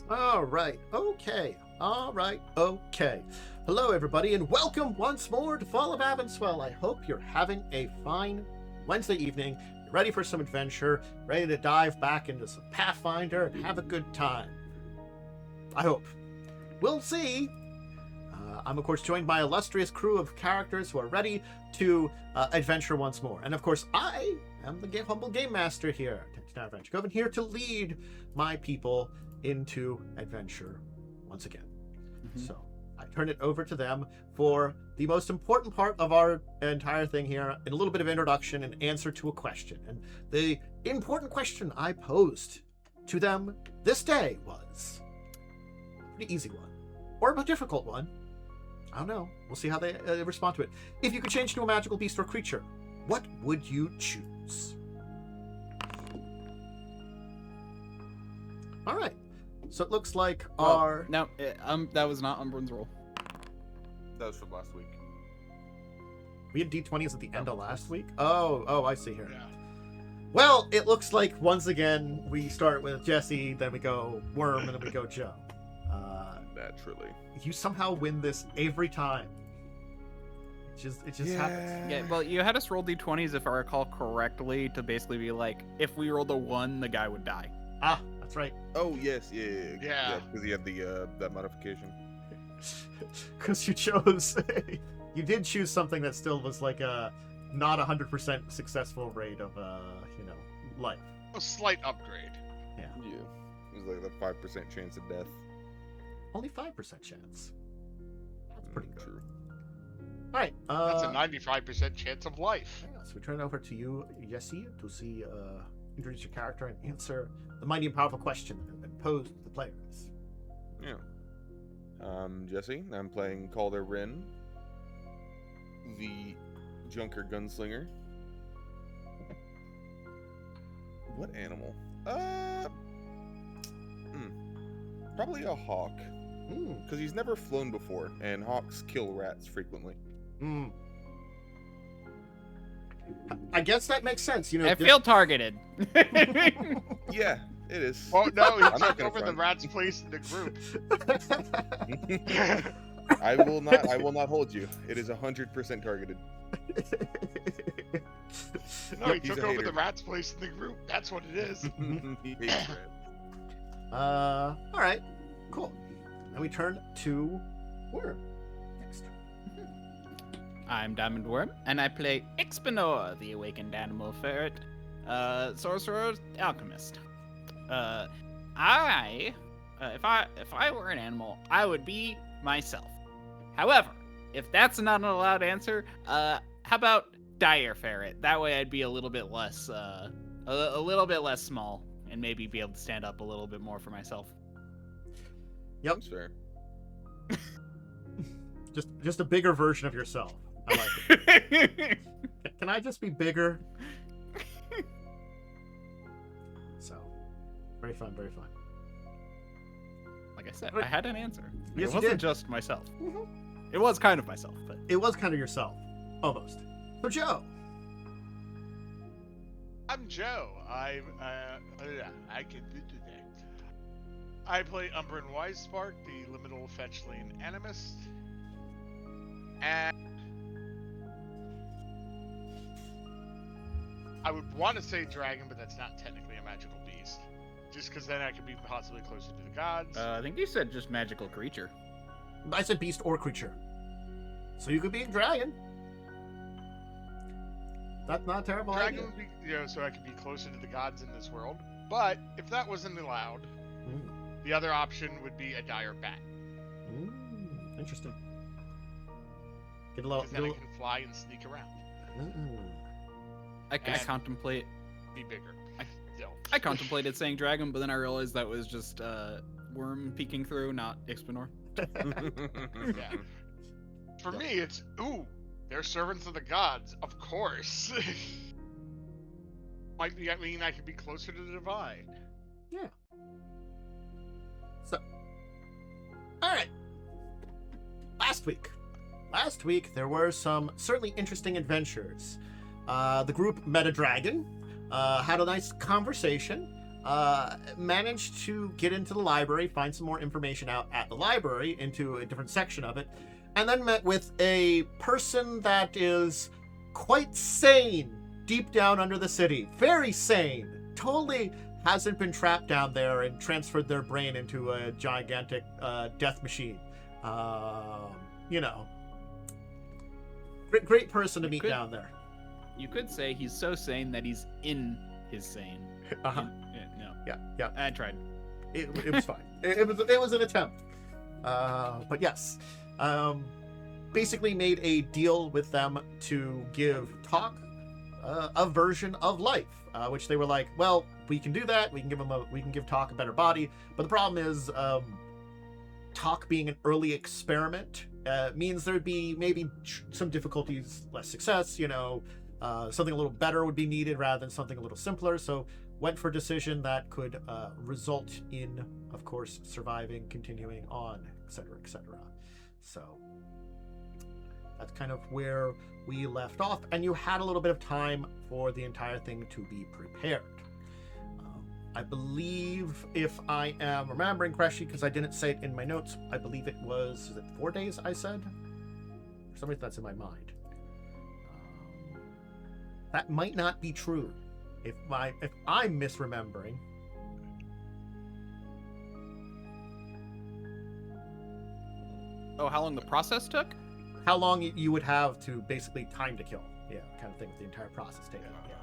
All right. Okay. Hello, everybody, and welcome once more to Fall of Avanswell. I hope you're having a fine Wednesday evening. You're ready for some adventure, ready to dive back into some Pathfinder and have a good time. I hope. We'll see. I'm, of course, joined by an illustrious crew of characters who are ready to adventure once more. And, of course, I am the humble game master here, Dracovin, here to lead my people into adventure once again. So I turn it over to them for the most important part of our entire thing here, and a little bit of introduction and answer to a question. And the important question I posed to them this day was a pretty easy one, or a difficult one. I don't know. We'll see how they respond to it. If you could change to a magical beast or creature, what would you choose? All right. So it looks like our... No, that was not Umbrin's role. That was from last week. We had D20s at the end of last week? Oh, I see here. Yeah. Well, it looks like once again we start with Jessie, then we go Wyrm, and then we go Joe. Naturally. You somehow win this every time. It just happens. Yeah, well, you had us roll D20s, if I recall correctly, to basically be like, if we rolled a 1, the guy would die. Ah, that's right. Oh yes, yeah. Because you had the that modification. Because you chose, you did choose something that still was like a not 100% successful rate of life. A slight upgrade. Yeah. It was like the 5% chance of death. Only 5% chance. That's pretty good. True. All right. That's a 95% chance of life. Yeah, so we turn it over to you, Jessie, to introduce your character and answer the mighty and powerful question that has been posed to the players. Yeah. Jessie. I'm playing Calder Wrynn, the Junker Gunslinger. What animal? Probably a hawk. Because he's never flown before, and hawks kill rats frequently. I guess that makes sense. I feel targeted. Yeah, it is. Oh no, he I'm not took gonna over the front. rat's place in the group. I will not hold you. It is 100% targeted. No, he He's took a over hater. the rat's place in the group. That's what it is. He hates rats. All right, cool. Then we turn to Wyrm next. I'm Diamond Wyrm, and I play Ixbanor, the awakened animal ferret, sorcerer, alchemist. If I were an animal, I would be myself. However, if that's not an allowed answer, how about dire ferret? That way, I'd be a little bit less, a little bit less small, and maybe be able to stand up a little bit more for myself. Yep. That's fair. Just a bigger version of yourself. I like it. Can I just be bigger? So, very fun, very fun. Like I said, I had an answer. Yes, It you wasn't did. just myself. Mhm. It was kind of myself, but It was kind of yourself, almost. So, Joe. I'm Joe. I can do that. I play Umbrin Wisespark, the Liminal Fetchling Animist. And I would want to say dragon, but that's not technically a magical beast. Just because then I could be possibly closer to the gods. I think you said just magical creature. I said beast or creature. So you could be a dragon. That's not a terrible Dragon idea. would be, so I could be closer to the gods in this world. But if that wasn't allowed, the other option would be a dire bat. Interesting. Get a little... Because then I can fly and sneak around. I And- contemplate. Be bigger. Still. I contemplated saying dragon, but then I realized that was just Wyrm peeking through, not Ixbanor. Yeah. For me, it's, they're servants of the gods, of course. I mean, I could be closer to the divine. Yeah. So, all right. Last week, there were some certainly interesting adventures. The group met a dragon, had a nice conversation, managed to get into the library, find some more information out at the library, into a different section of it, and then met with a person that is quite sane deep down under the city. Very sane. Totally hasn't been trapped down there and transferred their brain into a gigantic death machine. You know. Great person to meet down there. You could say he's so sane that he's in his sane. Uh-huh. No. Yeah. I tried. It was fine. It was an attempt. But yes. Basically made a deal with them to give Talk a version of life, which they were like, well, we can do that. We can give Talk a better body. But the problem is, Talk being an early experiment means there'd be maybe some difficulties, less success. Something a little better would be needed rather than something a little simpler. So went for a decision that could result in, of course, surviving, continuing on, etc., etc. So that's kind of where we left off, and you had a little bit of time for the entire thing to be prepared. I believe, if I am remembering correctly, because I didn't say it in my notes, I believe it was 4 days I said? For some reason that's in my mind. That might not be true. If I'm misremembering. Oh, how long the process took? How long you would have to basically time to kill. Yeah, kind of thing, the entire process taken. Yeah.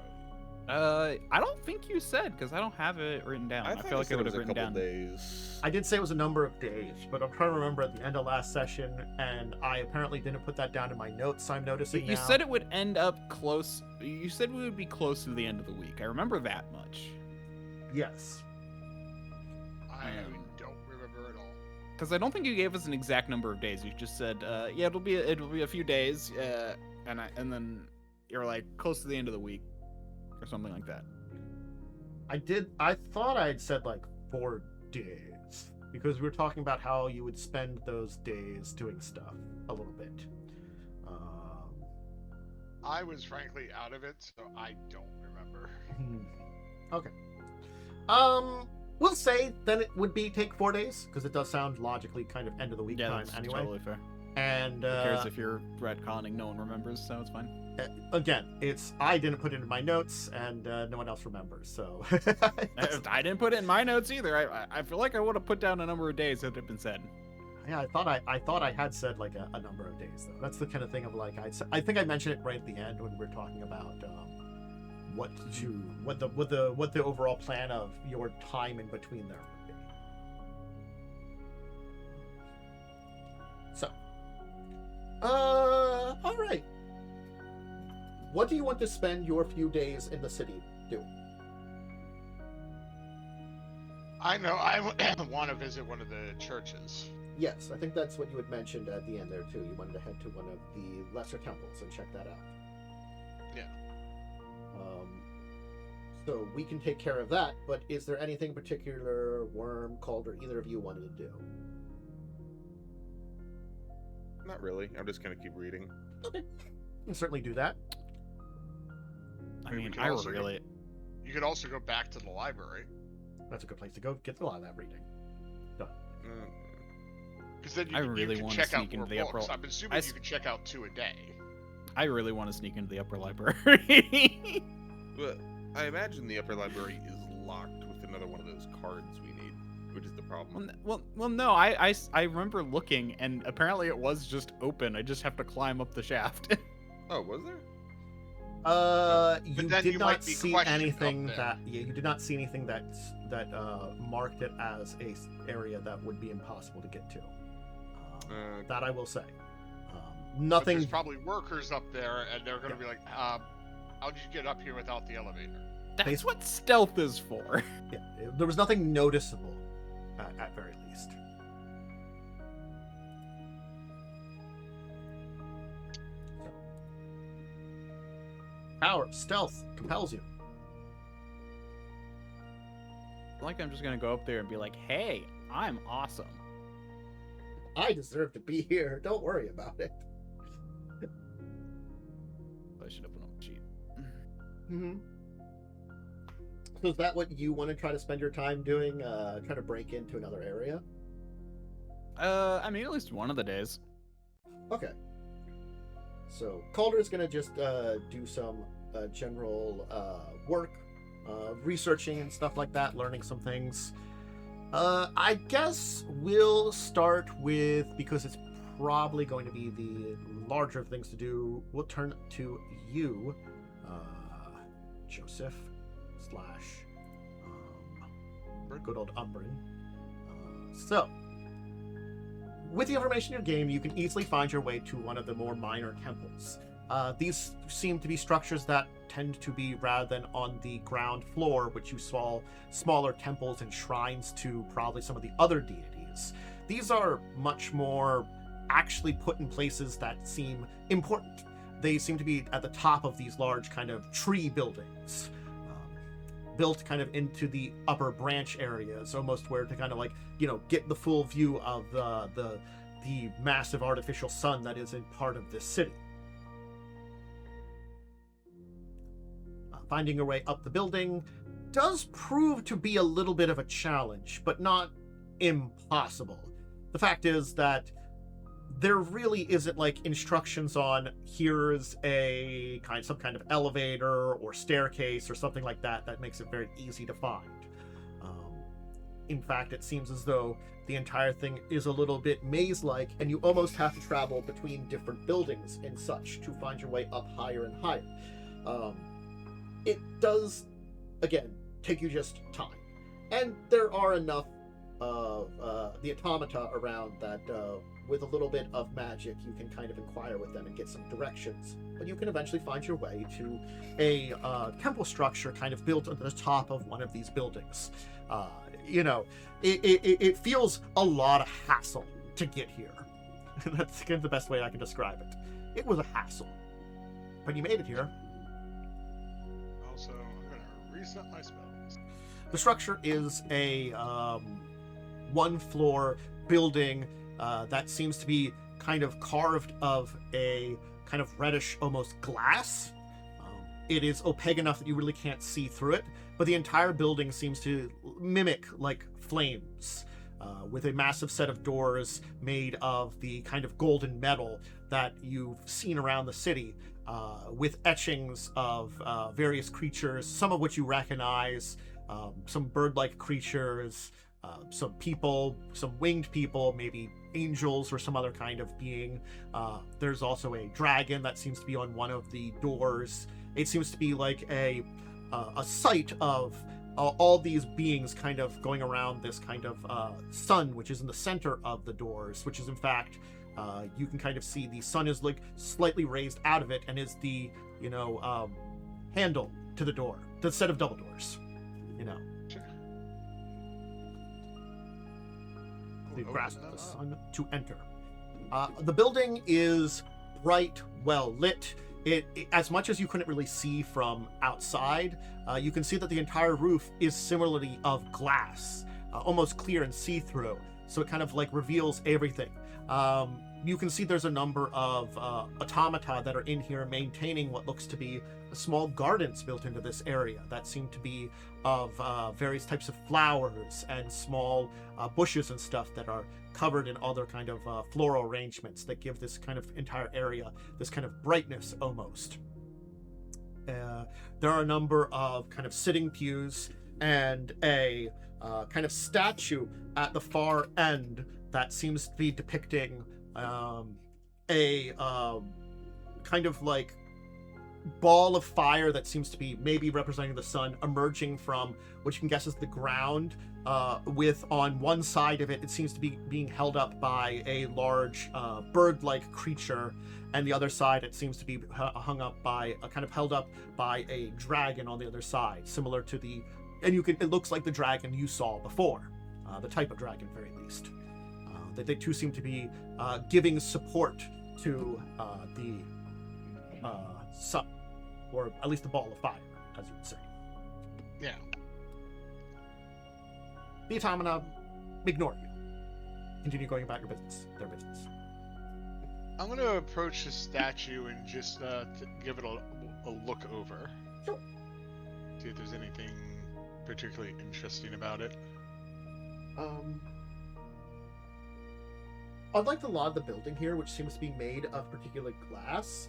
I don't think you said, because I don't have it written down. I feel like I would have written down. Days. I did say it was a number of days, but I'm trying to remember at the end of last session, and I apparently didn't put that down in my notes. I'm noticing You now. said it would end up close. You said we would be close to the end of the week. I remember that much. Yes. I don't remember at all. Because I don't think you gave us an exact number of days. You just said, yeah, it'll be a few days, and then you're like close to the end of the week, or something like that. I thought I had said like 4 days, because we were talking about how you would spend those days doing stuff a little bit. I was frankly out of it, so I don't remember. Okay. We'll say then it would take 4 days, because it does sound logically kind of end of the week time that's anyway. Totally fair. And Who cares if you're retconning? No one remembers, so it's fine. Again, I didn't put it in my notes, and no one else remembers. So I didn't put it in my notes either. I feel like I would have put down a number of days that had been said. Yeah, I thought I had said like a number of days though. That's the kind of thing of like I think I mentioned it right at the end when we were talking about what the overall plan of your time in between there would be. So, all right. What do you want to spend your few days in the city doing? I know I want to visit one of the churches. Yes, I think that's what you had mentioned at the end there too. You wanted to head to one of the lesser temples and check that out. Yeah. So we can take care of that, but is there anything particular, Wyrm, Calder, either of you wanted to do? Not really. I'm just gonna keep reading. Okay. You can certainly do that. I Maybe we mean, could I also really... You could also go back to the library. That's a good place to go get a lot of that reading. Done. Because then I you really can want to check out sneak more into the upper... books. I'm assuming you can check out 2 a day. I really want to sneak into the upper library. But I imagine the upper library is locked with another one of those cards we need, which is the problem. Well, no. I remember looking, and apparently it was just open. I just have to climb up the shaft. Oh, was there? You then did you not might be see questioned anything up there. you did not see anything that marked it as a area that would be impossible to get to. That I will say. But Nothing. there's probably workers up there, and they're going to be like, how'd you get up here without the elevator? That's what stealth is for. Yeah, there was nothing noticeable, at very least. So. Power, stealth compels you. Like I'm just gonna go up there and be like, "Hey, I'm awesome." I deserve to be here. Don't worry about it. I should open up the sheet. Mm-hmm. So is that what you want to try to spend your time doing? Trying to break into another area? I mean, at least one of the days. Okay. So Calder's gonna just do some general work, researching and stuff like that, learning some things. I guess we'll start with, because it's probably going to be the larger things to do, we'll turn to you, Joseph / good old Umbrin. So, with the information in your game, you can easily find your way to one of the more minor temples. These seem to be structures that tend to be, rather than on the ground floor, which you saw smaller temples and shrines to probably some of the other deities. These are much more actually put in places that seem important. They seem to be at the top of these large kind of tree buildings, built kind of into the upper branch areas, almost where to kind of like, get the full view of the massive artificial sun that is in part of this city. Finding your way up the building does prove to be a little bit of a challenge, but not impossible. The fact is that there really isn't like instructions on here's some kind of elevator or staircase or something like that makes it very easy to find. In fact, it seems as though the entire thing is a little bit maze-like, and you almost have to travel between different buildings and such to find your way up higher and higher. It does, again, take you just time. And there are enough of the automata around that with a little bit of magic you can kind of inquire with them and get some directions. But you can eventually find your way to a temple structure kind of built at the top of one of these buildings. It feels a lot of hassle to get here. That's kind of the best way I can describe it. It was a hassle. But you made it here. Also, I'm going to reset my spells. The structure is a one-floor building that seems to be kind of carved of a kind of reddish, almost glass. It is opaque enough that you really can't see through it, but the entire building seems to mimic like flames, with a massive set of doors made of the kind of golden metal that you've seen around the city, with etchings of various creatures, some of which you recognize, some bird-like creatures, some people, some winged people, maybe angels or some other kind of being. There's also a dragon that seems to be on one of the doors. It seems to be like a sight of all these beings kind of going around this kind of sun, which is in the center of the doors, which is in fact, you can kind of see the sun is like slightly raised out of it and is the, handle to the door, the set of double doors, Sure. The grasp of the sun to enter. The building is bright, well lit. It, as much as you couldn't really see from outside, you can see that the entire roof is similarly of glass, almost clear and see-through. So it kind of like reveals everything. You can see there's a number of automata that are in here maintaining what looks to be small gardens built into this area that seem to be of various types of flowers and small bushes and stuff that are covered in other kind of floral arrangements that give this kind of entire area this kind of brightness almost. There are a number of kind of sitting pews and a kind of statue at the far end that seems to be depicting a kind of like ball of fire that seems to be maybe representing the sun emerging from what you can guess is the ground, with on one side of it, it seems to be being held up by a large bird-like creature, and the other side it seems to be hung up by held up by a dragon on the other side, similar to it looks like the dragon you saw before, the type of dragon very least. They too seem to be giving support to the sun, or at least the ball of fire, as you would say. Yeah. The automata ignore you. Continue going about their business. I'm going to approach the statue and just give it a look over. Sure. See if there's anything particularly interesting about it? Unlike a lot of the building here, which seems to be made of particular glass,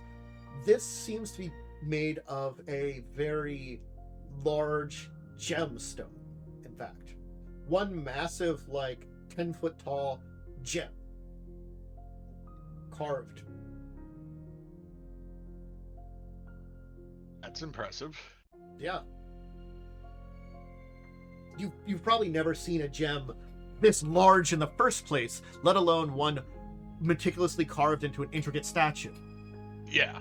this seems to be made of a very large gemstone. In fact, one massive, like 10-foot tall gem carved. That's impressive. Yeah. You've probably never seen a gem this large in the first place, let alone one meticulously carved into an intricate statue. Yeah.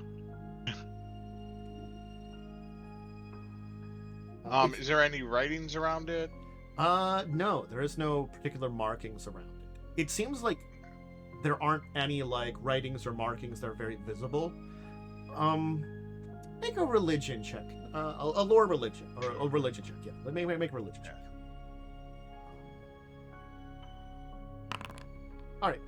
Is there any writings around it? No, there is no particular markings around it. It seems like there aren't any like writings or markings that are very visible. Make a religion check. A lore religion or a religion check. Yeah, let me make a religion check. All right.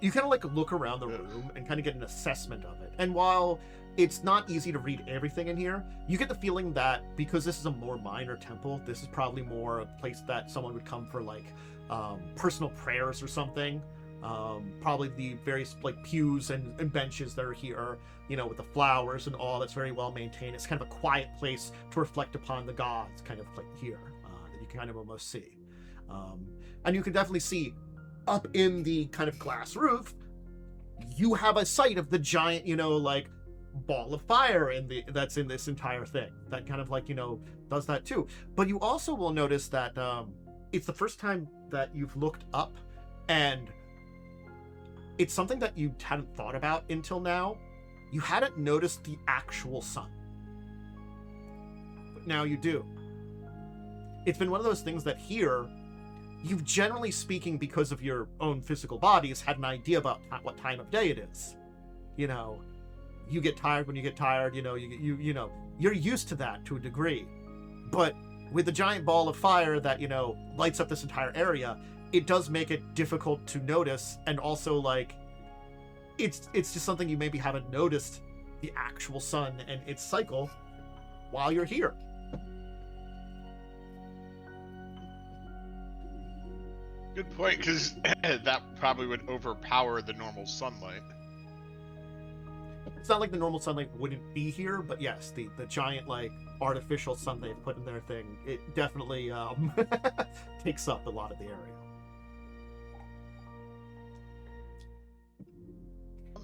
You kind of like look around the room and kind of get an assessment of it. And while it's not easy to read everything in here, you get the feeling that because this is a more minor temple, this is probably more a place that someone would come for like personal prayers or something. Probably the various like pews and benches that are here, you know, with the flowers and all, that's very well maintained. It's kind of a quiet place to reflect upon the gods, kind of like here, that you can kind of almost see. And you can definitely see up in the kind of glass roof, you have a sight of the giant, you know, like ball of fire that's in this entire thing. That kind of like, you know, does that too. But you also will notice that it's the first time that you've looked up, and it's something that you hadn't thought about until now. You hadn't noticed the actual sun. But now you do. It's been one of those things that here, you've generally speaking, because of your own physical bodies, had an idea about what time of day it is. You know, you get tired when you get tired, you know, you know, you're used to that to a degree. But with the giant ball of fire that, you know, lights up this entire area, it does make it difficult to notice, and also like it's just something you maybe haven't noticed the actual sun and its cycle while you're here. Good point, because that probably would overpower the normal sunlight. It's not like the normal sunlight wouldn't be here, but yes, the giant like artificial sun they've put in their thing, it definitely takes up a lot of the area.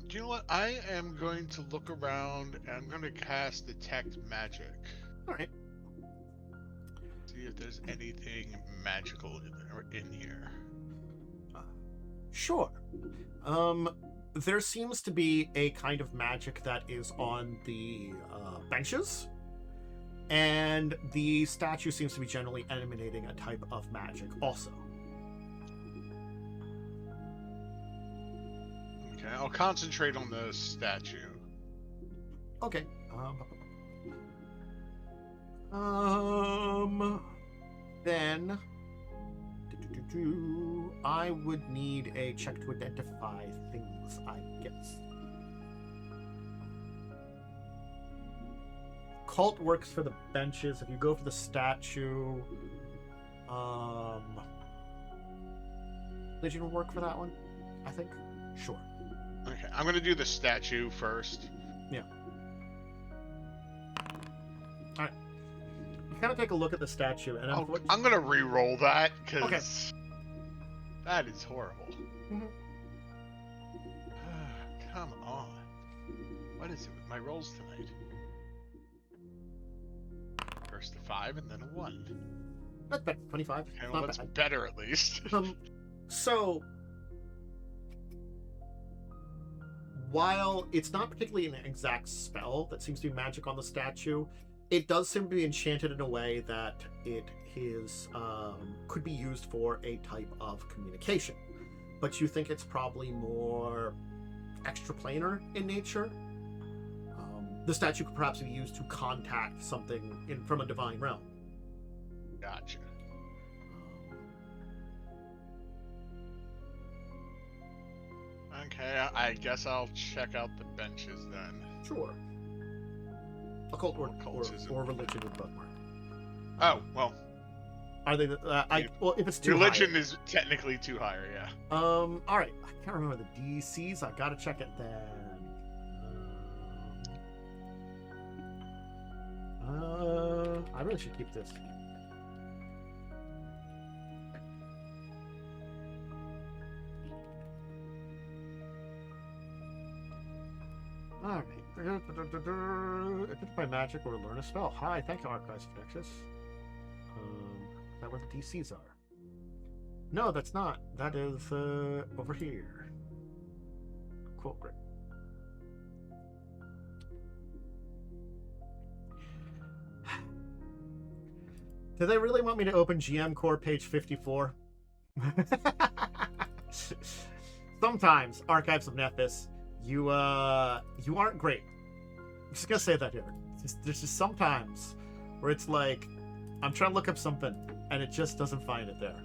Do you know what? I am going to look around and I'm going to cast Detect Magic. All right. See if there's anything magical in here. Sure. There seems to be a kind of magic that is on the benches, and the statue seems to be generally emanating a type of magic also. Okay, I'll concentrate on the statue. Okay. Then I would need a check to identify things, I guess. Cult works for the benches. If you go for the statue, Legion will work for that one, I think. Sure. Okay, I'm gonna do the statue first. Yeah. All right. You kind of take a look at the statue, and I'm gonna re-roll that because that is horrible. Mm-hmm. Come on, what is it with my rolls tonight? First a 5 and then a 1. That's better. 25. Okay, well, that's better at least. So, while it's not particularly an exact spell that seems to be magic on the statue, it does seem to be enchanted in a way that it is could be used for a type of communication. But you think it's probably more extraplanar in nature. The statue could perhaps be used to contact something from a divine realm. Gotcha. Okay, I guess I'll check out the benches then. Sure. Occult or Occultism. religion would both work. Oh, well, Are they? Well, if it's too religion high. is technically too higher, yeah. All right. I can't remember the DCs. I gotta check it then. I really should keep this. All right. Equipped by magic or learn a spell. Hi, thank you, Archives Nexus. Is that where the DCs are? No, that's not. That is over here. Cool, great. Do they really want me to open GM Core page 54? Sometimes, Archives of Nephis, you aren't great. I'm just gonna say that here. There's just sometimes where it's like, I'm trying to look up something, and it just doesn't find it there.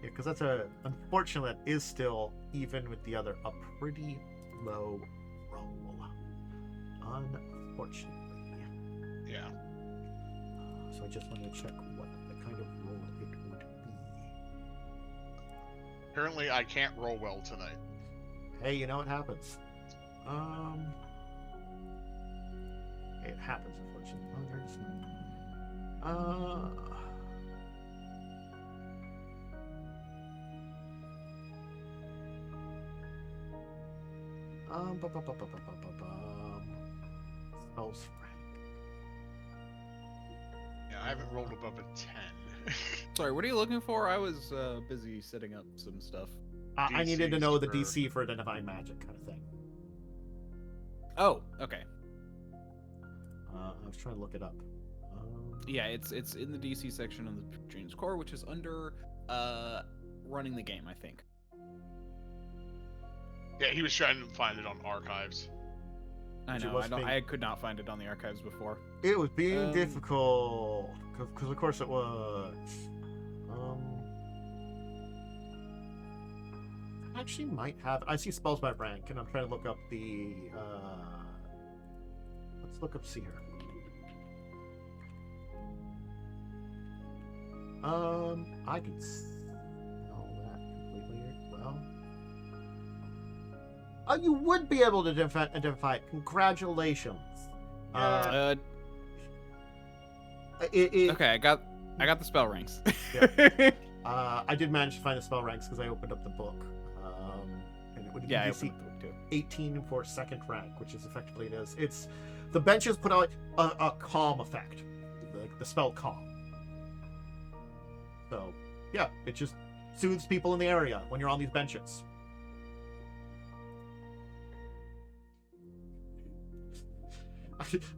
Because that's unfortunately, that is still, even with the other, a pretty low roll. Unfortunately. Yeah. So I just wanted to check what the kind of roll it would be. Apparently, I can't roll well tonight. Hey, you know what happens? It happens, unfortunately. Oh, there's spells rank. Yeah, I haven't rolled above a 10. Sorry, what are you looking for? I was busy setting up some stuff. I needed to know the for- DC for the divine magic kind of thing. Oh, okay. I was trying to look it up. Yeah, it's in the DC section of the James Core, which is under running the game, I think. Yeah, he was trying to find it on archives. I Which it know. was being- I could not find it on the archives before. It was being difficult because of course it was. I actually might have. I see spells by rank, and I'm trying to look up the. Let's look up Seer. I can know that completely. Well, oh, you would be able to identify it. Congratulations. Okay, I got the spell ranks. I did manage to find the spell ranks because I opened up the book. And it would be Yeah, I DC opened the book too. 18 for second rank, which is effectively it is. It's the benches put out a calm effect, the spell calm. So yeah, it just soothes people in the area when you're on these benches.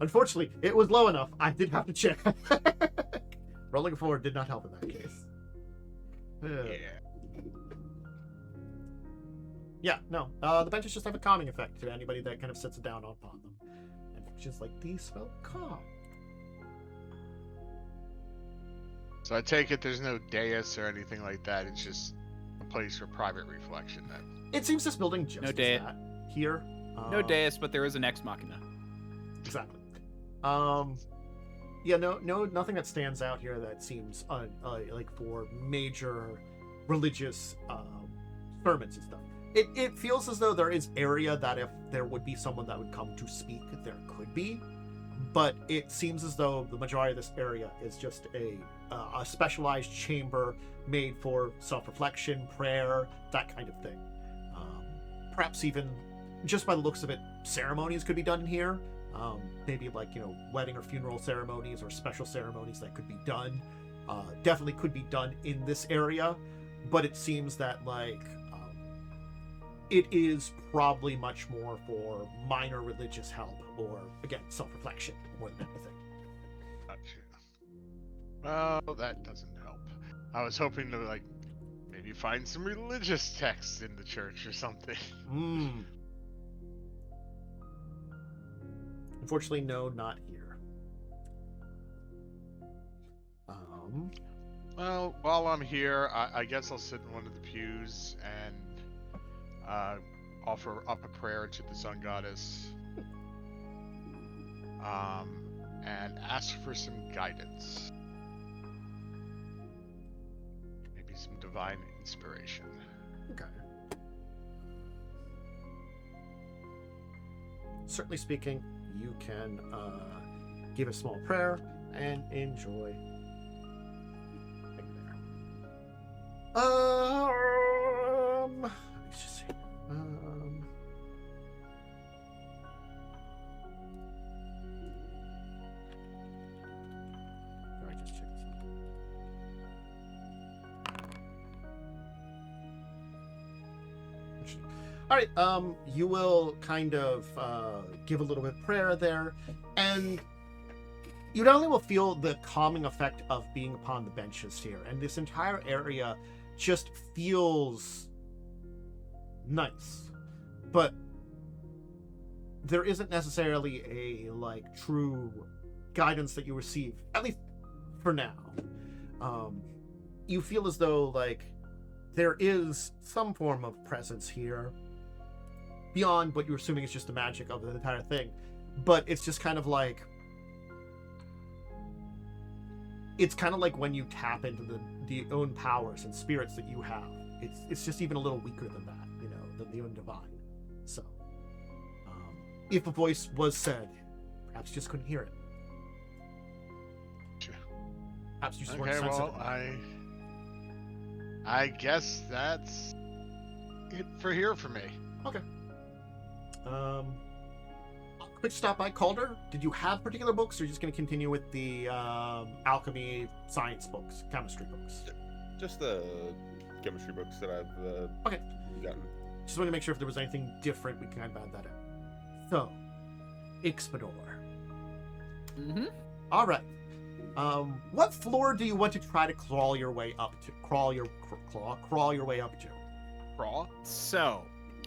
Unfortunately, it was low enough. I did have to check. Rolling forward did not help in that case. Yeah, no. The benches just have a calming effect to anybody that kind of sits down upon them. And just like these spell calm. So I take it there's no dais or anything like that. It's just a place for private reflection then. It seems this building just No is dais. that. Here. No dais, but there is an ex machina. Exactly. Yeah, nothing that stands out here that seems like for major religious sermons and stuff. It feels as though there is area that if there would be someone that would come to speak, there could be, but it seems as though the majority of this area is just a specialized chamber made for self-reflection, prayer, that kind of thing. Perhaps even, just by the looks of it, ceremonies could be done in here. Maybe like, wedding or funeral ceremonies or special ceremonies that could be done. Definitely could be done in this area, but it seems that it is probably much more for minor religious help or, again, self-reflection more than anything. Gotcha. Well, that doesn't help. I was hoping to maybe find some religious texts in the church or something. Unfortunately, no, not here. Well, while I'm here, I guess I'll sit in one of the pews and offer up a prayer to the sun goddess. and ask for some guidance. Maybe some divine inspiration. Okay. Certainly speaking, you can give a small prayer and enjoy. Let me just see. Sorry, just check this out. All right. You will kind of give a little bit of prayer there, and you not only will feel the calming effect of being upon the benches here, and this entire area just feels nice, but there isn't necessarily a true guidance that you receive, at least for now. You feel as though there is some form of presence here beyond what you're assuming is just the magic of the entire thing, but it's just kind of it's kind of like when you tap into the own powers and spirits that you have. It's just even a little weaker than that, than the own divine. So, if a voice was said, perhaps you just couldn't hear it. Perhaps you just weren't sensitive. Well, I guess that's it for here for me. Okay. Quick stop by Calder. Did you have particular books, or are you just going to continue with the alchemy, science books, chemistry books? Just the chemistry books that I've gotten. Just want to make sure if there was anything different, we can kind of add that in. So, Ixbanor. Mm-hmm. All right. What floor do you want to try to crawl your way up to? Crawl your way up to. Crawl? So,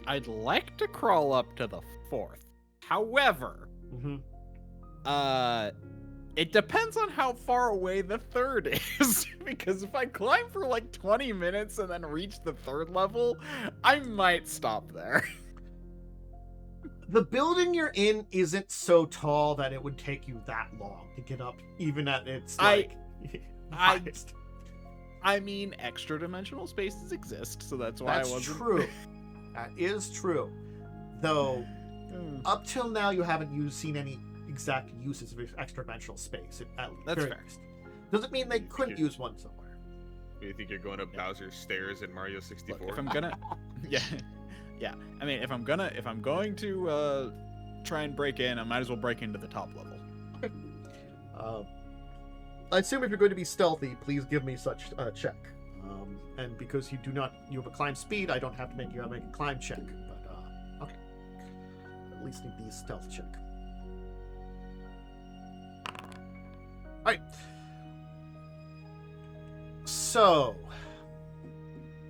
I'd like to crawl up to the 4th. However, it depends on how far away the 3rd is. Because if I climb for 20 minutes and then reach the 3rd level, I might stop there. The building you're in isn't so tall that it would take you that long to get up, even at its highest. I mean, extra dimensional spaces exist, so that's why I wasn't. That's true. That is true. Though, up till now, you haven't seen any exact uses of extra dimensional space. That's fair. Doesn't mean they couldn't use one somewhere. Do you think you're going up Bowser's stairs in Mario 64? Look, if I'm gonna, yeah. I mean, if I'm going to try and break in, I might as well break into the top level. I assume if you're going to be stealthy, please give me such a check. And because you have a climb speed, I don't have to make you make a climb check. But okay, at least need the stealth check. All right. So,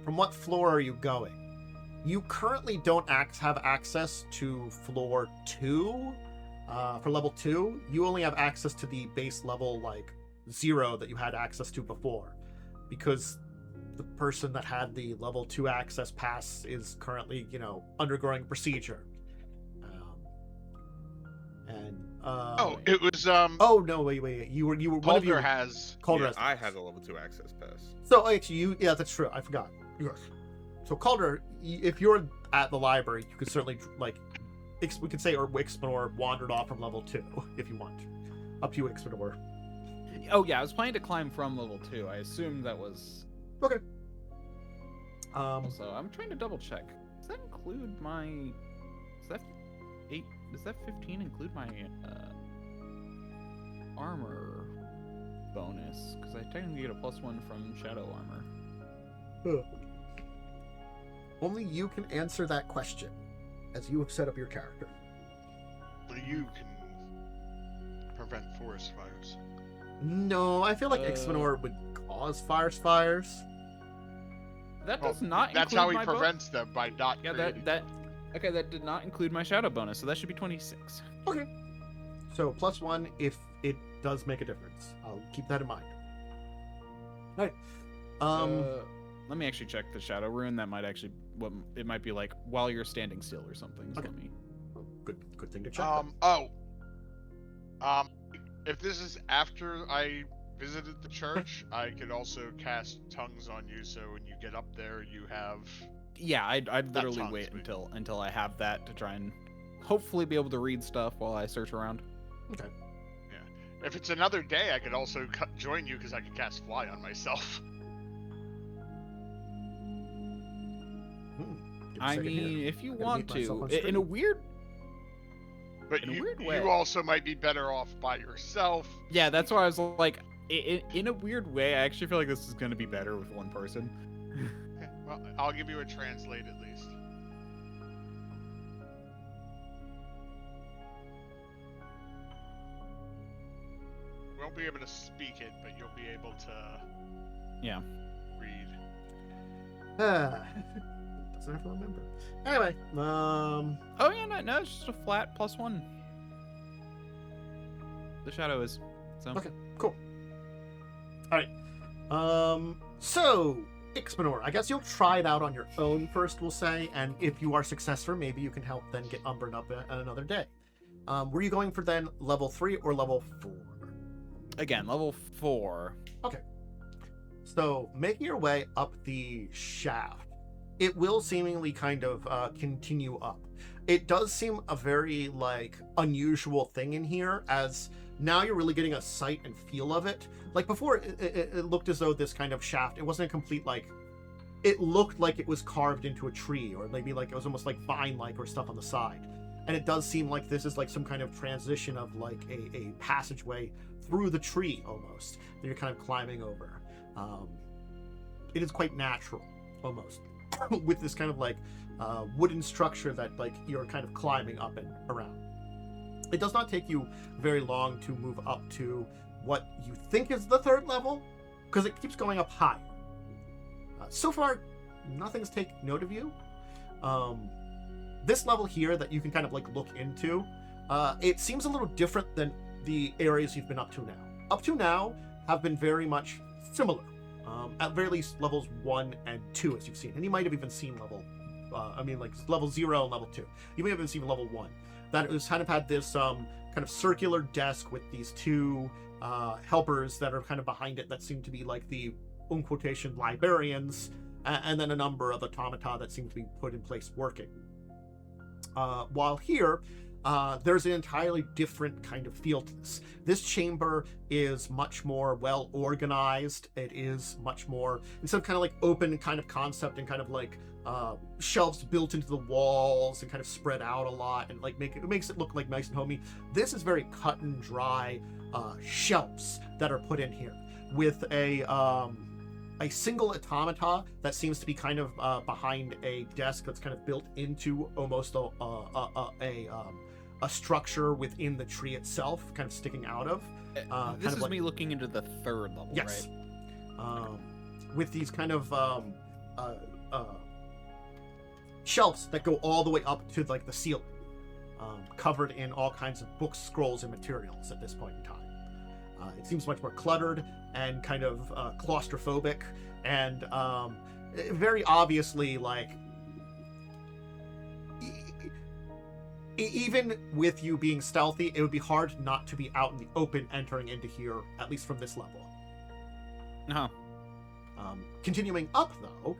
from what floor are you going? You currently don't have access to floor 2. For level 2, you only have access to the base level 0 that you had access to before, because the person that had the level 2 access pass is currently, undergoing procedure. It was Oh no! Wait! You were one of you. Calder has. Calder Yeah, has. I had a level 2 access pass. So actually, yeah, that's true. I forgot. Yes. So Calder, if you're at the library, you could certainly we could say, or Ixbanor wandered off from level 2 if you want. Up to you, Ixbanor. Oh yeah, I was planning to climb from level 2. I assumed that was Okay. Also, I'm trying to double check. Does that include my? Is that 8? Does that 15 include my armor bonus? Because I technically get a +1 from shadow armor. Only you can answer that question, as you have set up your character. You can prevent forest fires. No, I feel like Ixbanor would cause fires. That does not. That's include how he my prevents them, by not. Yeah, creating. Okay, that did not include my shadow bonus, so that should be 26. Okay. So +1 if it does make a difference. I'll keep that in mind. All right. Let me actually check the shadow rune. That might actually it might be while you're standing still or something. So Okay. let me. Good thing to check. If this is after I visited the church, I could also cast tongues on you. So when you get up there, you have. Yeah, I'd literally tongues, wait but- until I have that to try and hopefully be able to read stuff while I search around. Okay. If it's another day, I could also join you because I could cast fly on myself. Give me a I second here. mean, if you I gotta want mute myself to, on in a stream. weird, But In a you, weird way. you also might be better off by yourself. yeah, that's why I was like, in a weird way, I actually feel like this is gonna be better with one person. Well, I'll give you a translate at least. Won't be able to speak it, but you'll be able to Yeah. read. Doesn't have to remember. Anyway, Oh yeah, no, it's just a flat +1. The shadow is. So. Okay. Cool. All right. So Ixbanor, I guess you'll try it out on your own first, we'll say, and if you are successful, maybe you can help then get Umbrin up another day. Were you going for then level 3 or level 4? Again, level 4. So making your way up the shaft, it will seemingly kind of continue up. It does seem a very like unusual thing in here, as now you're really getting a sight and feel of it. Like before, it looked as though this kind of shaft, it wasn't a complete like, it looked like it was carved into a tree, or maybe like it was almost like vine-like or stuff on the side. And it does seem like this is like some kind of transition of like a passageway through the tree almost that you're kind of climbing over. It is quite natural almost with this kind of like wooden structure that like you're kind of climbing up and around. It does not take you very long to move up to what you think is the 3rd level, because it keeps going up higher. So far, nothing's taken note of you. This level here that you can kind of like look into, it seems a little different than the areas you've been up to now. Up to now have been very much similar, at very least levels 1 and 2 as you've seen, and you might have even seen level, like level 0 and level 2. You may have even seen level 1. That has kind of had this kind of circular desk with these 2 helpers that are kind of behind it that seem to be like the quotation librarians, and then a number of automata that seem to be put in place working. While here, there's an entirely different kind of feel to this. This chamber is much more well organized. It is much more, instead of kind of like open kind of concept and kind of like shelves built into the walls and kind of spread out a lot and like it makes it look like nice and homey. This is very cut and dry shelves that are put in here with a single automata that seems to be kind of behind a desk that's kind of built into almost a structure within the tree itself, kind of sticking out of. This kind is of like, me looking into the 3rd level, yes, right? with these kind of shelves that go all the way up to like the ceiling, covered in all kinds of books, scrolls, and materials at this point in time. It seems much more cluttered and kind of claustrophobic, and very obviously like even with you being stealthy, it would be hard not to be out in the open entering into here, at least from this level. No. Continuing up though,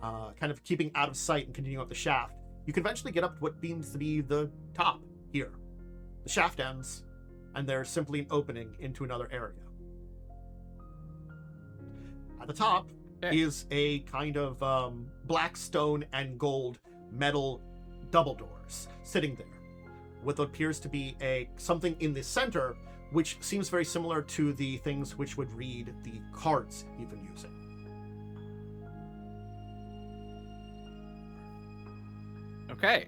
kind of keeping out of sight and continuing up the shaft, you can eventually get up to what seems to be the top here. The shaft ends, and there's simply an opening into another area. At the top is a kind of black stone and gold metal double doors sitting there, with what appears to be something in the center, which seems very similar to the things which would read the cards you've been using. Okay.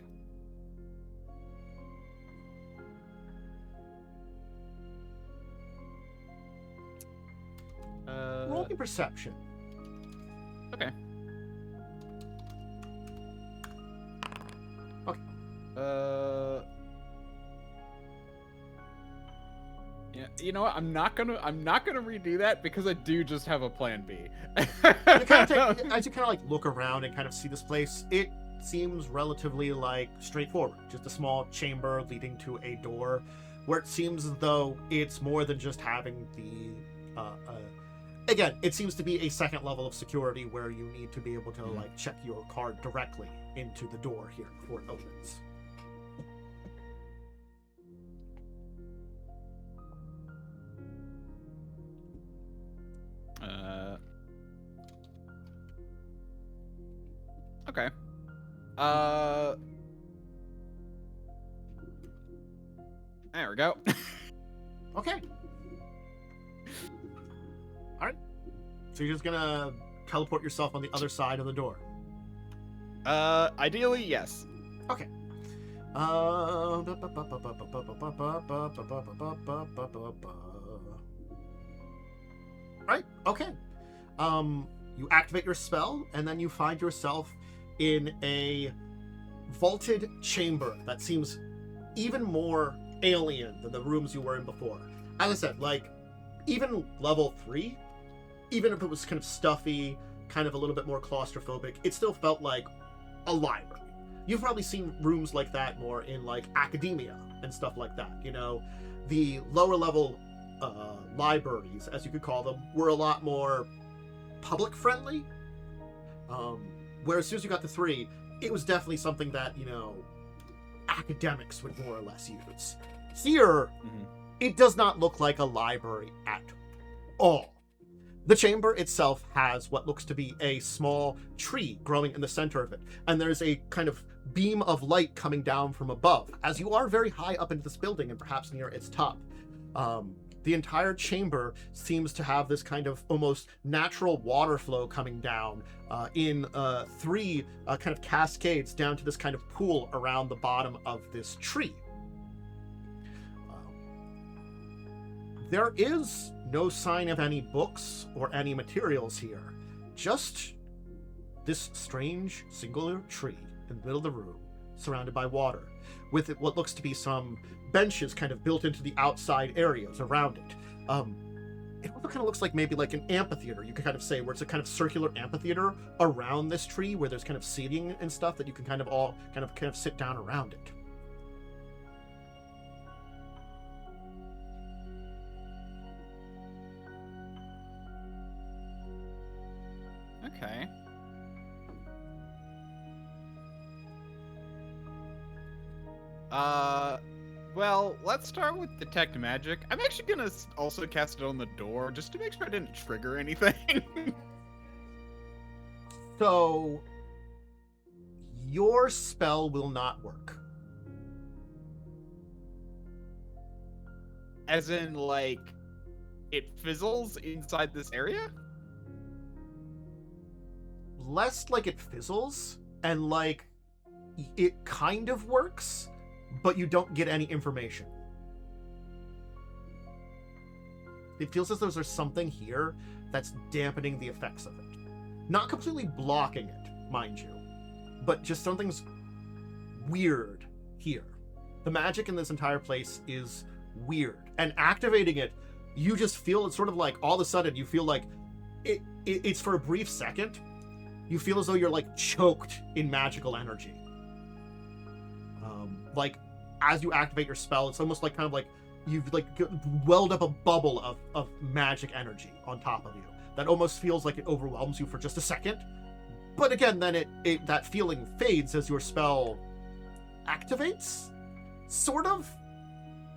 Roll me perception. Okay. Okay. Yeah, you know what? I'm not gonna redo that because I do just have a plan B. You kind of as you kind of like look around and kind of see this place, it seems relatively like straightforward. Just a small chamber leading to a door. where it seems as though it's more than just having the again, it seems to be a second level of security where you need to be able to like check your card directly into the door here before it opens. Okay. There we go. Okay. All right. So you're just gonna teleport yourself on the other side of the door. Ideally, yes. Okay. Right. Okay. You activate your spell, and then you find yourself in a vaulted chamber that seems even more alien than the rooms you were in before. As I said, like, even level 3, even if it was kind of stuffy, kind of a little bit more claustrophobic, it still felt like a library. You've probably seen rooms like that more in, like, academia and stuff like that, you know? The lower level libraries, as you could call them, were a lot more public-friendly. Where as soon as you got to 3, it was definitely something that, you know, academics would more or less use. Here, it does not look like a library at all. The chamber itself has what looks to be a small tree growing in the center of it, and there's a kind of beam of light coming down from above, as you are very high up into this building and perhaps near its top. The entire chamber seems to have this kind of almost natural water flow coming down in 3 kind of cascades down to this kind of pool around the bottom of this tree. There is no sign of any books or any materials here, just this strange singular tree in the middle of the room, surrounded by water, with what looks to be some benches kind of built into the outside areas around it. It also kind of looks like maybe like an amphitheater, you could kind of say, where it's a kind of circular amphitheater around this tree, where there's kind of seating and stuff that you can kind of all kind of sit down around it. Okay. Well, let's start with detect magic. I'm actually gonna also cast it on the door, just to make sure I didn't trigger anything. So, your spell will not work. As in, like, it fizzles inside this area? Less like it fizzles, and like it kind of works, but you don't get any information. It feels as though there's something here that's dampening the effects of it. Not completely blocking it, mind you, but just something's weird here. The magic in this entire place is weird, and activating it, you just feel it's sort of like all of a sudden you feel like it's for a brief second. You feel as though you're like choked in magical energy. Like as you activate your spell, it's almost like kind of like you've like welled up a bubble of magic energy on top of you that almost feels like it overwhelms you for just a second. But again, then it that feeling fades as your spell activates, sort of,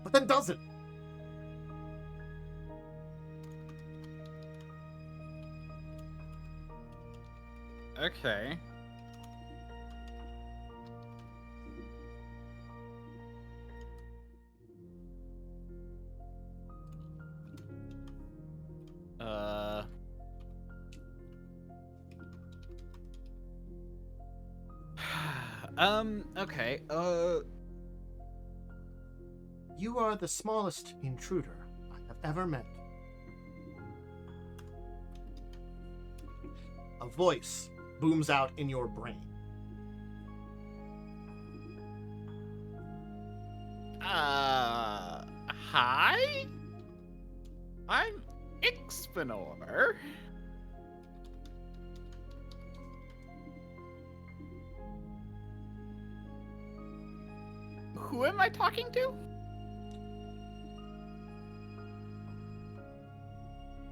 but then doesn't. Okay. Okay, You are the smallest intruder I have ever met. A voice booms out in your brain. Hi? I'm Ixbanor. Who am I talking to?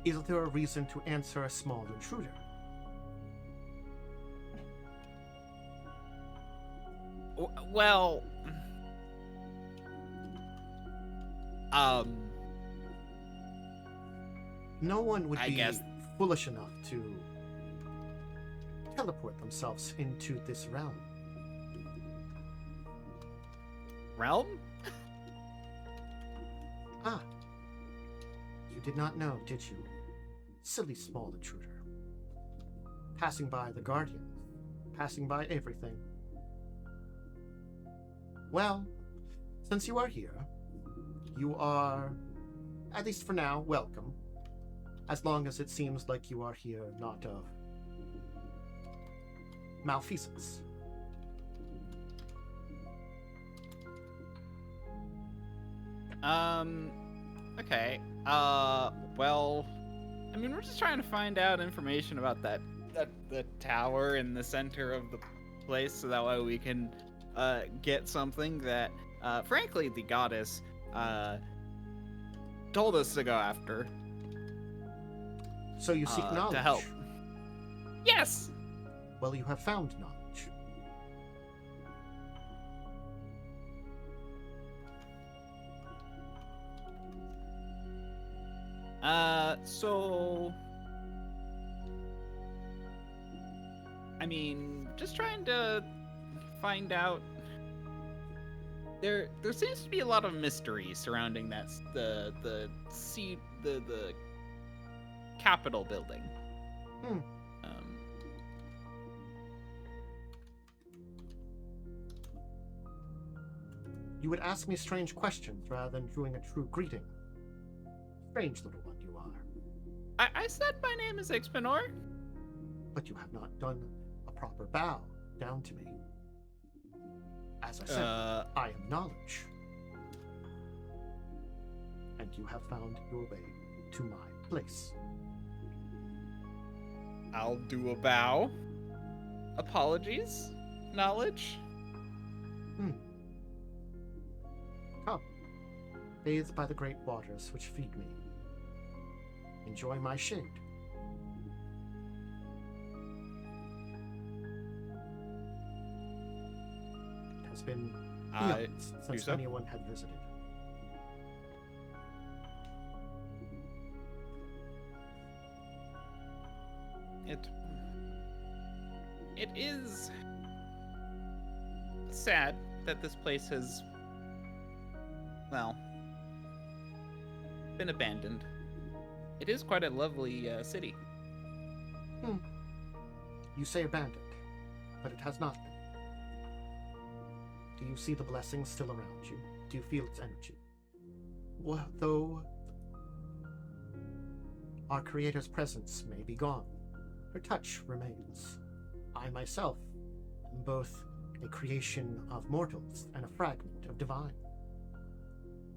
Is there a reason to answer a small intruder? Well, No one would I be guess- foolish enough to teleport themselves into this realm. realm? Ah, you did not know, did you? Silly small intruder. Passing by the Guardians, passing by everything. Well, since you are here, you are, at least for now, welcome. As long as it seems like you are here not of malfeasance. Okay. Well, I mean, we're just trying to find out information about the tower in the center of the place, so that way we can get something that, frankly, the goddess told us to go after. So you seek knowledge. To help. Yes. Well, you have found knowledge. So, I mean, just trying to find out. There seems to be a lot of mystery surrounding the Capitol building. You would ask me strange questions rather than doing a true greeting. Strange little one you are. I said my name is Ixbanor. But you have not done a proper bow down to me. As I said, I am knowledge. And you have found your way to my place. I'll do a bow. Apologies. Knowledge. Come, bathe by the great waters which feed me. Enjoy my shade. It has been eons since so? anyone had visited. It is sad that this place has, well, been abandoned. It is quite a lovely city. You say abandoned, but it has not been. Do you see the blessings still around you? Do you feel its energy? Well, though our Creator's presence may be gone, her touch remains. I myself am both a creation of mortals and a fragment of divine.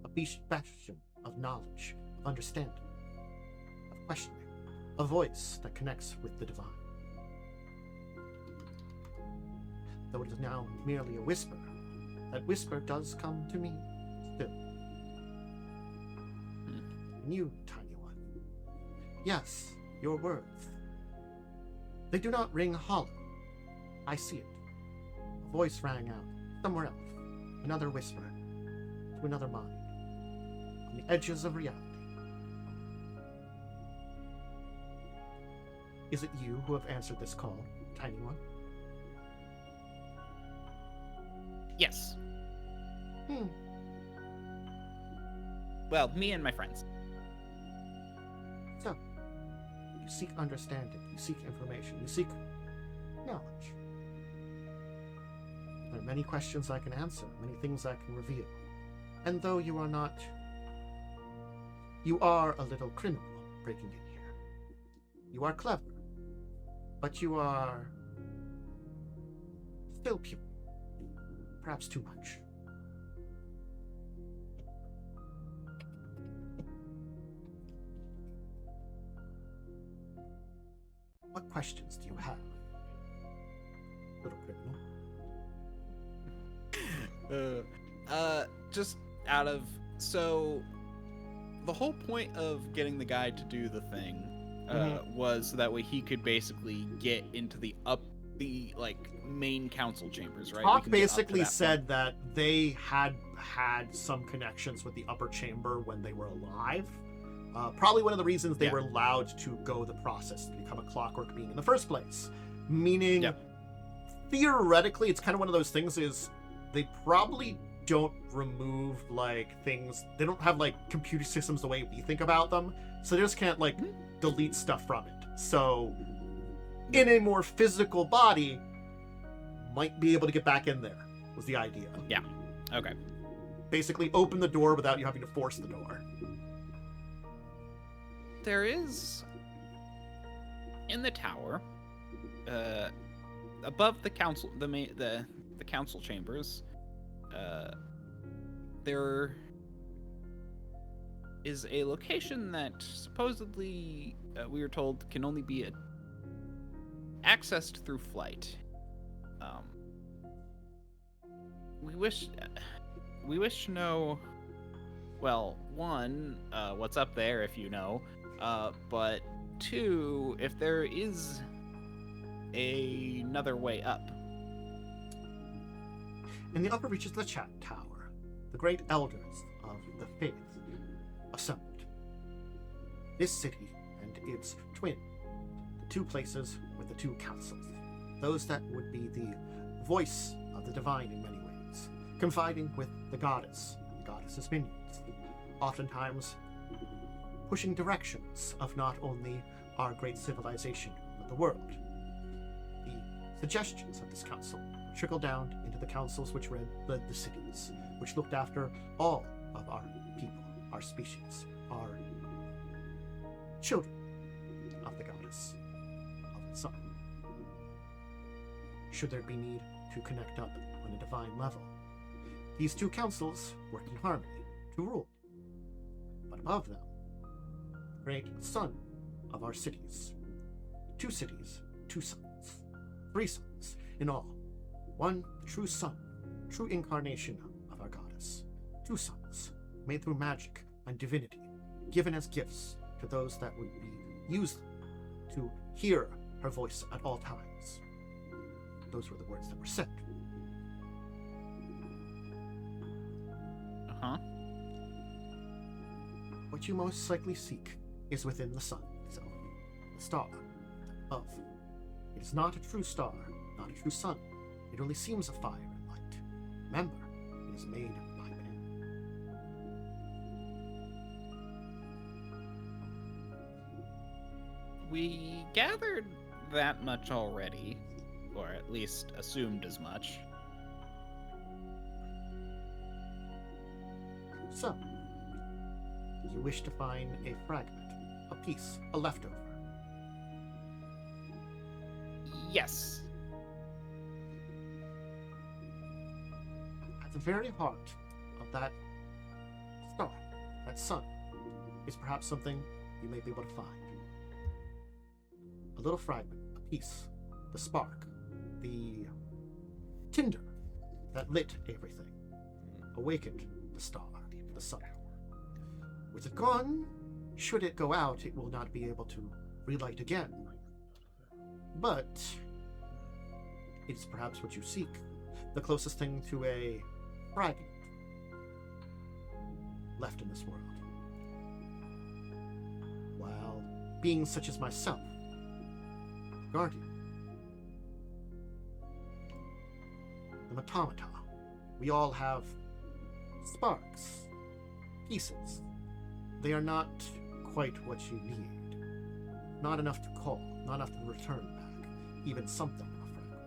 A bastion of knowledge, of understanding, of questioning, a voice that connects with the divine. Though it is now merely a whisper, that whisper does come to me still. And you, tiny one. Yes, your words. They do not ring hollow. I see it. A voice rang out somewhere else. Another whisper to another mind. On the edges of reality. Is it you who have answered this call, tiny one? Yes. Well, me and my friends. So, you seek understanding, you seek information, you seek knowledge. There are many questions I can answer, many things I can reveal. And though you are not... You are a little criminal breaking in here. You are clever. But you are... still pure. Perhaps too much. What questions do you have, little criminal? Just out of, so the whole point of getting the guy to do the thing Mhm. was so that way he could basically get into the main council chambers, right? We Hawk can get up to basically that said that they had some connections with the upper chamber when they were alive. Probably one of the reasons they Yeah. were allowed to go the process to become a clockwork being in the first place. Meaning, Yeah. theoretically, it's kind of one of those things is they probably don't remove things. They don't have computer systems the way we think about them, so they just can't delete stuff from it. So, in a more physical body, might be able to get back in there. Was the idea. Yeah. Okay. Basically, open the door without you having to force the door. There is in the tower, above the council, the council chambers, there is a location that supposedly we were told can only be accessed through flight. We wish to know. Well, one, what's up there, if you know. But two, if there is another way up. In the upper reaches of the chat tower, the great elders of the faith assembled. This city and its twin, the two places with the two councils, those that would be the voice of the divine in many ways, confiding with the goddess and the goddess's minions, oftentimes pushing directions of not only our great civilization, but the world. The suggestions of this council trickled down into the councils which led the cities, which looked after all of our people, our species, our children of the goddess of the sun. Should there be need to connect up on a divine level, these two councils work in harmony to rule. But above them, great sun of our cities. 2 cities, 2 suns. 3 suns in all. 1, the true sun, true incarnation of our goddess. 2 suns, made through magic and divinity, given as gifts to those that would use them to hear her voice at all times. Those were the words that were said. Uh-huh. What you most likely seek is within the sun itself, the star above. It is not a true star, not a true sun. It only seems a fire and light. Remember, it is made by man. We gathered that much already, or at least assumed as much. So, you wish to find a fragment, a piece, a leftover. Yes. At the very heart of that star, that sun, is perhaps something you may be able to find. A little fragment, a piece, the spark, the tinder that lit everything, awakened the star, the sun. With it gone, should it go out, it will not be able to relight again. But it's perhaps what you seek, the closest thing to a fragment left in this world. While beings such as myself, Guardian, the automata, we all have sparks, pieces. They are not quite what you need. Not enough to call, not enough to return back, even something of a fragment.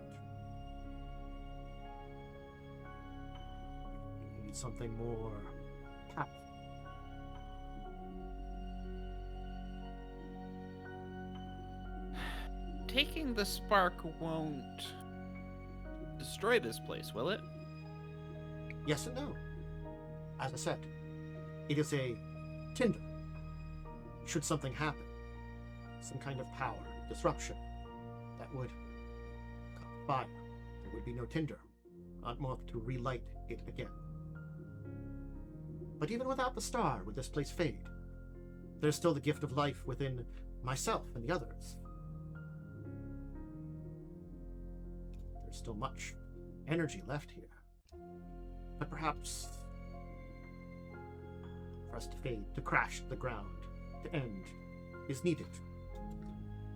You need something more powerful. Taking the spark won't destroy this place, will it? Yes and no. As I said, it is a tinder. Should something happen, some kind of power, disruption, that would cut fire, there would be no tinder, not enough to relight it again. But even without the star, would this place fade? there's still the gift of life within myself and the others. There's still much energy left here. But perhaps for us to fade, to crash to the ground, to end, is needed.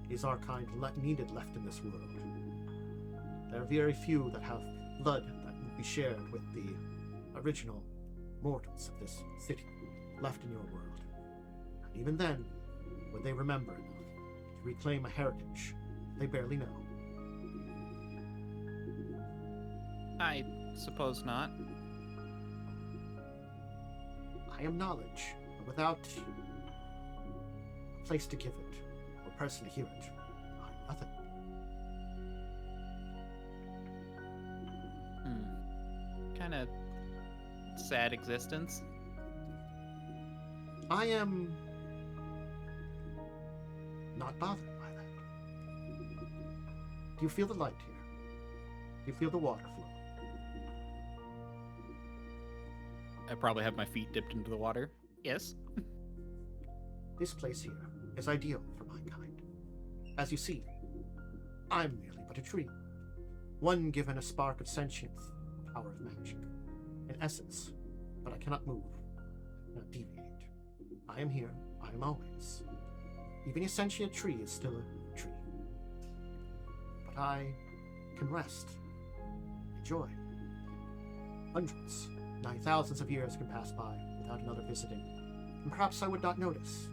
Is our kind needed left in this world? There are very few that have blood that will be shared with the original mortals of this city left in your world. And even then, would they remember enough to reclaim a heritage they barely know? I suppose not. I am knowledge, but without a place to give it, or person to hear it, I'm nothing. Kind of sad existence. I am not bothered by that. Do you feel the light here? Do you feel the water flow? I probably have my feet dipped into the water. Yes. This place here is ideal for my kind. As you see, I'm merely but a tree. One given a spark of sentience, a power of magic. In essence, but I cannot move, cannot deviate. I am here, I am always. Even a sentient tree is still a tree. But I can rest, enjoy. Hundreds, thousands of years can pass by without another visiting, and perhaps I would not notice.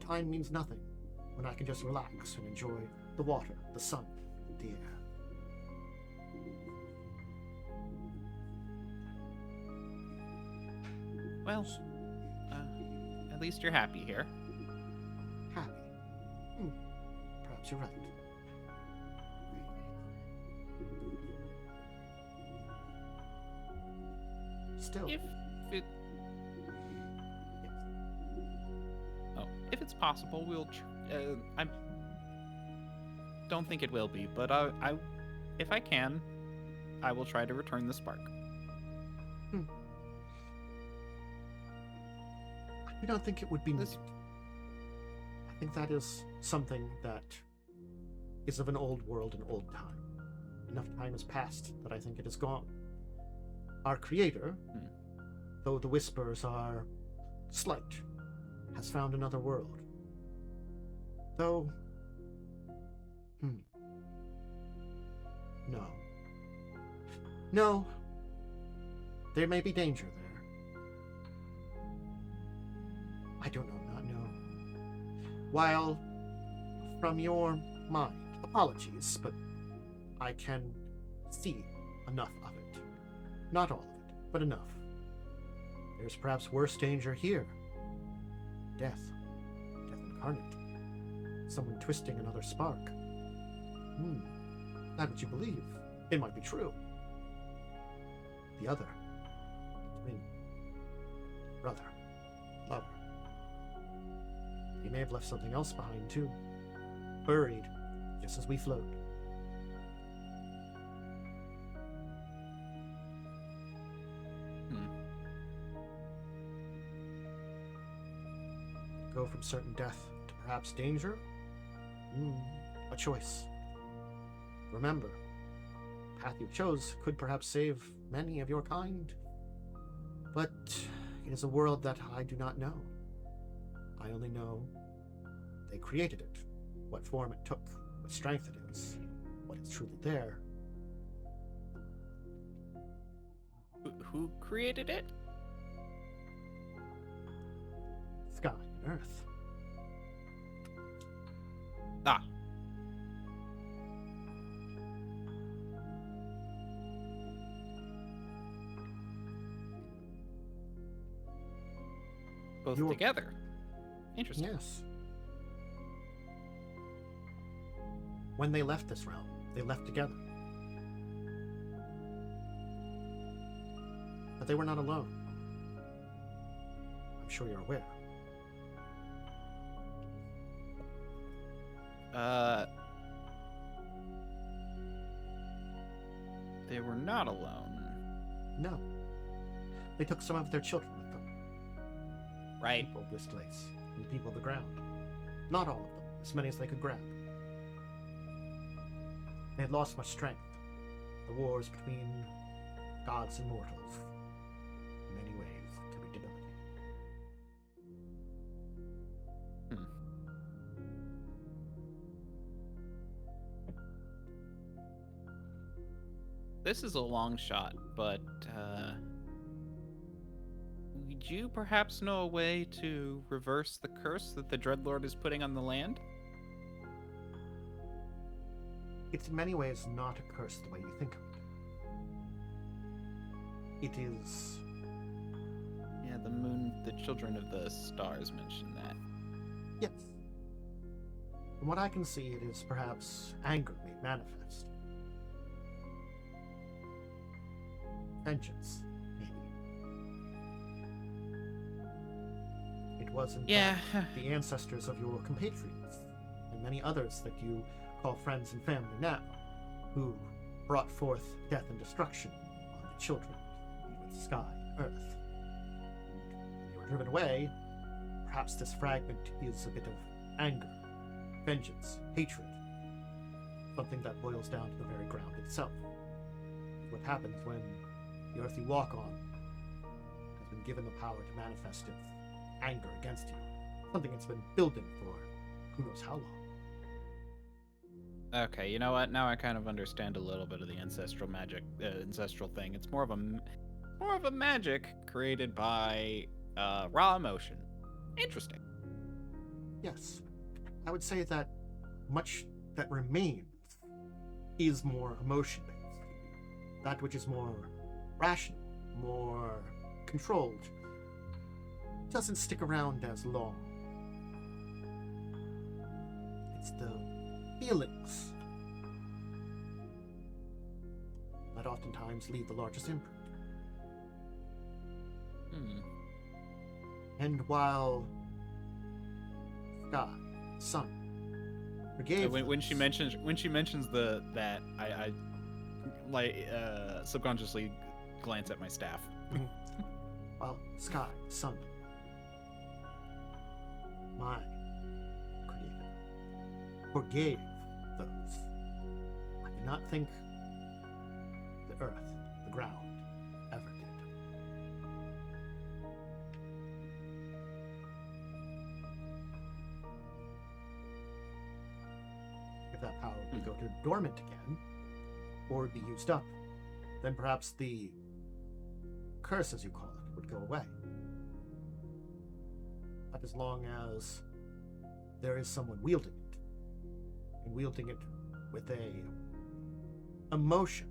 Time means nothing when I can just relax and enjoy the water, the sun, the air. Well, at least you're happy here. Happy. Perhaps you're right. Still. If it's possible, we'll. I don't think it will be, but if I can, I will try to return the spark. I don't think it would be needed. I think that is something that is of an old world and old time. Enough time has passed that I think it is gone. Our creator, though the whispers are slight, has found another world. Though, no. No. There may be danger there. I don't know. While from your mind, apologies, but I can see enough of it. Not all of it, but enough. There's perhaps worse danger here. Death. Death incarnate. Someone twisting another spark. That what you believe. It might be true. The other. Twin. Brother. Lover. He may have left something else behind, too. Buried, just as we float. Go from certain death to perhaps danger? A choice. Remember, the path you chose could perhaps save many of your kind. But it is a world that I do not know. I only know they created it, what form it took, what strength it is, what is truly there. Who created it? Sky and Earth. Ah. Both together. Interesting. Yes. When they left this realm, they left together. But they were not alone. I'm sure you're aware. They were not alone. No. They took some of their children with them. Right. People of this place. and the people of the ground. Not all of them, as many as they could grab. They had lost much strength. The wars between gods and mortals, in many ways, can be debilitating. This is a long shot, but would you perhaps know a way to reverse the curse that the Dreadlord is putting on the land? It's in many ways not a curse the way you think of it. It is... Yeah, the moon, the children of the stars mentioned that. Yes. From what I can see, it is perhaps anger made manifest. Vengeance, maybe. It was, in fact, the ancestors of your compatriots, and many others that you call friends and family now, who brought forth death and destruction on the children, with sky and earth. When you were driven away, perhaps this fragment is a bit of anger, vengeance, hatred, something that boils down to the very ground itself. What happens when the earth you walk on has been given the power to manifest its anger against you, something it's been building for who knows how long. Okay, you know what? Now I kind of understand a little bit of the ancestral magic, ancestral thing. It's more of a magic created by raw emotion. Interesting. Yes, I would say that much that remains is more emotion-based. That which is more rational, more controlled, doesn't stick around as long. It's the feelings that oftentimes leave the largest imprint. And while God, Son, forgave when she mentions that I subconsciously glance at my staff. While Sky, Sun, my creator, forgave those, I do not think the earth, the ground, ever did. If that power would go to dormant again, or be used up, then perhaps the curse, as you call it, would go away. But as long as there is someone wielding it, and wielding it with a emotion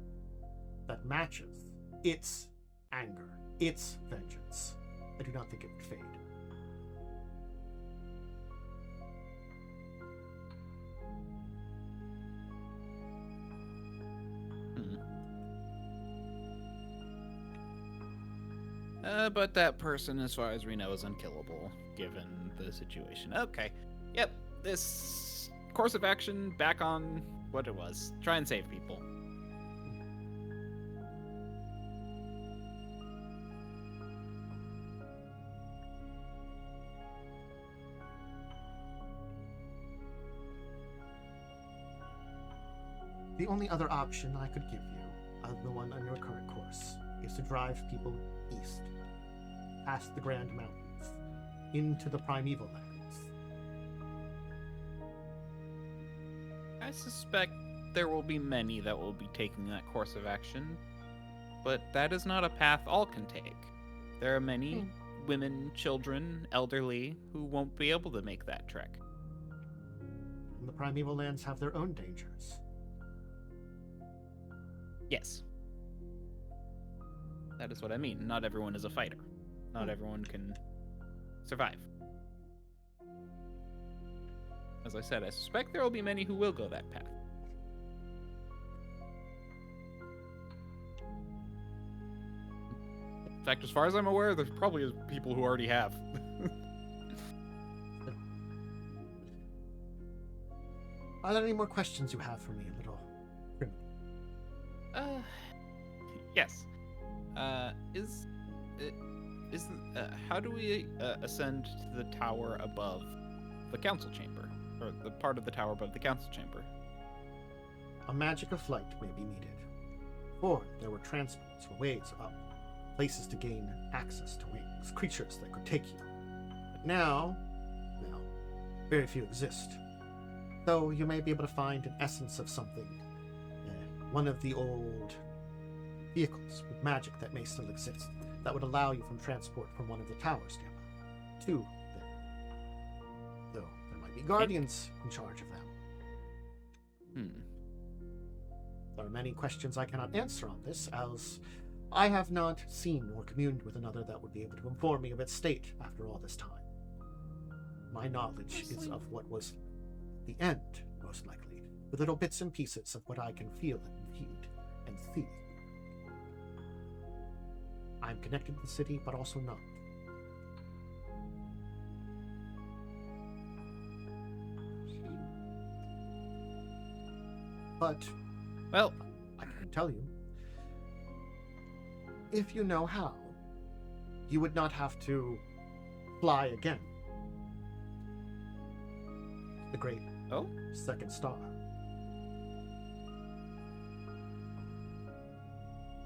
that matches its anger, its vengeance, I do not think it would fade. But that person, as far as we know, is unkillable, given the situation. Okay. Yep. This course of action back on what it was. Try and save people. The only other option I could give you, other than the one on your current course, is to drive people east, past the Grand Mountains, into the Primeval Lands. I suspect there will be many that will be taking that course of action, but that is not a path all can take. There are many women, children, elderly, who won't be able to make that trek. And the Primeval Lands have their own dangers. Yes. That is what I mean. Not everyone is a fighter. Not everyone can survive. As I said, I suspect there will be many who will go that path. In fact, as far as I'm aware, there's probably people who already have. Are there any more questions you have for me, little criminal? Yes. how do we ascend to the tower above the council chamber, or the part of the tower above the council chamber? A magic of flight may be needed. Before, there were transports or ways up, places to gain access to wings, creatures that could take you. But now, well, very few exist. Though you may be able to find an essence of something, one of the old vehicles with magic that may still exist, that would allow you from transport from one of the towers nearby to there. Though there might be guardians in charge of them. There are many questions I cannot answer on this, as I have not seen or communed with another that would be able to inform me of its state after all this time. My knowledge is of what was the end, most likely, with little bits and pieces of what I can feel and heed and see. I'm connected to the city, but also not. But, Well, I can tell you, if you know how, you would not have to fly again. The great second star.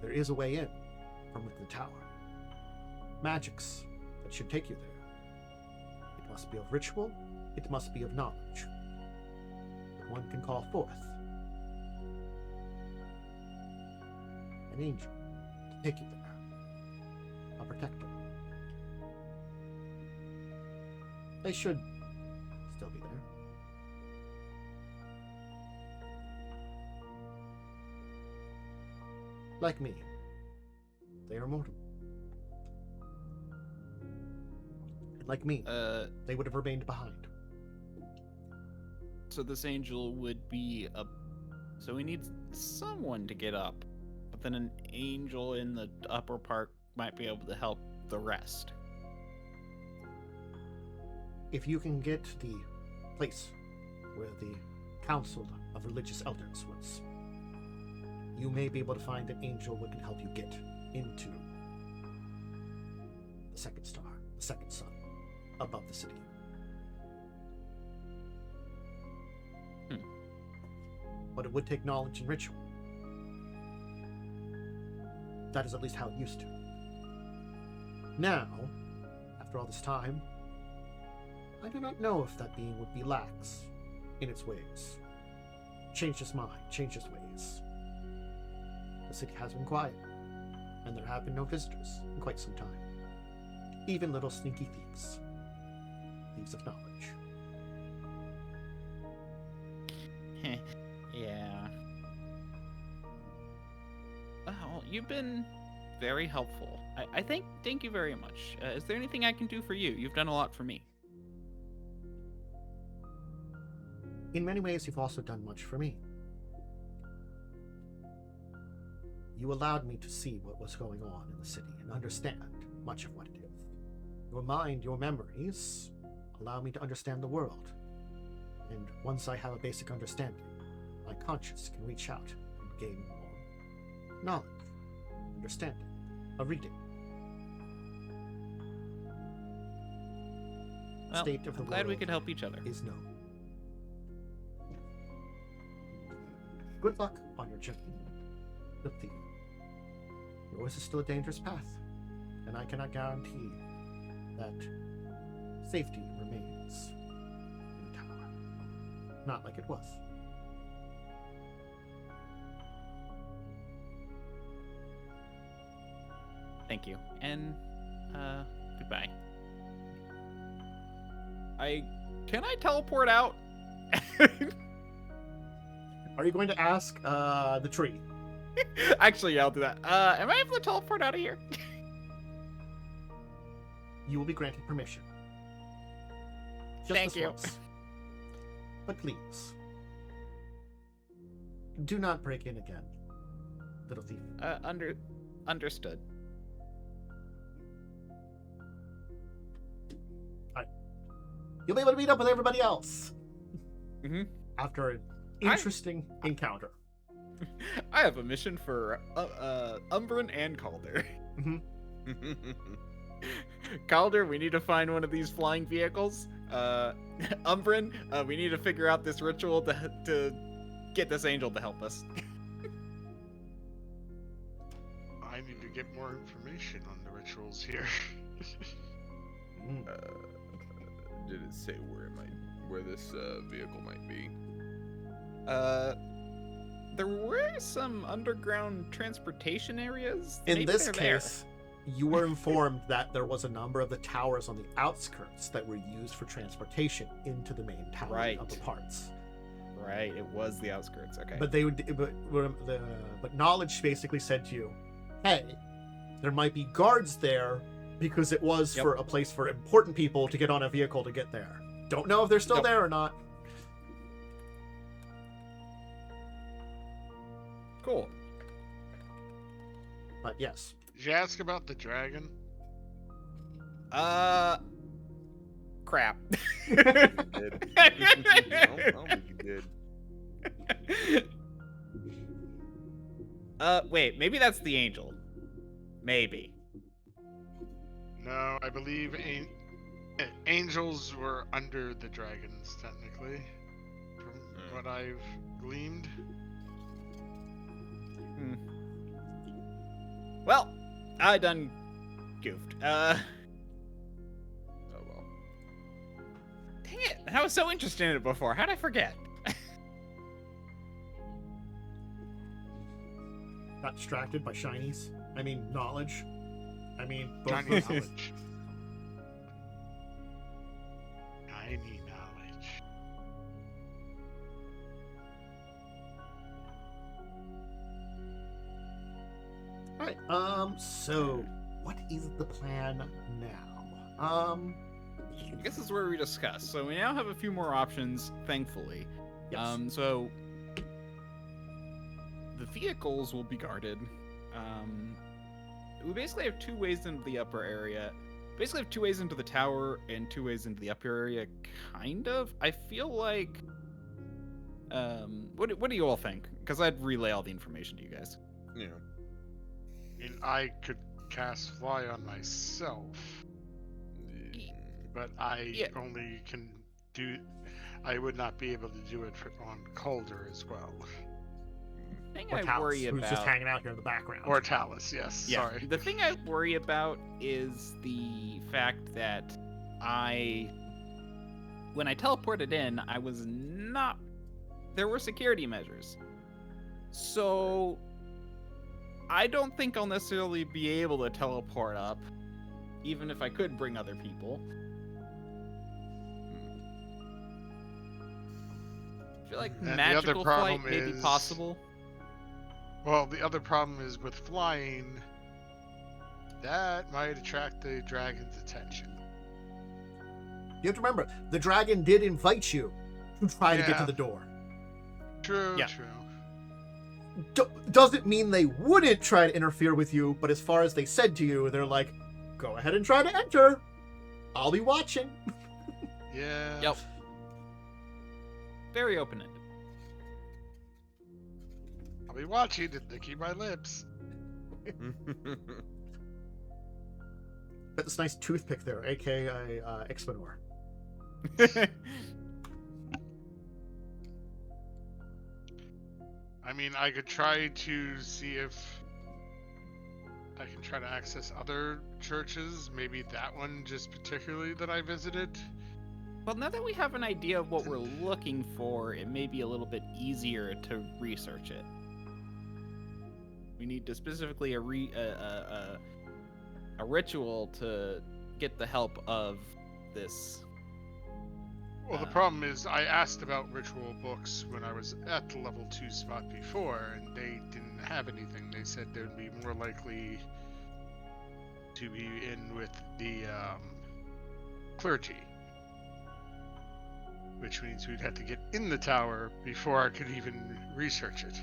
There is a way in from within the tower. Magics that should take you there. It must be of ritual, it must be of knowledge. But one can call forth an angel to take you there. A protector. They should still be there. Like me, they are mortal. And like me, they would have remained behind. So this angel would be a... So we need someone to get up. But then an angel in the upper part might be able to help the rest. If you can get the place where the Council of Religious Elders was, you may be able to find an angel who can help you get into the second star, the second sun, above the city. But it would take knowledge and ritual. That is at least how it used to. Now, after all this time, I do not know if that being would be lax in its ways. Changed its mind, changed its ways. The city has been quiet, and there have been no visitors in quite some time. Even little sneaky thieves. Thieves of knowledge. Yeah. Well, you've been very helpful. I thank you very much. Is there anything I can do for you? You've done a lot for me. In many ways, you've also done much for me. You allowed me to see what was going on in the city and understand much of what it is. Your mind, your memories, allow me to understand the world. And once I have a basic understanding, my conscience can reach out and gain more knowledge, understanding, a reading. Well, State of the I'm glad we world could help each other. is known. Good luck on your journey. The thief. Yours is still a dangerous path, and I cannot guarantee that safety remains in the tower. Not like it was. Thank you. And, goodbye. Can I teleport out? Are you going to ask the tree? Actually, yeah, I'll do that. Am I able to teleport out of here? You will be granted permission. Just Thank this you. once. But please, do not break in again, little thief. Understood. You'll be able to meet up with everybody else Mm-hmm. after an interesting encounter. I have a mission for Umbrin and Calder. Calder, we need to find one of these flying vehicles. Umbrin, we need to figure out this ritual to get this angel to help us. I need to get more information on the rituals here. Did it say where this vehicle might be? There were some underground transportation areas. In Maybe this they're there. case, you were informed that there was a number of the towers on the outskirts that were used for transportation into the main tower Right. upper parts. Right, it was the outskirts. Okay. But they would, but knowledge basically said to you, "Hey, there might be guards there because it was Yep. for a place for important people to get on a vehicle to get there. Don't know if they're still Yep. there or not." Cool. But yes, Did you ask about the dragon? Crap. You did. I don't think you did. Wait, maybe that's the angel. Maybe. No, I believe angels were under the dragons, technically, from what I've gleaned. Well, I done goofed. Oh well. Dang it! I was so interested in it before. How'd I forget? got distracted by shinies. I mean, knowledge. I mean, both Tiny knowledge. knowledge. Tiny knowledge. All right. So what is the plan now? I guess this is where we discuss. So we now have a few more options, thankfully. Yes. So the vehicles will be guarded. We basically have two ways into the upper area. Basically have two ways into the tower and two ways into the upper area, kind of. I feel like... what do you all think? Because I'd relay all the information to you guys. Yeah. I mean, I could cast fly on myself, but I only can do. I would not be able to do it on Calder as well. The thing Or I Talas, worry who's about... just hanging out here in the background. Or Talas, yes. Yeah, Sorry. the thing I worry about is the fact that when I teleported in, I was not... There were security measures. So, I don't think I'll necessarily be able to teleport up, even if I could bring other people. I feel like And the other magical flight problem may be is- possible. Well, the other problem is with flying. That might attract the dragon's attention. You have to remember, the dragon did invite you to try to get to Yeah. the door. True. Yeah. True. Doesn't mean they wouldn't try to interfere with you, but as far as they said to you, they're like, "Go ahead and try to enter. I'll be watching." Yeah. Yep. Very open-ended. I'll be watching and licking my lips. Got this nice toothpick there, aka Ixbanor. I mean, I could try to see if I can try to access other churches. Maybe that one just particularly that I visited. Well, now that we have an idea of what we're looking for, it may be a little bit easier to research it. We need to specifically a ritual to get the help of this. Well, the problem is I asked about ritual books when I was at the level 2 spot before, and they didn't have anything. They said they would be more likely to be in with the clergy. Which means we'd have to get in the tower before I could even research it.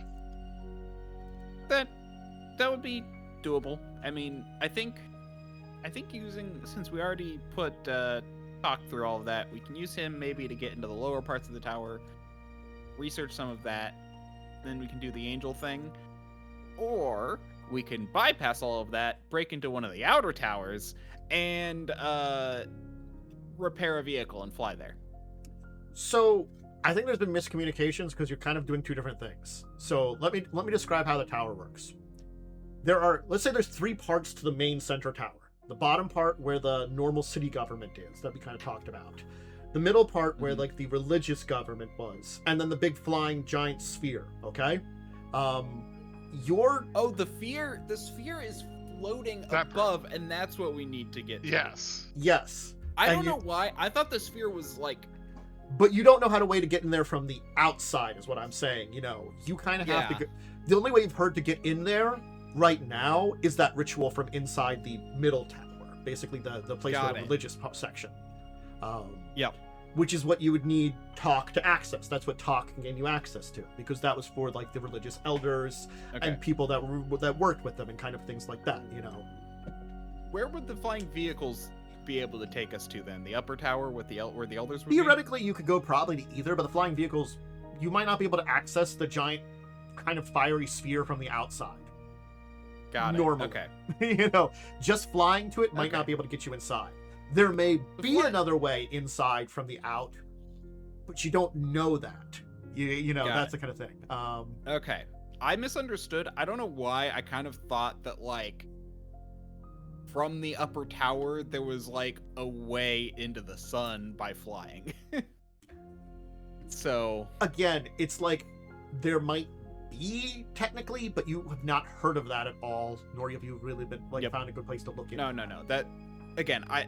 That would be doable. I mean, I think using, since we already put talked through all of that, we can use him maybe to get into the lower parts of the tower, research some of that, then we can do the angel thing, or we can bypass all of that, break into one of the outer towers, and repair a vehicle and fly there. So I think there's been miscommunications because you're kind of doing two different things. So let me describe how the tower works. Let's say there's 3 parts to the main center tower. The bottom part where the normal city government is that we kind of talked about. The middle part where like the religious government was, and then the big flying giant sphere. Okay. The sphere is floating above, and that's what we need to get to. Yes. I don't know why. I thought the sphere was like... But you don't know how to get in there from the outside, is what I'm saying. You know, you kind of have to get... The only way you've heard to get in there right now is that ritual from inside the middle tower. Basically the place for the religious section. Which is what you would need Talk to access. That's what Talk can gain you access to, because that was for like the religious elders and people that worked with them and kind of things like that, you know. Where would the flying vehicles be able to take us to then? The upper tower with where the elders would Theoretically, you could go probably to either, but the flying vehicles, you might not be able to access the giant kind of fiery sphere from the outside. Got it. Normally. Okay. You know, just flying to it might not be able to get you inside. There may be another way inside from the out, but you don't know that. You know, that's the kind of thing. Okay. I misunderstood. I don't know why. I kind of thought that, like, from the upper tower, there was, like, a way into the sun by flying. So... Again, it's like there might be technically, but you have not heard of that at all, nor have you really been found a good place to look in. No. That again, I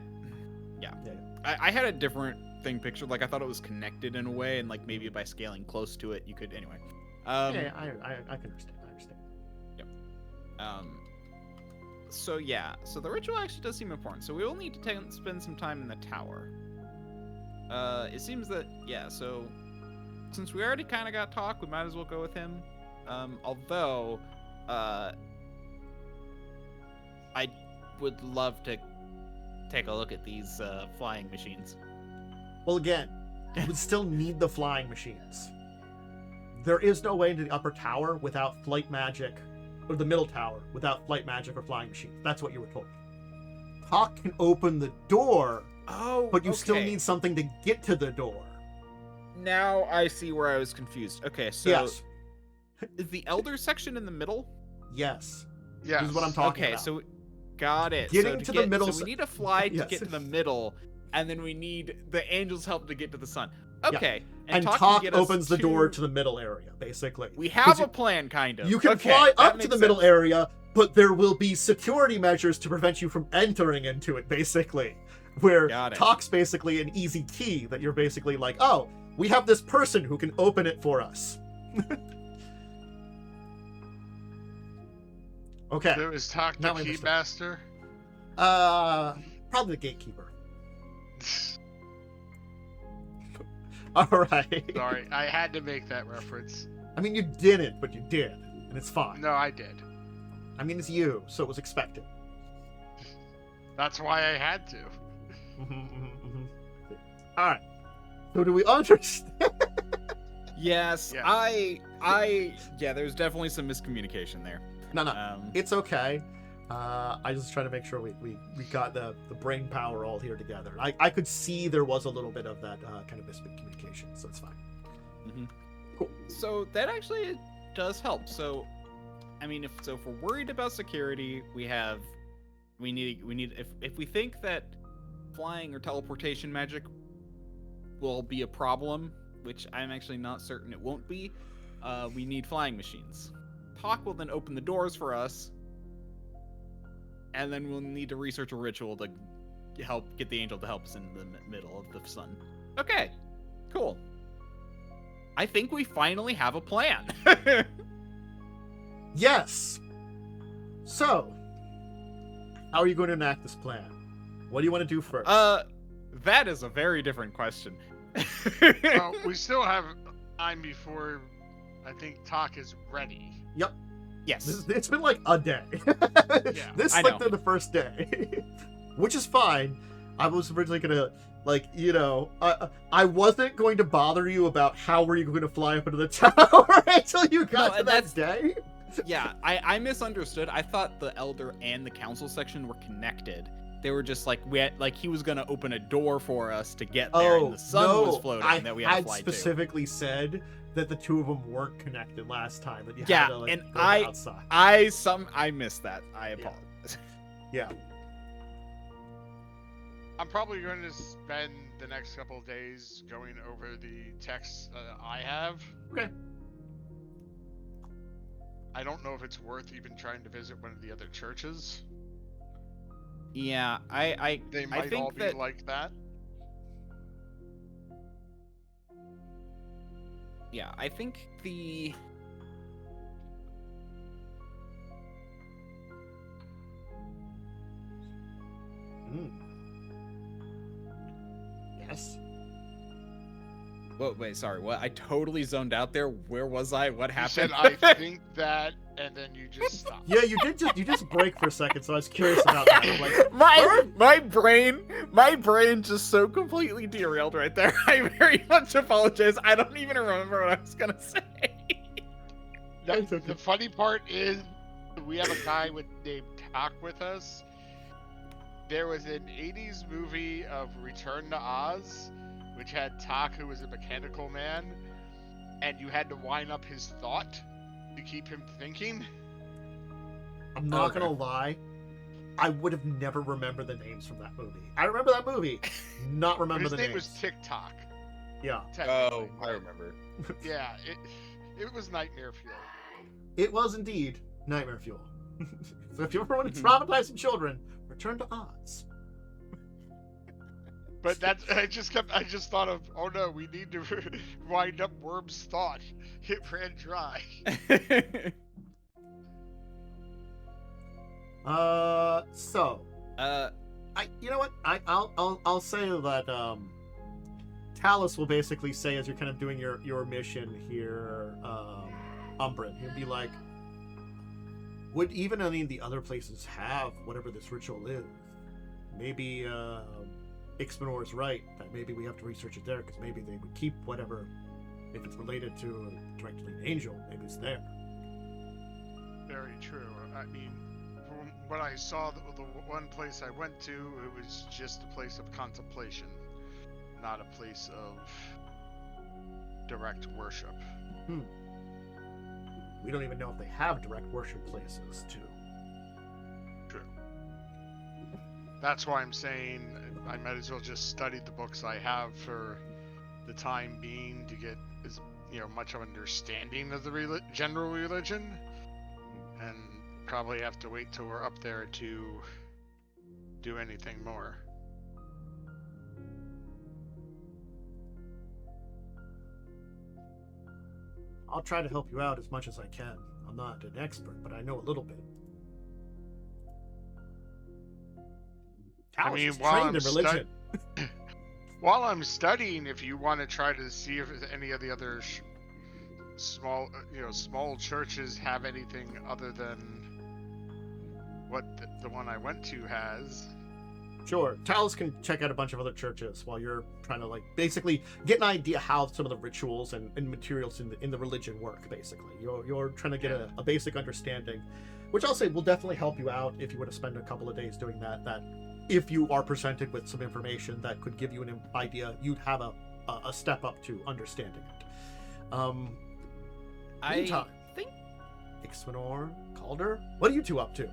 had a different thing pictured. Like I thought it was connected in a way, and like maybe by scaling close to it, you could anyway. I can understand. Yep. So the ritual actually does seem important. So we will need to spend some time in the tower. It seems that So since we already kind of got Talk, we might as well go with him. Although, I would love to take a look at these flying machines. Well, again, you would still need the flying machines. There is no way into the upper tower without flight magic, or the middle tower without flight magic or flying machines. That's what you were told. Talk can open the door, but you still need something to get to the door. Now I see where I was confused. Okay, so... Yes. Is the elder section in the middle? Yes. Yeah. This is what I'm talking about. Okay, so got it. Getting to the middle. So we need to fly to get to the middle, and then we need the angels' help to get to the sun. Okay. Yeah. And Talk opens the door to the middle area, basically. We have a plan, kind of. You can fly up to the middle area, but there will be security measures to prevent you from entering into it, basically. Where Talk's basically an easy key that you're basically like, oh, we have this person who can open it for us. Okay. So is Talk the Keymaster? Probably the gatekeeper. All right. Sorry, I had to make that reference. I mean, you didn't, but you did, and it's fine. No, I did. I mean, it's you, so it was expected. That's why I had to. All right. So do we understand? Yes, there's definitely some miscommunication there. No, it's okay. I just trying to make sure we got the brain power all here together. I could see there was a little bit of that kind of miscommunication, so it's fine. Mm-hmm. Cool. So that actually does help. So, I mean, if we're worried about security, we need if we think that flying or teleportation magic will be a problem, which I'm actually not certain it won't be, we need flying machines. Talk will then open the doors for us, and then we'll need to research a ritual to help get the angel to help us in the middle of the sun. Okay, cool. I think we finally have a plan. Yes. So, how are you going to enact this plan? What do you want to do first? That is a very different question. We still have time before I think Talk is ready. Yep. Yes. It's been like a day. This is like the first day. Which is fine. I was originally gonna, I wasn't going to bother you about how were you going to fly up into the tower until you got to that day. Yeah, I misunderstood. I thought the Elder and the Council section were connected. They were just like he was gonna open a door for us to get there, and the sun was floating that we had to fly specifically said that the two of them weren't connected last time. That you Yeah, had to, like, and go outside. I missed that. I apologize. Yeah. I'm probably going to spend the next couple of days going over the texts I have. Okay. I don't know if it's worth even trying to visit one of the other churches. Yeah, They I might think all be that, like that. Yeah, I think the Yes. Whoa, wait, sorry, what? I totally zoned out there. Where was I? What You happened? said I think that, and then you just stopped. Yeah, you just break for a second, so I was curious about that. I'm like, my brain just so completely derailed right there. I very much apologize. I don't even remember what I was gonna say. The funny part is, we have a guy named Tak with us. There was an 80s movie of Return to Oz, which had Tak, who was a mechanical man, and you had to wind up his thought to keep him thinking. I'm not gonna lie, I would have never remembered the names from that movie. I remember that movie, not remember But his the name names. was TikTok. Yeah, Oh, I remember. Yeah, it was Nightmare Fuel. it was indeed Nightmare Fuel. So if you ever want to Mhm. traumatize some children, return to Oz. But that's I just thought of, oh no, we need to wind up Wyrm's thought. It ran dry. So you know what? I'll say that Talas will basically say, as you're kind of doing your mission here, Umbrin, he'll be like, would even any of the other places have whatever this ritual is? Maybe Ixbanor is right that maybe we have to research it there, because maybe they would keep whatever, if it's related to directly an angel, maybe it's there. Very true. I mean, from what I saw, the one place I went to, it was just a place of contemplation, not a place of direct worship. We don't even know if they have direct worship places too. True. That's why I'm saying I might as well just study the books I have for the time being to get as much of understanding of the general religion, and probably have to wait till we're up there to do anything more. I'll try to help you out as much as I can. I'm not an expert, but I know a little bit. I Talas mean, is while trained in religion. While I'm studying, if you want to try to see if any of the other small churches have anything other than what the one I went to has. Sure, Talas can check out a bunch of other churches while you're trying to basically get an idea how some of the rituals and materials in the religion work. Basically, you're trying to get a basic understanding, which I'll say will definitely help you out if you were to spend a couple of days doing that. That if you are presented with some information that could give you an idea, you'd have a step up to understanding it. Meantime, I think Ixbanor, Calder, what are you two up to?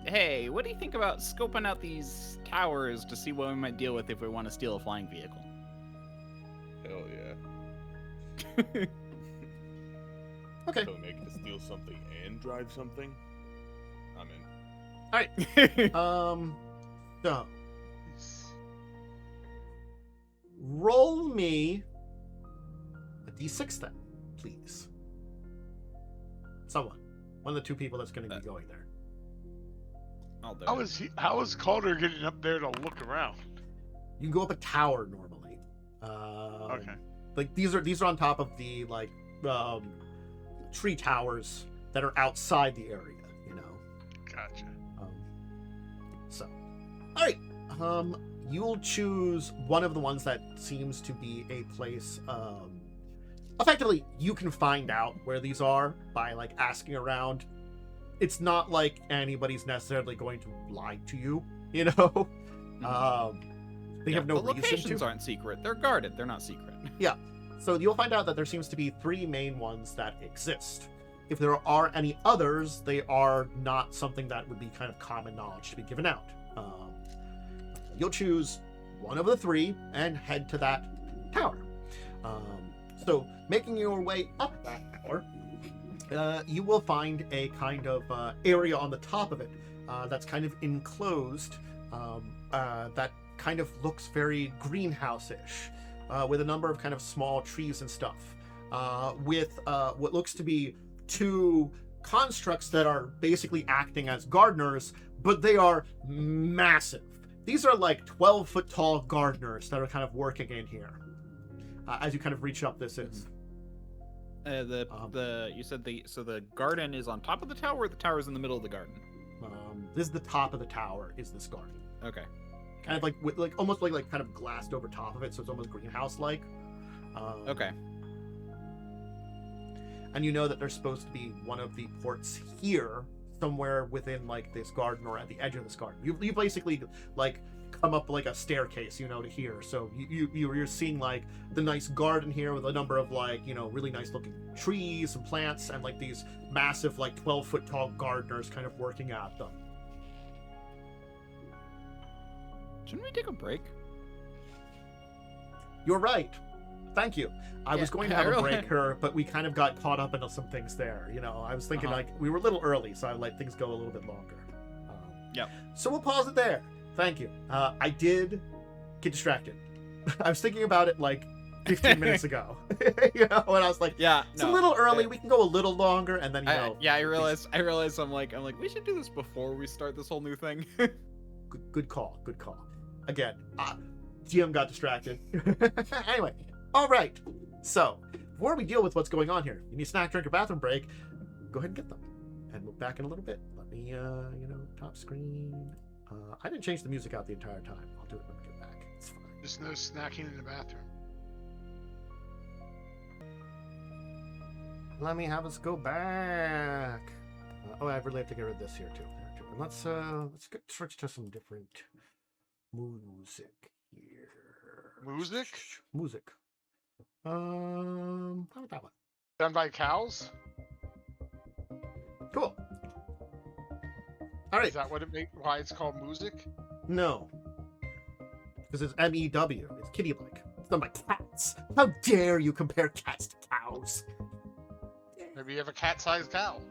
Hey, what do you think about scoping out these towers to see what we might deal with if we want to steal a flying vehicle? Hell yeah. Okay. So make to steal something and drive something? I'm in. All right. So roll me a d6 then, please. Someone, one of the two people that's going to be going there. I'll do it. How is Calder getting up there to look around? You can go up a tower normally. Okay. Like these are on top of the tree towers that are outside the area. Gotcha. So, all right. You'll choose one of the ones that seems to be a place effectively, you can find out where these are by like asking around. It's not like anybody's necessarily going to lie to you, you know. They have no the reason locations to. aren't secret. They're guarded. They're not secret. So you'll find out that there seems to be 3 main ones that exist. If there are any others, they are not something that would be kind of common knowledge to be given out. You'll choose one of the 3 and head to that tower. So making your way up that tower, you will find a kind of area on the top of it that's kind of enclosed, that kind of looks very greenhouse-ish, with a number of kind of small trees and stuff, with what looks to be 2 constructs that are basically acting as gardeners, but they are massive. These are like 12-foot tall gardeners that are kind of working in here. As you kind of reach up, this is. You said the garden is on top of the tower, or the tower is in the middle of the garden? This is the top of the tower. Is this garden? Okay. Kind of like with almost like kind of glassed over top of it, so it's almost greenhouse like. Okay. And you know that there's supposed to be one of the ports here, somewhere within like this garden or at the edge of this garden. You basically like come up like a staircase, you know, to here. So you're seeing like the nice garden here with a number of like, you know, really nice looking trees and plants, and like these massive like 12-foot tall gardeners kind of working at them. Shouldn't we take a break? You're right. Thank you. I was going to have a break here, but we kind of got caught up into some things there. You know, I was thinking like we were a little early, so I let things go a little bit longer. Yep. So we'll pause it there. Thank you. I did get distracted. I was thinking about it like 15 minutes ago. You know, and I was like, it's a little early. We can go a little longer, and then I realized I'm like we should do this before we start this whole new thing. Good call. Again, GM got distracted. Anyway, all right. So before we deal with what's going on here, you need a snack, drink, or bathroom break. Go ahead and get them, and we'll back in a little bit. Let me, top screen. I didn't change the music out the entire time. I'll do it when we get back. It's fine. There's no snacking in the bathroom. Let me have us go back. I really have to get rid of this here too. And let's switch to some different music here. Music. How about that one? Done by cows? Cool. All right. Is that why it's called music? No. Because it's MEW. It's kitty-like. It's done by cats. How dare you compare cats to cows? Maybe you have a cat-sized cow.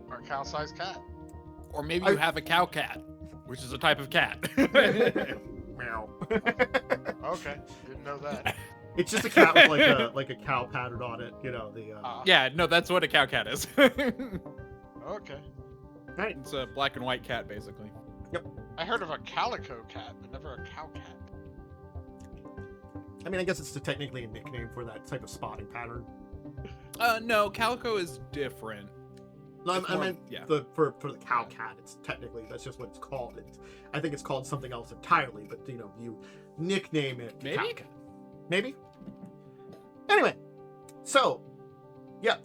Or a cow-sized cat. Or maybe you have a cow cat, which is a type of cat. Meow. Okay, didn't know that. It's just a cat with like a cow pattern on it. You know the. Yeah, no, that's what a cow cat is. Okay. Right. It's a black and white cat, basically. Yep. I heard of a calico cat, but never a cow cat. I mean, I guess it's technically a nickname for that type of spotting pattern. No, calico is different. No, I meant yeah. for the cow cat. It's technically that's just what it's called. I think it's called something else entirely, but you nickname it. Maybe. Cow cat. Maybe. Anyway, so yeah,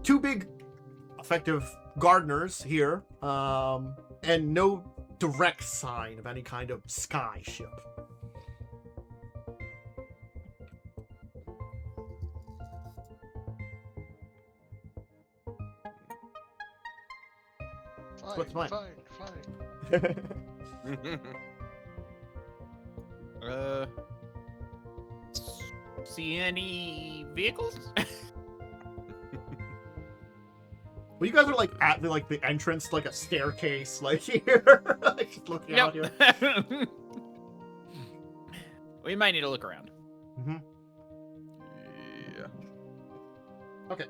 2 big effective gardeners here, and no direct sign of any kind of sky ship. What's mine? Fine. See any vehicles? Well, you guys are like at the entrance, like a staircase, like here, like just looking out here. We might need to look around. Mm-hmm. Yeah. Okay.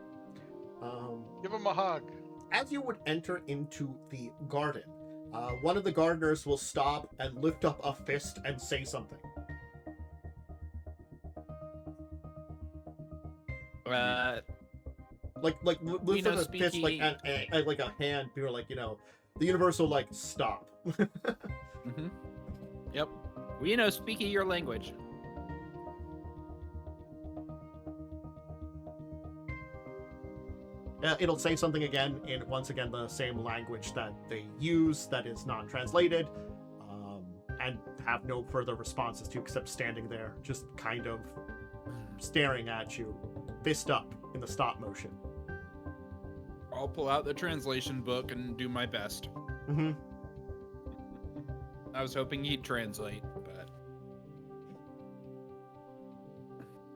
Give him a hug. As you would enter into the garden, one of the gardeners will stop and lift up a fist and say something. Like lift up a fist like a hand. You're like, the universal like stop. Yep. We know speaking your language. It'll say something again in, once again, the same language that they use that is non-translated, and have no further responses to except standing there, just kind of staring at you, fist up in the stop motion. I'll pull out the translation book and do my best. Mm-hmm. I was hoping he'd translate,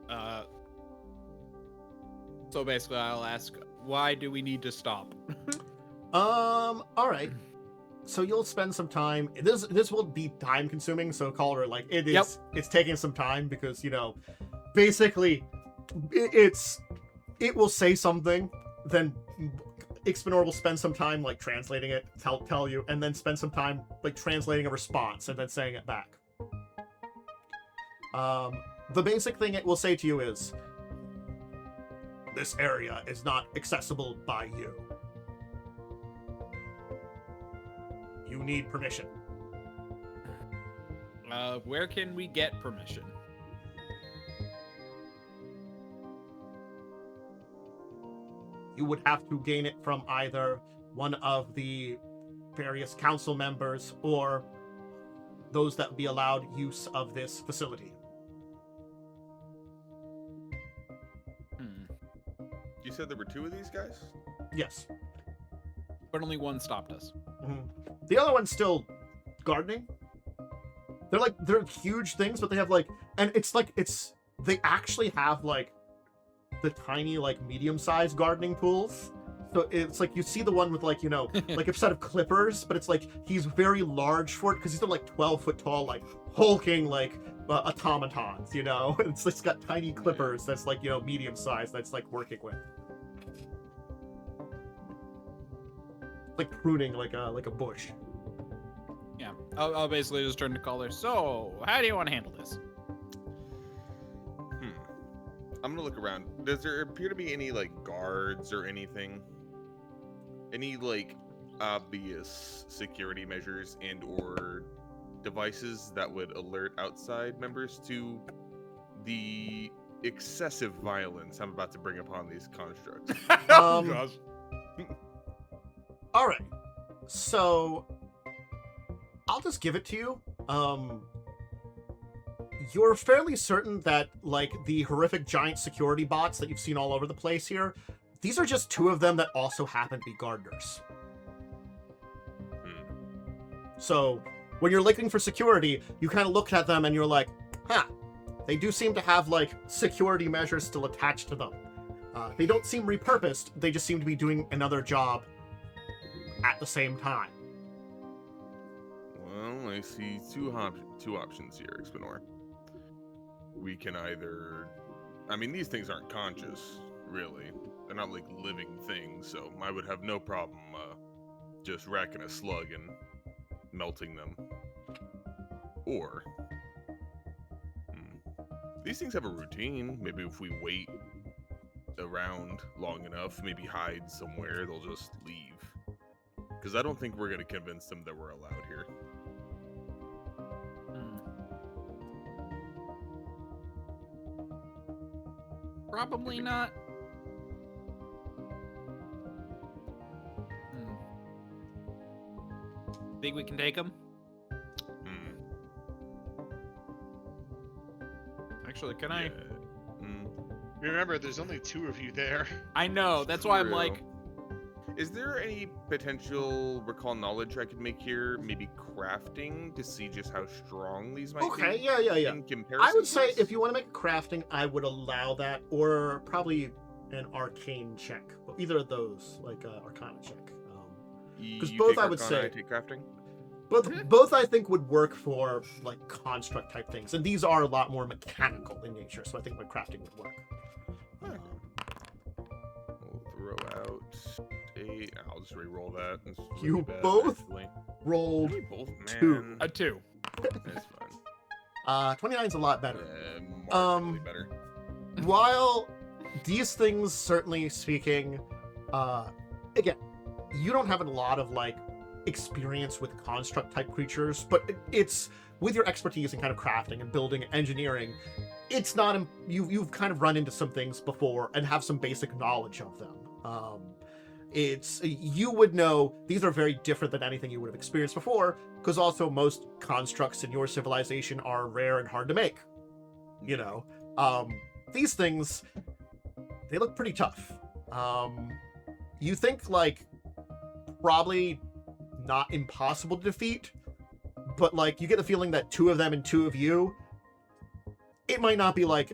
but... So basically I'll ask, why do we need to stop? All right. So you'll spend some time. This will be time consuming. So Calder, like it is, Yep. It's taking some time because basically, it will say something, then Ixbanor will spend some time like translating it, tell you, and then spend some time like translating a response and then saying it back. The basic thing it will say to you is, "This area is not accessible by you. You need permission." Where can we get permission? You would have to gain it from either one of the various council members or those that would be allowed use of this facility. You said there were 2 of these guys? Yes. But only one stopped us. Mm-hmm. The other one's still gardening. They're huge things, but they have they actually have like the tiny like medium-sized gardening tools. So it's like you see the one with like like a set of clippers, but it's like he's very large for it because he's like 12 foot tall, like hulking like automatons. It's got tiny clippers that's like medium sized that's like working with. Like pruning like a bush. Yeah, I'll basically just turn to Calder. So, how do you want to handle this? I'm gonna look around. Does there appear to be any like guards or anything? Any like obvious security measures and or devices that would alert outside members to the excessive violence I'm about to bring upon these constructs? Oh, gosh. All right, so I'll just give it to you. You're fairly certain that like the horrific giant security bots that you've seen all over the place here, these are just 2 of them that also happen to be gardeners. So when you're looking for security, you kind of look at them and you're like, they do seem to have like security measures still attached to them. They don't seem repurposed. They just seem to be doing another job at the same time. Well, I see two options here, Ixbanor. We can either... I mean, these things aren't conscious, really. They're not like living things, so I would have no problem just racking a slug and melting them. Or... these things have a routine. Maybe if we wait around long enough, maybe hide somewhere, they'll just leave. Because I don't think we're going to convince them that we're allowed here. Probably not. Think we can take them? Actually, can I? Remember, there's only 2 of you there. I know. That's why I'm True. like... Is there any potential recall knowledge I could make here? Maybe crafting to see just how strong these might be? Okay, yeah. In comparison I would to say this? if you want to make a crafting, I would allow that, or probably an arcane check. Either of those, like arcana check. Because You both take I would Arcana, say- I take crafting? Both I think would work for like construct type things, and these are a lot more mechanical in nature, so I think my crafting would work. We'll throw out 8. I'll just re-roll that. It's really You bad, both actually. Rolled We both, 2. man. A 2. It's fine. 29's a lot better. Marginally better. While these things, certainly speaking, again, you don't have a lot of like experience with construct type creatures, but it's with your expertise in kind of crafting and building and engineering, it's not you've kind of run into some things before and have some basic knowledge of them. you would know these are very different than anything you would have experienced before, because also most constructs in your civilization are rare and hard to make. You know, these things, they look pretty tough. You think like probably not impossible to defeat, but like you get the feeling that 2 of them and 2 of you, it might not be like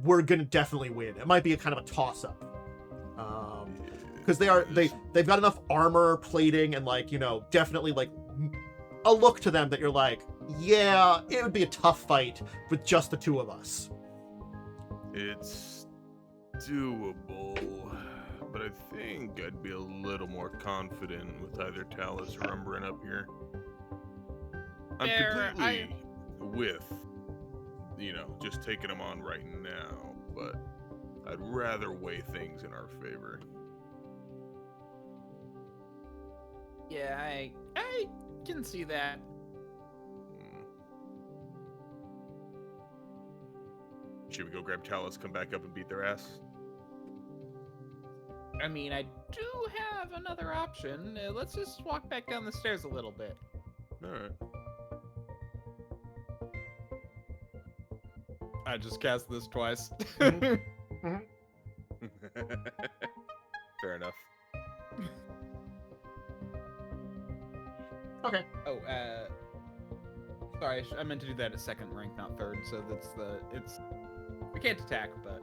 we're gonna definitely win. It might be a kind of a toss-up, because they've got enough armor plating and like, you know, definitely like a look to them that you're like, yeah, it would be a tough fight with just the 2 of us. It's doable, but I think I'd be a little more confident with either Talas or Umbrin up here. I'm completely with, you know, just taking them on right now, but I'd rather weigh things in our favor. Yeah, I can see that. Should we go grab Talas, come back up and beat their ass? I mean, I do have another option. Let's just walk back down the stairs a little bit. Alright. I just cast this twice. Mhm. Fair enough. Okay. Oh, sorry, I meant to do that at 2nd rank, not 3rd, so we can't attack, but...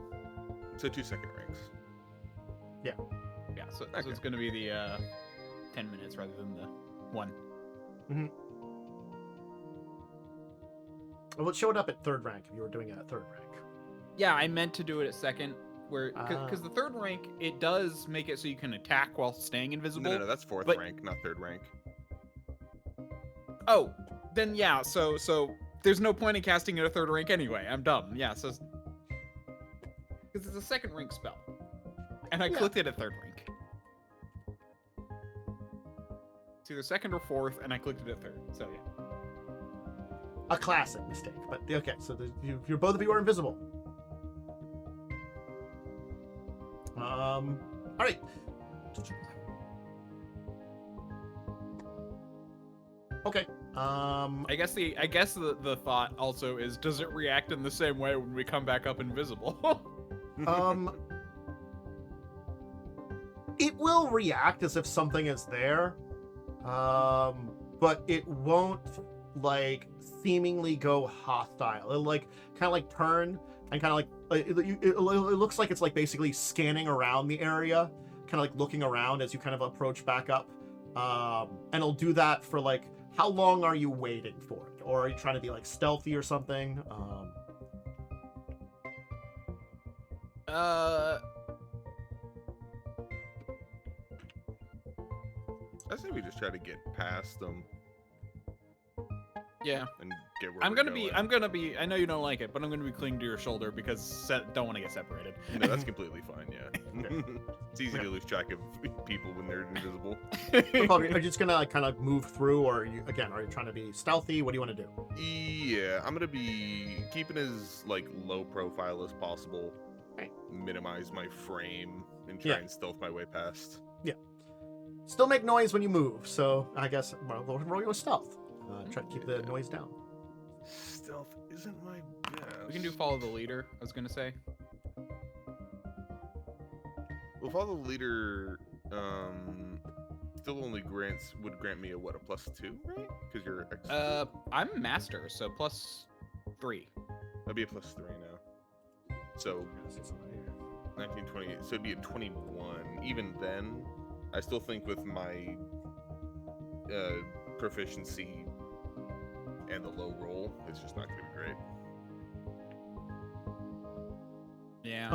So 2 second ranks. Yeah, so it's gonna be the 10 minutes rather than the 1. Mm-hmm. Well, it showed up at 3rd rank if you were doing it at 3rd rank. Yeah, I meant to do it at 2nd, where because the 3rd rank, it does make it so you can attack while staying invisible. No, that's 4th rank, not 3rd rank. Oh, then yeah, so there's no point in casting it at 3rd rank anyway. I'm dumb. Yeah, so because it's a 2nd rank spell, and I clicked it at 3rd rank. It's either 2nd or 4th, and I clicked it at 3rd. So yeah. A classic mistake, but okay. So you're both of you are invisible. All right. Okay. I guess the thought also is, does it react in the same way when we come back up invisible? It will react as if something is there, but it won't like seemingly go hostile. It'll like kind of like turn and kind of like it looks like it's like basically scanning around the area, kind of like looking around as you kind of approach back up, and it'll do that for like, how long are you waiting for it, or are you trying to be like stealthy or something? I say we just try to get past them. Yeah. And get where I'm we're gonna going. be. I know you don't like it, but I'm gonna be clinging to your shoulder because don't want to get separated. No, that's completely fine. Yeah. It's easy to lose track of people when they're invisible. Are you just gonna like kind of move through, or are you trying to be stealthy? What do you want to do? Yeah, I'm gonna be keeping as like low profile as possible. Right. Minimize my frame and try and stealth my way past. Yeah. Still make noise when you move, so I guess we'll roll your stealth. Try to keep the noise down. Stealth isn't my best. We can do follow the leader. I was gonna say. Well, follow the leader. Still only would grant me a +2, right? Because you're I'm master, so +3. That'd be a +3 now. So 19, 20. So it'd be a 21. Even then, I still think with my proficiency and the low roll, it's just not gonna be great. Yeah.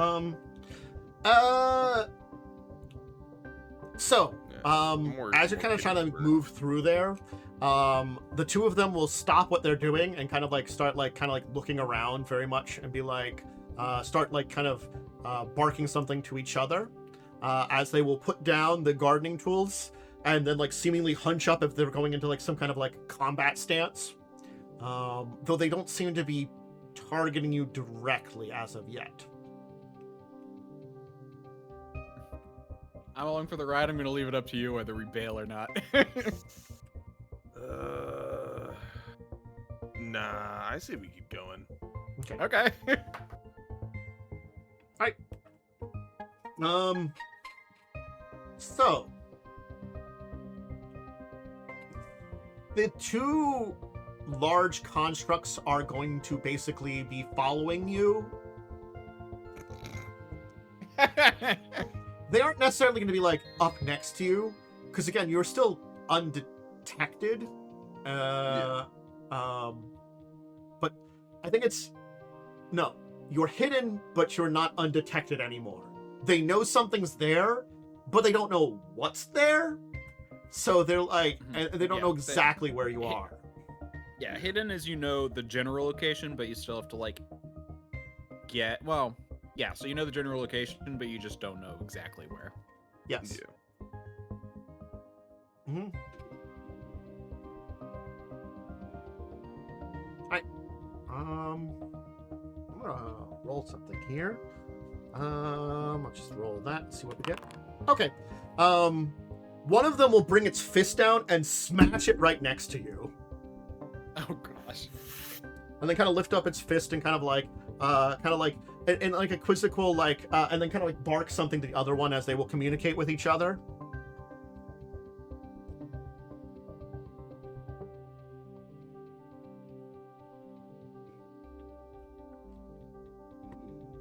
As you're kind of trying to move through there, the 2 of them will stop what they're doing and kind of like start like kind of like looking around very much and be like, start like kind of barking something to each other, as they will put down the gardening tools and then like seemingly hunch up if they're going into like some kind of like combat stance. Though they don't seem to be targeting you directly as of yet. I'm along for the ride. I'm gonna leave it up to you whether we bail or not. Nah, I say we keep going. Okay. Okay. So the two large constructs are going to basically be following you. They aren't necessarily going to be like up next to you, because again, you're still undetected. But I think you're hidden, but you're not undetected anymore. They know something's there, but they don't know what's there. So they're like, and they don't know exactly where you are. Yeah, hidden is the general location, but you still have to like so you know the general location, but you just don't know exactly where. Yes. Yeah. Mm-hmm. Alright. I'm gonna roll something here. I'll just roll that and see what we get. Okay. One of them will bring its fist down and smash it right next to you. Oh gosh. And then kind of lift up its fist and kind of like in like a quizzical and then kind of like bark something to the other one as they will communicate with each other.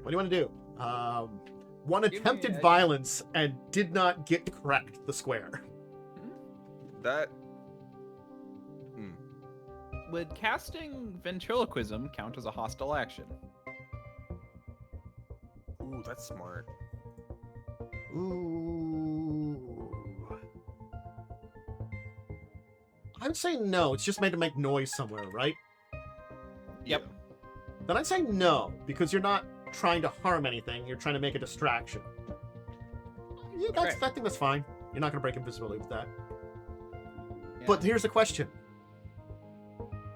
What do you want to do? One attempted violence and did not get cracked the square. That. Would casting ventriloquism count as a hostile action? Ooh, that's smart. Ooh. I would say no. It's just made to make noise somewhere, right? Yep. Then I'd say no, because you're not trying to harm anything. You're trying to make a distraction. Yeah, I think that's fine. You're not going to break invisibility with that. Yeah. But here's the question.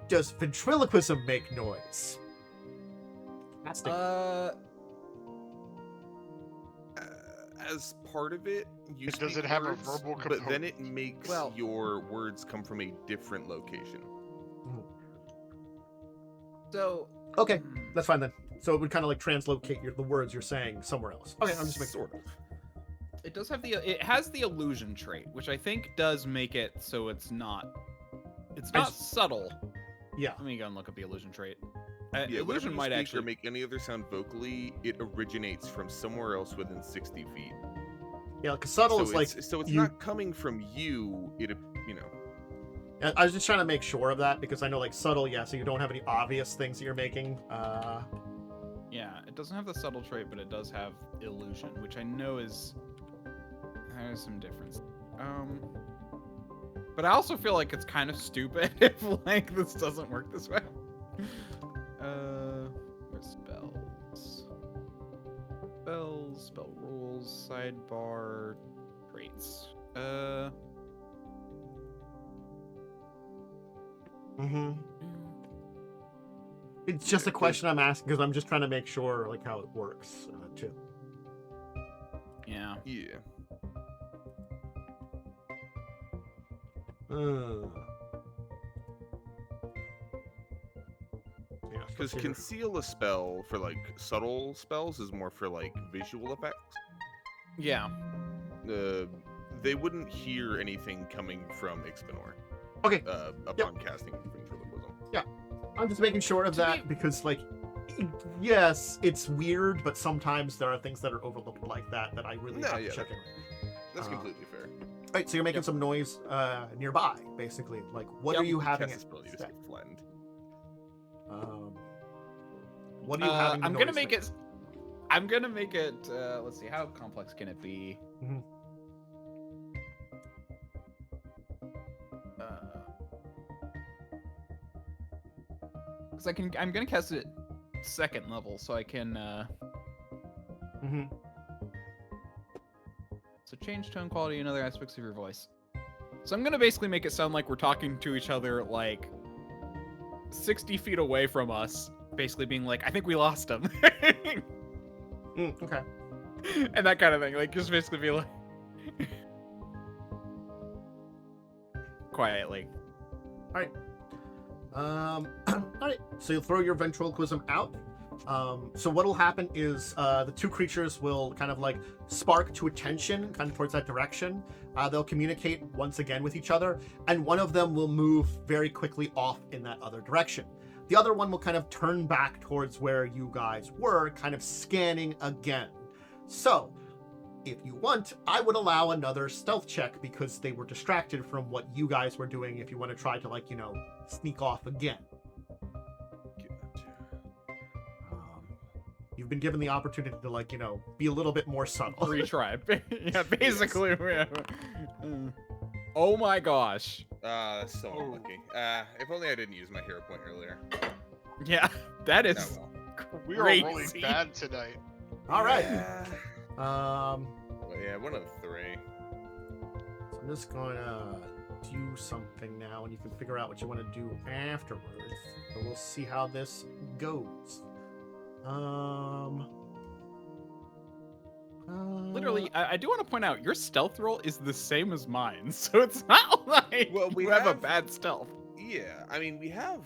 Does ventriloquism make noise? Casting. As part of it, you Does speak it have words, a verbal but component? then it makes your words come from a different location. So Okay, that's fine then. So it would kind of like translocate the words you're saying somewhere else. Okay, I'm just making sort of. it does have it has the illusion trait, which I think does make it so it's not subtle. Yeah. Let me go and look up the illusion trait. Yeah, Illusion might actually make any other sound vocally. It originates from somewhere else within 60 feet. Yeah, because subtle is like so it's not coming from you. I was just trying to make sure of that because I know like subtle, so you don't have any obvious things that you're making. Yeah, it doesn't have the subtle trait, but it does have illusion, which I know there's some difference. But I also feel like it's kind of stupid if like this doesn't work this way. Spells, spell rules, sidebar, traits. It's just a question I'm asking because I'm just trying to make sure like how it works too. Yeah. Yeah. Because conceal a spell for like subtle spells is more for like visual effects. Yeah. They wouldn't hear anything coming from Ixbanor. Okay. Upon casting ventriloquism. Yeah. I'm just making sure of that because like, yes, it's weird, but sometimes there are things that are overlooked like that I really have to check in. That's completely fair. All right, so you're making some noise nearby, basically. Like, what are you having? Cast ability to get flattened. What are you having? I'm gonna make it. Let's see, how complex can it be? Because I'm gonna cast it second level, so I can. So change tone quality and other aspects of your voice. So I'm gonna basically make it sound like we're talking to each other like 60 feet away from us, basically being like, I think we lost him. Okay. And that kind of thing. Like just basically be like, Quietly. All right. So you'll throw your ventriloquism out. So what'll happen is the two creatures will kind of like spark to attention, kind of towards that direction. They'll communicate once again with each other, and one of them will move very quickly off in that other direction. The other one will kind of turn back towards where you guys were, kind of scanning again. So, if you want, I would allow another stealth check because they were distracted from what you guys were doing if you want to try to, like, sneak off again. You've been given the opportunity to, like, be a little bit more subtle. Retry. Yeah, basically. Oh my gosh. That's so unlucky. If only I didn't use my hero point earlier. Yeah, that is Oh, well. We are crazy. really bad tonight. All right. Yeah. Um, Well, yeah, one of the three. so I'm just going to do something now, and you can figure out what you want to do afterwards. But we'll see how this goes. Literally, I do want to point out your stealth roll is the same as mine, so it's not like Well, we you have a have- bad stealth. Yeah, I mean, we have.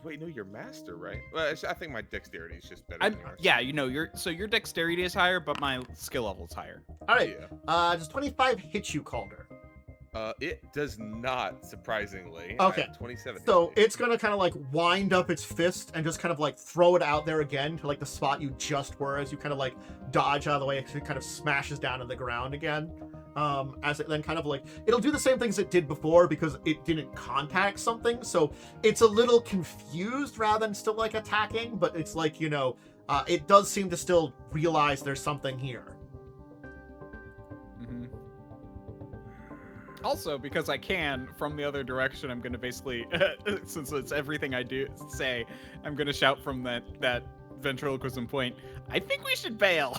Wait, no, you're master, right? Well, I think my dexterity is just better than yours. Yeah, your dexterity is higher, but my skill level is higher. All right. Yeah. Does 25 hit you, Calder? It does not, surprisingly. Okay. I have 27. So HP. it's gonna kind of like wind up its fist and just kind of like throw it out there again to like the spot you just were, as you kind of like dodge out of the way. It kind of smashes down to the ground again. As it then kind of like, it'll do the same things it did before because it didn't contact something. So it's a little confused rather than still like attacking, but it's like, it does seem to still realize there's something here. Mm-hmm. Also, because I can, from the other direction, I'm going to basically, since it's everything I do say, I'm going to shout from that ventriloquism point, I think we should bail.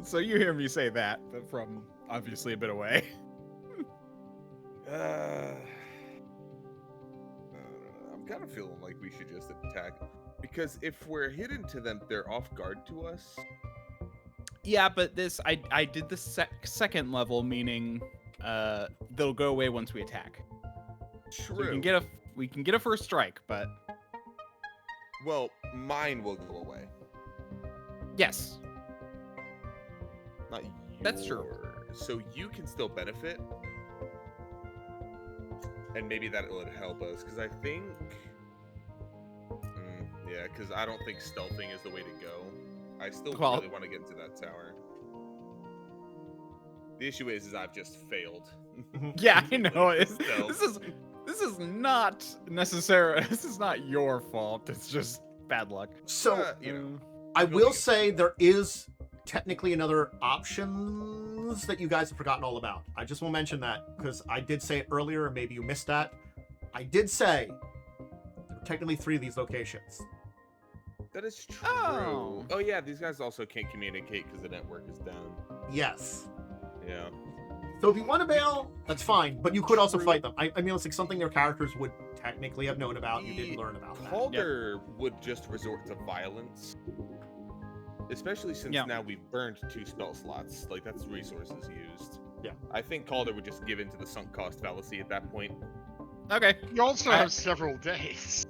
So you hear me say that, but from obviously a bit away. I'm kind of feeling like we should just attack. Because if we're hidden to them, they're off guard to us. Yeah, but this, I did the second level, meaning they'll go away once we attack. True. So we can get a first strike, but Well, mine will go away. yes. Not yours. That's true. So you can still benefit. And maybe that would help us, because I think... yeah, because I don't think stealthing is the way to go. I still really want to get into that tower. The issue is I've just failed. Yeah, I know. Stealth. This is not necessary. This is not your fault. It's just bad luck. So You I building will it. say there is technically another options that you guys have forgotten all about. I just will mention that because I did say it earlier, and maybe you missed that. I did say there are technically 3 of these locations. That is true. Oh. Oh yeah, these guys also can't communicate because the network is down. Yes. Yeah. So if you want to bail, that's fine, but you could also True. fight them. I mean, it's like something their characters would technically have known about. You didn't learn about that. Calder would just resort to violence. Especially since now we've burned 2 spell slots. Like, that's resources used. Yeah. I think Calder would just give in to the sunk cost fallacy at that point. Okay. You also have several days.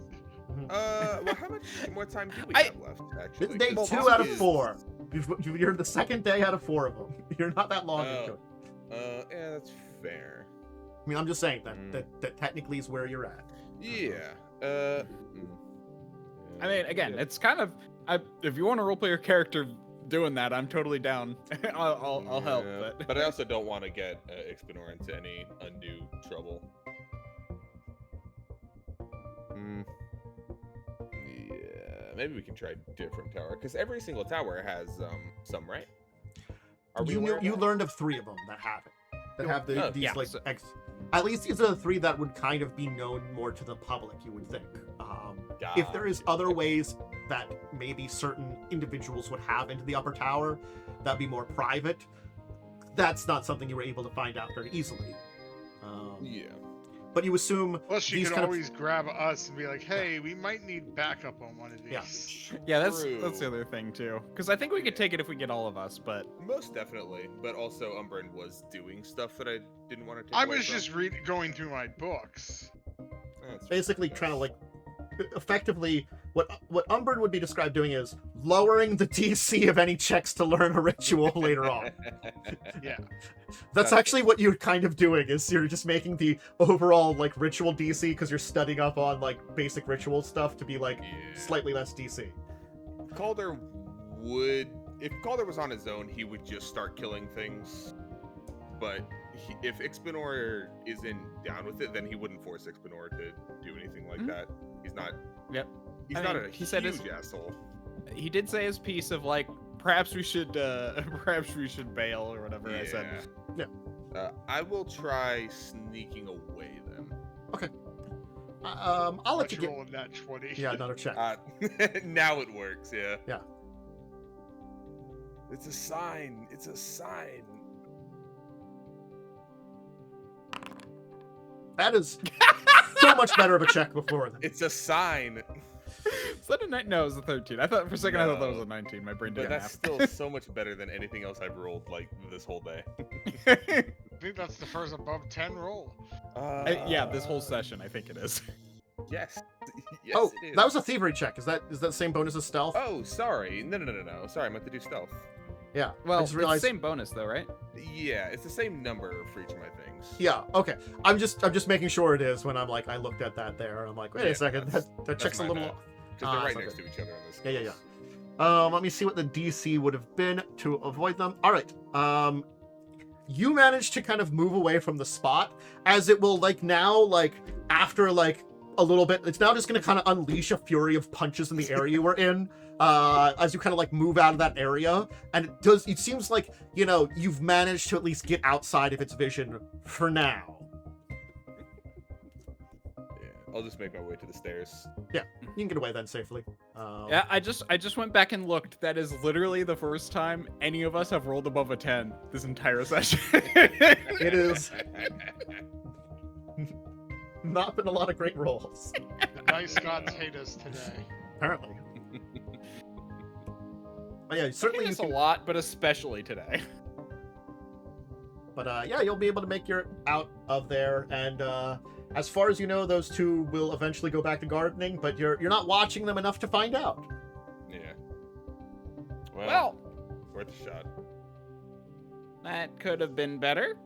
Well, how much more time do we I- have left, This actually? is day 'Cause 2 out of is- 4. You're the second day out of 4 of them. You're not that long Oh. into it. Yeah, that's fair. I mean, I'm just saying that technically is where you're at. Yeah. I mean, again, it's kind of if you want to roleplay your character doing that, I'm totally down. I'll help. Yeah, But but I also don't want to get Ixbanor into any undue trouble. Yeah, maybe we can try a different tower because every single tower has some, right? Are we aware of You that? learned of 3 of them that have it. That have these yeah, like so- at least these are the 3 that would kind of be known more to the public. You would think. If there is Gotcha. other ways that maybe certain individuals would have into the upper tower, that'd be more private. That's not something you were able to find out very easily. Yeah. but you assume Plus, you these could kind of always grab us and be like, "Hey, we might need backup on one of these." Yeah. Yeah, that's True. the other thing too. Because I think we could take it if we get all of us, but Most definitely, but also Umbrin was doing stuff that I didn't want to take I away was from. just going through my books. That's basically fair. trying to like effectively what Umbrin would be described doing is lowering the DC of any checks to learn a ritual later on. Yeah. That's Gotcha. actually what you're kind of doing, is you're just making the overall like ritual DC, because you're studying up on like basic ritual stuff, to be like Yeah. slightly less DC. Calder would, if Calder was on his own, he would just start killing things. But if Ixbanor isn't down with it, then he wouldn't force Ixbanor to do anything like that. He's not. Yep. He's I not mean, a he said huge his- asshole. he did say his piece of like perhaps we should bail or whatever I said. Yeah. I will try sneaking away then. I'll let Let's you get roll in that 20. yeah another check. Now it works. Yeah. Yeah. It's a sign. It's a sign. That is so much better of a check before. It's a sign. Is that a no? It was a 13. I thought for a second I thought that was No. a 19. My brain did But a that's nap. still so much better than anything else I've rolled like this whole day. I think that's the first above 10 roll. Yeah, this whole session I think it is. Yes. Yes, Oh, it is. that was a thievery check. Is that the same bonus as stealth? Oh, sorry. No. Sorry, I meant to do stealth. Yeah. Well, I it's just the realized. same bonus though, right? Yeah, it's the same number for each of my things. Yeah. Okay. I'm just making sure it is when I'm like I looked at that there and I'm like, wait Yeah, a second, that's- that that's check's a my little bad. off. Because they're right it's next okay. to each other in this Yeah. case. Let me see what the DC would have been to avoid them. All right. You managed to kind of move away from the spot, as it will like now, like after like a little bit, it's now just going to kind of unleash a fury of punches in the area you were in. As you kind of like move out of that area, and it seems like, you know, you've managed to at least get outside of its vision for now. Yeah, I'll just make my way to the stairs. You can get away then safely. Yeah, I just went back and looked. That is literally the first time any of us have rolled above a 10 this entire session. It is not been a lot of great rolls, The dice gods hate us today. apparently. But yeah, certainly you It's a can, lot, but especially today. but yeah, you'll be able to make your out of there, and as far as you know, those two will eventually go back to gardening, but you're not watching them enough to find out. Yeah. Well, Worth a shot. that could have been better.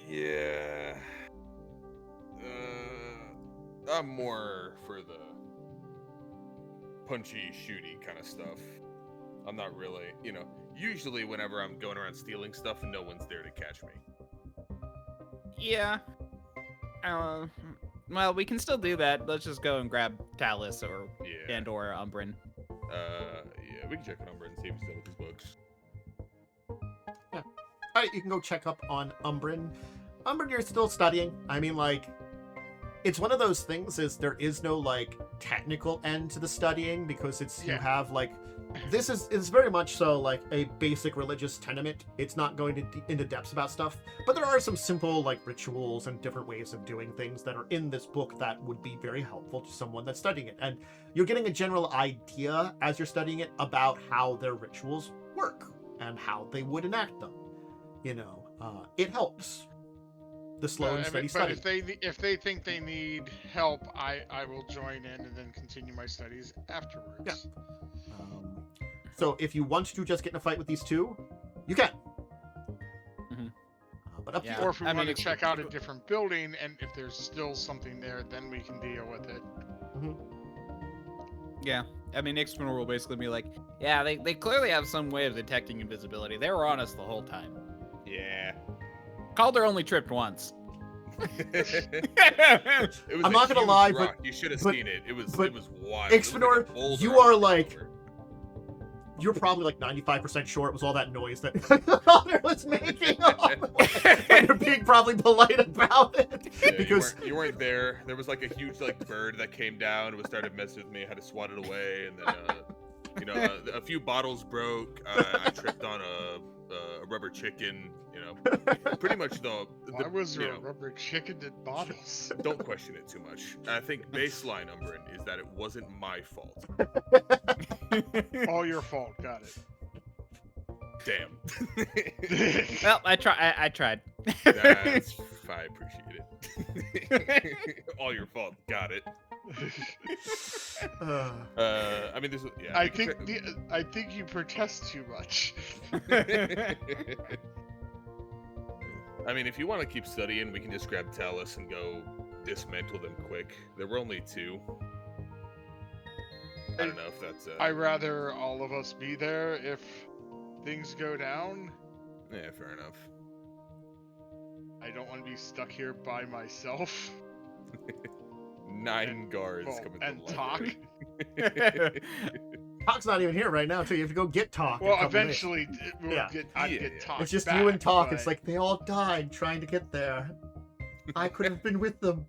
Yeah. I'm more for the punchy, shooty kind of stuff. I'm not really, usually whenever I'm going around stealing stuff, no one's there to catch me. Yeah. Well, we can still do that. Let's just go and grab Talas or Yeah. or Umbrin. Yeah, we can check on Umbrin and see if he's still with his books. All right, you can go check up on Umbrin. Umbrin, you're still studying. I mean, like, it's one of those things is there is no like technical end to the studying, because it's you Yeah. have like this is very much so like a basic religious tenement. It's not going into depths about stuff, but there are some simple like rituals and different ways of doing things that are in this book that would be very helpful to someone that's studying it. And you're getting a general idea as you're studying it about how their rituals work and how they would enact them. It helps the slow and steady But study. if they think they need help, I will join in and then continue my studies afterwards. Yeah. So if you want to just get in a fight with these two, you can. Mhm. But up to Yeah. you. Or if we I mean, want to it's- check out a different building, and if there's still something there, then we can deal with it. Yeah. I mean, Ixbanor will basically be like, yeah, they clearly have some way of detecting invisibility. They were on us the whole time. Yeah. Calder only tripped once. It was I'm a not gonna huge lie, rock. You should have but- seen it. It was but wild. It was like a Ixbanor, boulder you I are tripped like- over. You're probably like 95% sure it was all that noise that Calder was making. And you're being probably polite about it. Yeah, because you weren't there. There was like a huge like bird that came down and started messing with me. I had to swat it away, and then a few bottles broke. I tripped on a rubber chicken, you know, pretty much Why was you there a know, rubber chicken in bottles? don't question it too much. I think baseline, Umbrin, is that it wasn't my fault. All your fault. Got it. Damn. Well, I tried. That's I appreciate it. All your fault. Got it. I mean, this is yeah. I think you protest too much. I mean, if you want to keep studying, we can just grab Talas and go dismantle them quick. There were only 2. I don't know if that's. I'd rather all of us be there if things go down. Yeah, fair enough. I don't want to be stuck here by myself. 9 guards coming and to talk. Talk's not even here right now, so you have to go get Talk. Well, eventually I'd Yeah. get Talk. It's just back, you and Talk. but- It's like they all died trying to get there. I could have been with them,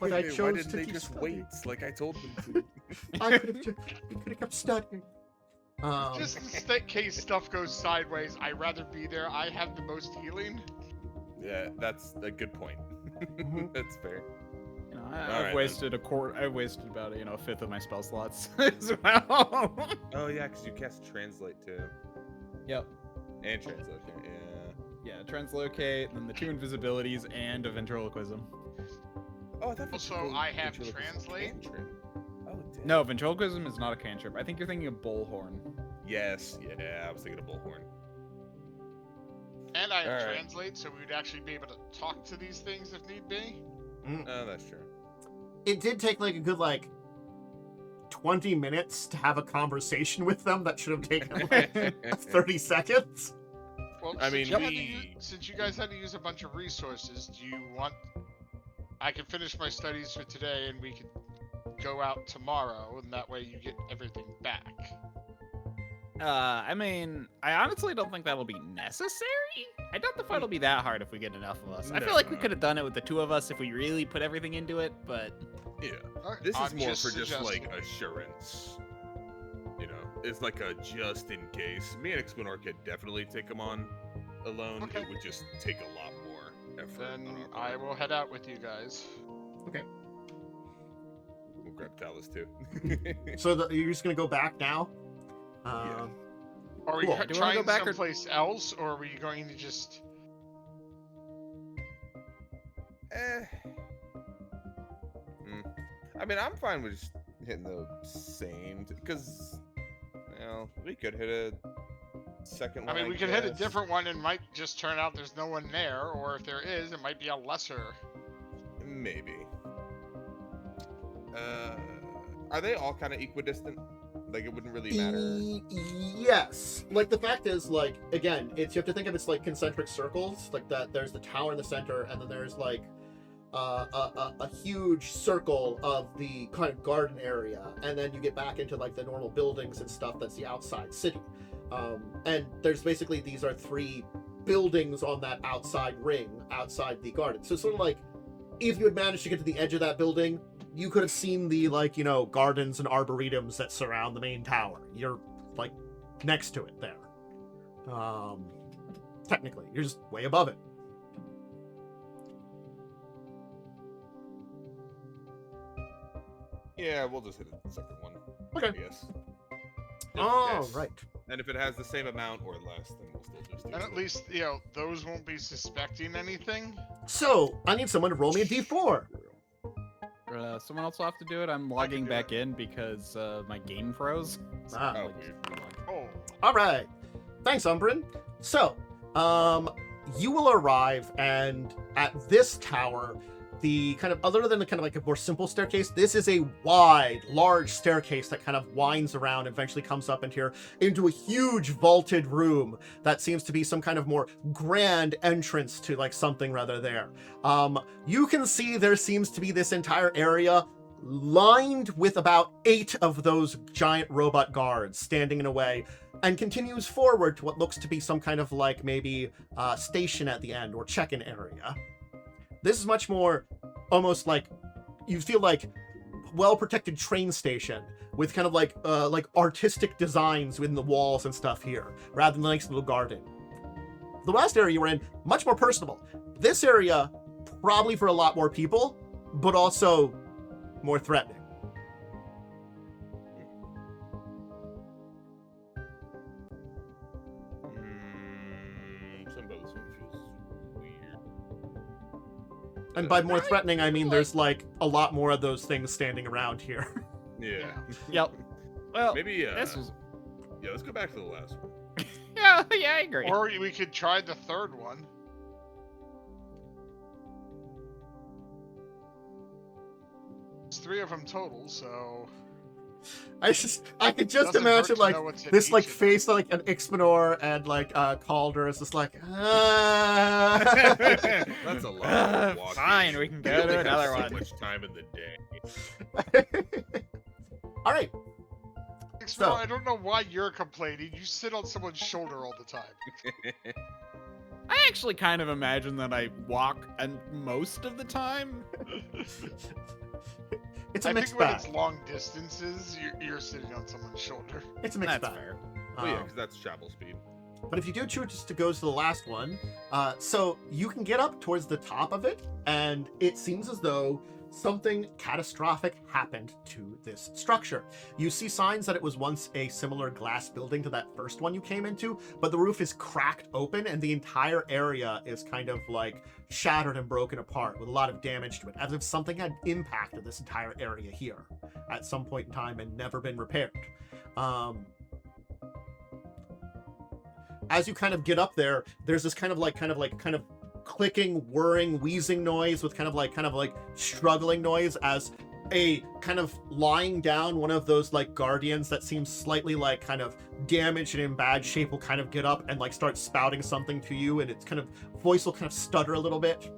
but I chose Why didn't to they keep just studying. wait like I told them to? I could have kept studying. Just in case stuff goes sideways, I'd rather be there. I have the most healing. Yeah, that's a good point. Mhm. That's fair. You know, Alright, I've then. wasted I wasted about a fifth of my spell slots as well. Oh yeah, because you cast translate too, Yep. and translate. Yeah. Yeah, translocate, then the 2 invisibilities, and a ventriloquism. Oh, I thought. Also, I have translate. Oh damn. No, ventriloquism is not a cantrip. I think you're thinking of bullhorn. Yes. Yeah, I was thinking of bullhorn. And I have Alright. translate, so we'd actually be able to talk to these things if need be. Oh, that's true. It did take like a good 20 minutes to have a conversation with them that should have taken like 30 seconds. Well, I mean, since you guys had to use a bunch of resources, do you want? I can finish my studies for today, and we can go out tomorrow, and that way you get everything back. I mean, I honestly don't think that'll be necessary. I doubt the fight will be that hard if we get enough of us. I feel like we No. could have done it with the 2 of us if we really put everything into it, but Yeah. Alright, This is I'm more for just suggesting. like assurance. You know, it's like a just in case. Me and Ixbanor could definitely take them on alone. Okay. It would just take a lot more effort. Then on our I part. will head out with you guys. We'll grab Talas too. So you're just gonna go back now? Yeah. Are we Cool. Do you wanna trying go back or- someplace else, or are we going to just? I mean, I'm fine with just hitting the same because, we could hit a second one. I mean, we could hit a guess. different one, and might just turn out there's no one there, or if there is, it might be a lesser. Maybe. Are they all kind of equidistant? Like, it wouldn't really matter. Yes. Like, the fact is, again, you have to think of it's like concentric circles. Like, that there's the tower in the center, and then there's, a huge circle of the kind of garden area. And then you get back into, the normal buildings and stuff that's the outside city. And there's basically, these are 3 buildings on that outside ring, outside the garden. So it's sort of like, if you had managed to get to the edge of that building, you could have seen the gardens and arboretums that surround the main tower. You're next to it there. Technically, you're just way above it. Yeah, we'll just hit the second one. Okay. Yes. All right. And if it has the same amount or less, then we'll still just do And it. at least, those won't be suspecting anything. So I need someone to roll me a d4. someone else will have to do it. I'm logging back in because my game froze. So, Ah. Oh, weird. Oh, All right. Thanks, Umbrin. So, you will arrive, and at this tower, the kind of, other than the kind of a more simple staircase, this is a wide, large staircase that kind of winds around and eventually comes up into a huge vaulted room that seems to be some kind of more grand entrance to something rather there. You can see there seems to be this entire area lined with about 8 of those giant robot guards standing in a way, and continues forward to what looks to be some kind of maybe station at the end or check-in area. This is much more almost you feel well-protected train station with kind of artistic designs within the walls and stuff here, rather than a nice little garden. the last area you were in, much more personable. This area, probably for a lot more people, but also more threatening. Some of this one feels weird. And by more threatening, I mean there's like a lot more of those things standing around here. Yeah. Yep. Well, Maybe. this was. Yeah. Let's go back to the last one. Yeah, I agree. Or we could try the third one. There's 3 of them total, so I could just doesn't hurt imagine to like know what's in this each like of them. face of, like an Ixbanor and like Calder is just like That's a lot. Of walking. Fine, we can We go only to have another so one. much time in the day. All right. Ixbanor, I don't know why you're complaining. You sit on someone's shoulder all the time. I actually kind of imagine that I walk and most of the time. It's a I mixed think when bag. it's long distances, you're sitting on someone's shoulder. It's a mixed That's bag. fair. Oh yeah, Um, because that's travel speed. But if you do choose to go to the last one, so you can get up towards the top of it, and it seems as though something catastrophic happened to this structure. You see signs that it was once a similar glass building to that first one you came into, but the roof is cracked open and the entire area is kind of like shattered and broken apart with a lot of damage to it, as if something had impacted this entire area here at some point in time and never been repaired. As you kind of get up there, there's this kind of clicking, whirring, wheezing noise with kind of like struggling noise as a kind of lying down one of those like guardians that seems slightly like kind of damaged and in bad shape will kind of get up and like start spouting something to you, and its kind of voice will kind of stutter a little bit.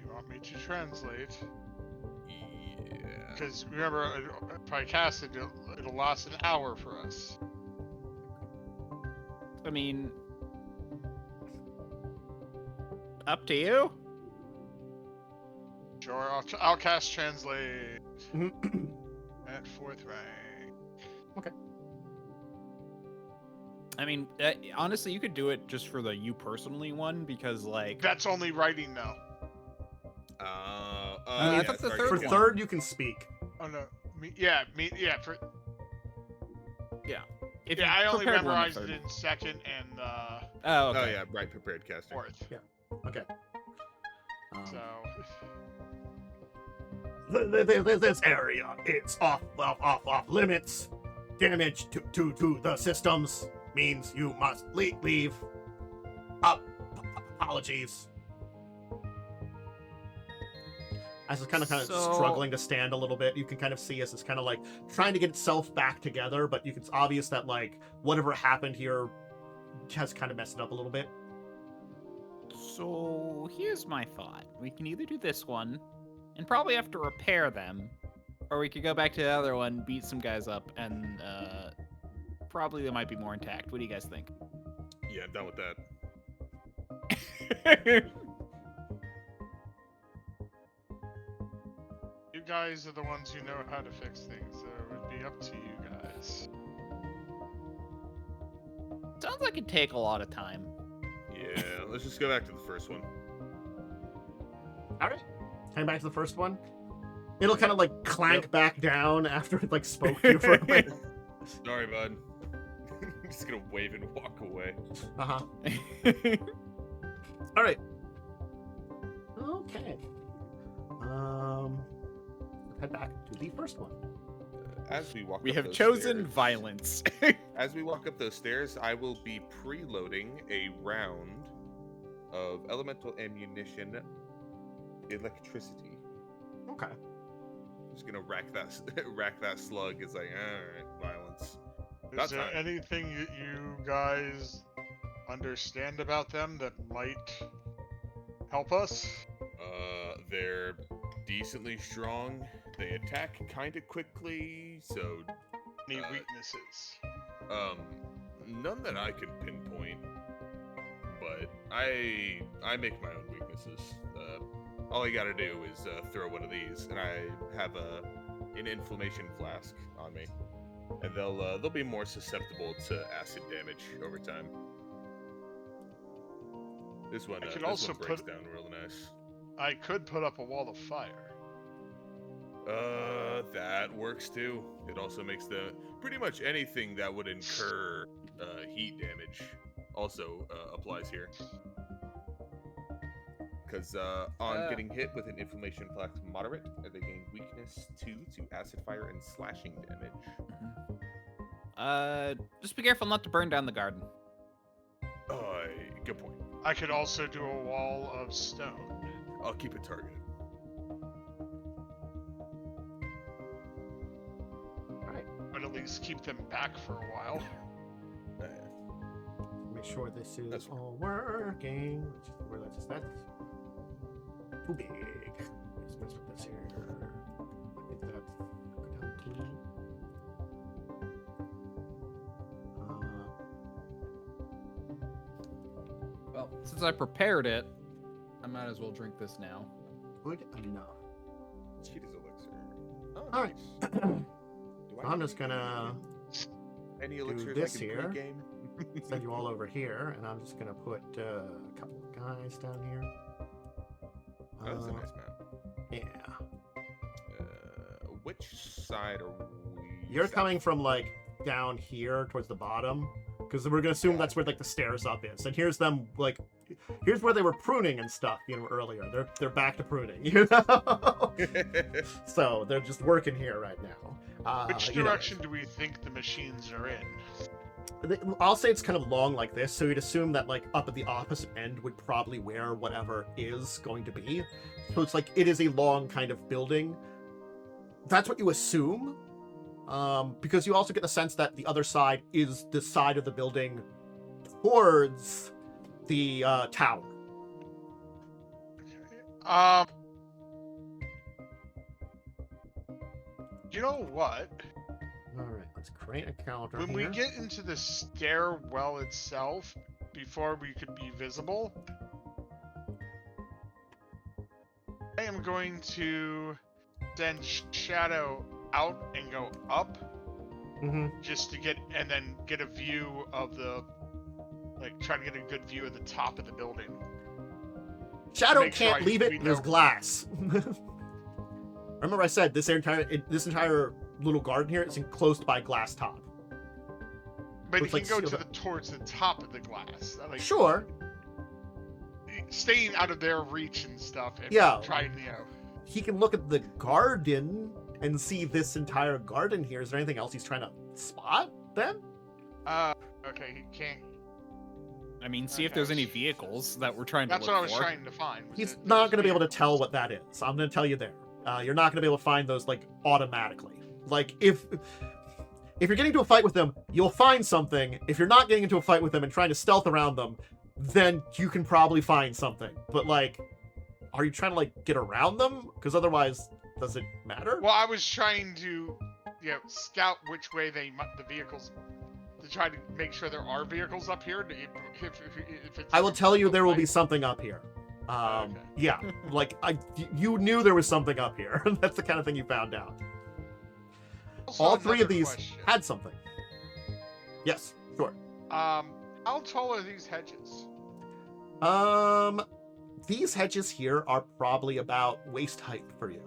You want me to translate? Yeah. Because remember, if I cast it, it'll last an hour for us. I mean, up to you. Sure, I'll cast translate at 4th rank. I mean, honestly, you could do it just for the you personally one because, like, That's only writing now. I thought the sorry, third For one. third, you can speak. Oh no, for if yeah, you I only prepared one, the memorized third. it in 2nd and Oh, okay. Oh yeah, right. Prepared casting. 4th. Okay. So This area, it's off limits. Damage to the systems means you must leave. Apologies. As it's kind of So- struggling to stand a little bit, you can kind of see as it's kind of like trying to get itself back together, but it's obvious that like whatever happened here has kind of messed it up a little bit. So here's my thought: we can either do this one, and probably have to repair them, or we could go back to the other one, beat some guys up, and probably they might be more intact. What do you guys think? Yeah, I'm done with that. you guys are the ones who know how to fix things, so it would be up to you guys. Sounds like it'd take a lot of time. Yeah, let's just go back to the first one. All right. Coming back to the first one. It'll kind of like clank back down after it like spoke to you for a bit. Sorry, bud. I'm just gonna wave and walk away. Uh-huh. All right. Okay. Head back to the first one. As we walk, We up have those chosen stairs- violence. As we walk up those stairs, I will be preloading a round of elemental ammunition, electricity. Okay. Just gonna rack that slug. It's like, all right, violence. Is About there time. anything you guys understand about them that might help us? They're decently strong. They attack kind of quickly, so Any Uh, weaknesses? none that I can pinpoint. But I make my own weaknesses. All I gotta do is throw one of these, and I have an inflammation flask on me. and they'll be more susceptible to acid damage over time. This one, I could this also one breaks down real nice. I could put up a wall of fire. That works too. It also makes pretty much anything that would incur heat damage also applies here. Because on getting hit with an inflammation flask moderate, they gain weakness 2 to acid fire and slashing damage. Just be careful not to burn down the garden. Good point. I could also do a wall of stone. I'll keep it targeted. But at least keep them back for a while. Make sure this is That's all working. Which is where that's too big. Let's mess with this here. I think that's go down to. Well, since I prepared it, I might as well drink this now. Good enough. Cheetah's elixir. Oh, All right. nice. I'm just gonna Any do elixirs this I can here. pre-game? send you all over here, and I'm just gonna put a couple of guys down here. Oh, that's a nice map. Yeah. Which side are we? You're coming from like down here towards the bottom, because we're gonna assume that's where like the stairs up is. And here's them like, here's where they were pruning and stuff, earlier. They're back to pruning, So they're just working here right now. Which direction do we think the machines are in? I'll say it's kind of long like this, so you'd assume that like up at the opposite end would probably where whatever is going to be. So it's like it is a long kind of building. That's what you assume, because you also get the sense that the other side is the side of the building towards the tower. You know what? All right, let's create a calendar. When we get into the stairwell itself, before we could be visible, I am going to send Shadow out and go up, just to and then get a view of try to get a good view of the top of the building. Shadow can't leave it. There's glass. Remember, I said this entire little garden here is enclosed by glass top. But he can go towards the top of the glass. Sure. Staying out of their reach and stuff. And trying, He can look at the garden and see this entire garden here. Is there anything else he's trying to spot then? Okay, he can't. I mean, see if there's any vehicles that we're trying to look for. That's what I was trying to find. He's not going to be able to tell what that is. I'm going to tell you there. You're not going to be able to find those like automatically. Like if you're getting into a fight with them, you'll find something. If you're not getting into a fight with them and trying to stealth around them, then you can probably find something. But like, are you trying to like get around them? Because otherwise, does it matter? Well, I was trying to, scout which way the vehicles, to try to make sure there are vehicles up here. If it's I will tell you there will be something up here. Okay. Yeah, like you knew there was something up here. That's the kind of thing you found out. Also, all three of these question. had something. Yes, sure. How tall are these hedges? These hedges here are probably about waist height for you.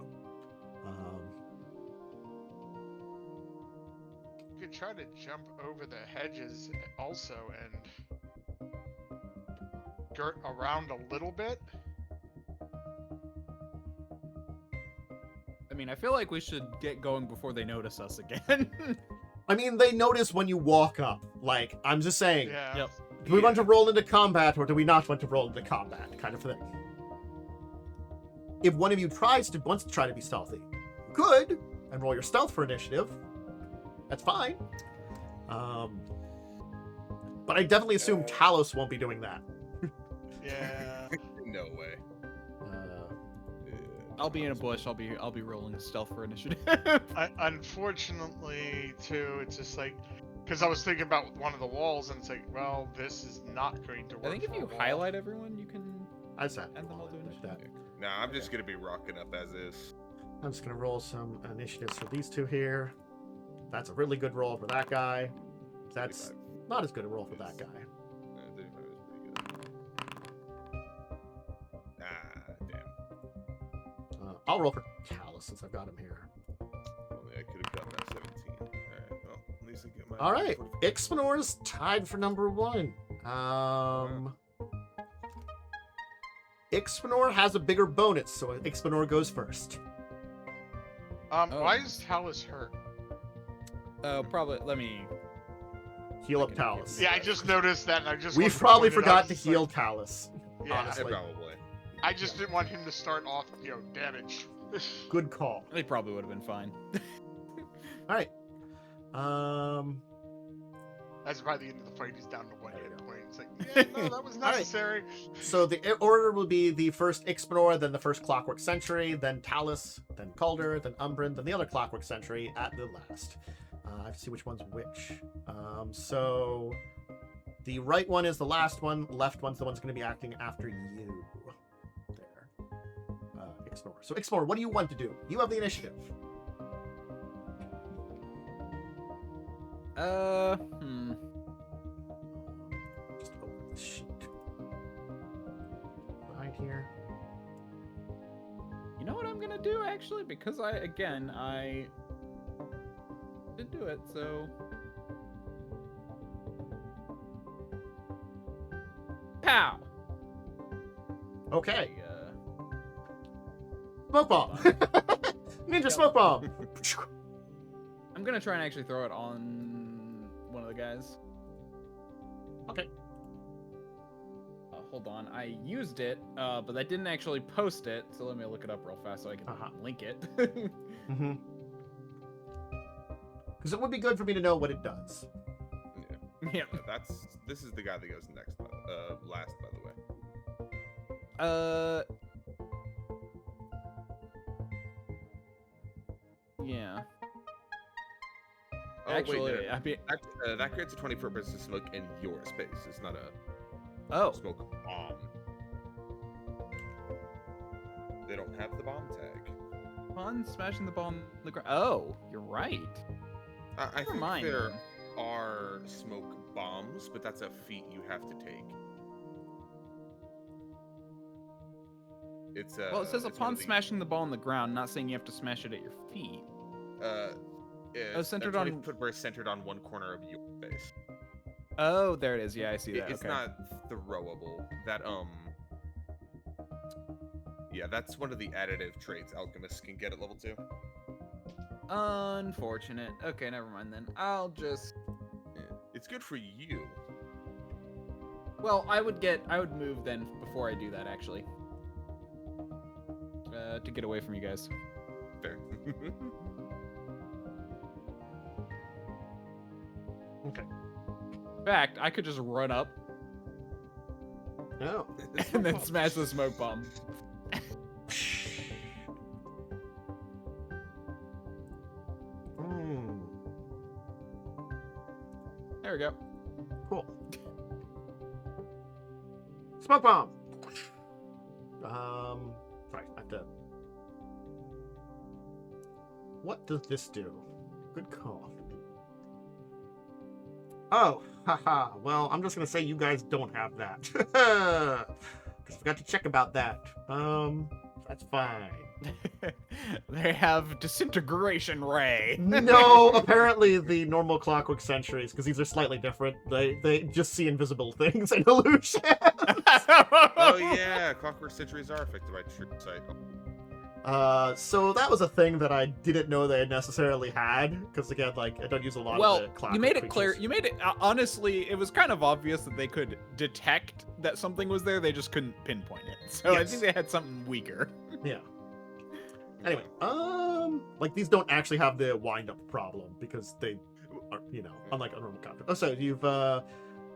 You could try to jump over the hedges also and skirt around a little bit. I mean, I feel like we should get going before they notice us again. I mean, they notice when you walk up. Like, I'm just saying. Yeah. Yep. Do we want to roll into combat or do we not want to roll into combat? Kind of thing. If one of you wants to try to be stealthy, good, and roll your stealth for initiative. That's fine. But I definitely assume Talas won't be doing that. Yeah. No way. I'll be in a bush. I'll be rolling stealth for initiative. Unfortunately, too, it's just like, because I was thinking about one of the walls, and it's like, well, this is not going to work. I think if you highlight everyone, you can. I said. And then I'll do initiative. Nah, I'm just gonna be rocking up as is. I'm just gonna roll some initiatives for these two here. That's a really good roll for that guy. That's 35 not as good a roll for that guy. 35 is pretty good. Ah, damn. I'll roll for Talas since I've got him here. Only I could have gotten that 17. Alright, well, at least I get my. All right, 45. Ixbanor's tied for number 1. Ixbanor has a bigger bonus, so Ixbanor goes first. Why is Talas hurt? Probably. Let me. Heal up Talas. Yeah, I just noticed that, and I just. We wanted to probably point it out. forgot to It's heal like- Talas. Yeah, honestly. Probably. I just didn't want him to start off, damage. Good call. They probably would have been fine. All right. That's by the end of the fight, he's down to 1 There you hit go. point. It's like, yeah, no, that was right. necessary. So the order will be the first Ixbanor, then the first Clockwork Sentry, then Talas, then Calder, then Umbrin, then the other Clockwork Sentry at the last. I have to see which one's which. So the right one is the last one. Left one's the one's going to be acting after you. There. Ixbanor. So Ixbanor, what do you want to do? You have the initiative. Just open the sheet. Right here. You know what I'm gonna do actually, because I did do it, so. Pow! Okay. I, Smoke bomb. Ninja smoke bomb. I'm gonna try and actually throw it on one of the guys. Okay. Hold on, I used it, but I didn't actually post it, so let me look it up real fast so I can link it. Mm-hmm. Because it would be good for me to know what it does. Yeah. This is the guy that goes next, last, by the way. Yeah. Oh, Actually, wait, no. I mean, That creates a 24 burst of smoke in your space. It's not a oh, smoke bomb. They don't have the bomb tag. fun smashing the ball on the ground. Oh, you're right. I Never think mind. there are smoke bombs, but that's a feat you have to take. It's Well, it says it's one upon of the- smashing the ball on the ground, not saying you have to smash it at your feet. It's centered a on- 20-foot burst centered on one corner of your face. Oh, there it is. Yeah, I see that. It's okay. not throwable. Yeah, that's one of the additive traits Alchemists can get at level 2. Unfortunate. Okay, never mind then. I'll just. Yeah. It's good for you. Well, I would move then before I do that actually. To get away from you guys. Fair. Okay. In fact, I could just run up No. and then smash the smoke bomb. There we go. Cool. Smoke bomb. Sorry, I have to. What does this do? Good call. Oh, haha. Well, I'm just gonna say you guys don't have that. Because I forgot to check about that. That's fine. They have disintegration ray. No, apparently the normal Clockwork Sentries, because these are slightly different, they just see invisible things and illusions. Oh yeah, Clockwork Sentries are affected by true sight. So that was a thing that I didn't know they necessarily had, because again, like, I don't use a lot of Well, the Clockwork you made it clear. creatures. You made it honestly. It was kind of obvious that they could detect that something was there. They just couldn't pinpoint it. So I Yes. think they had something weaker. Yeah. Anyway, like, these don't actually have the wind-up problem, because they are, unlike a normal counter. Oh, so you've,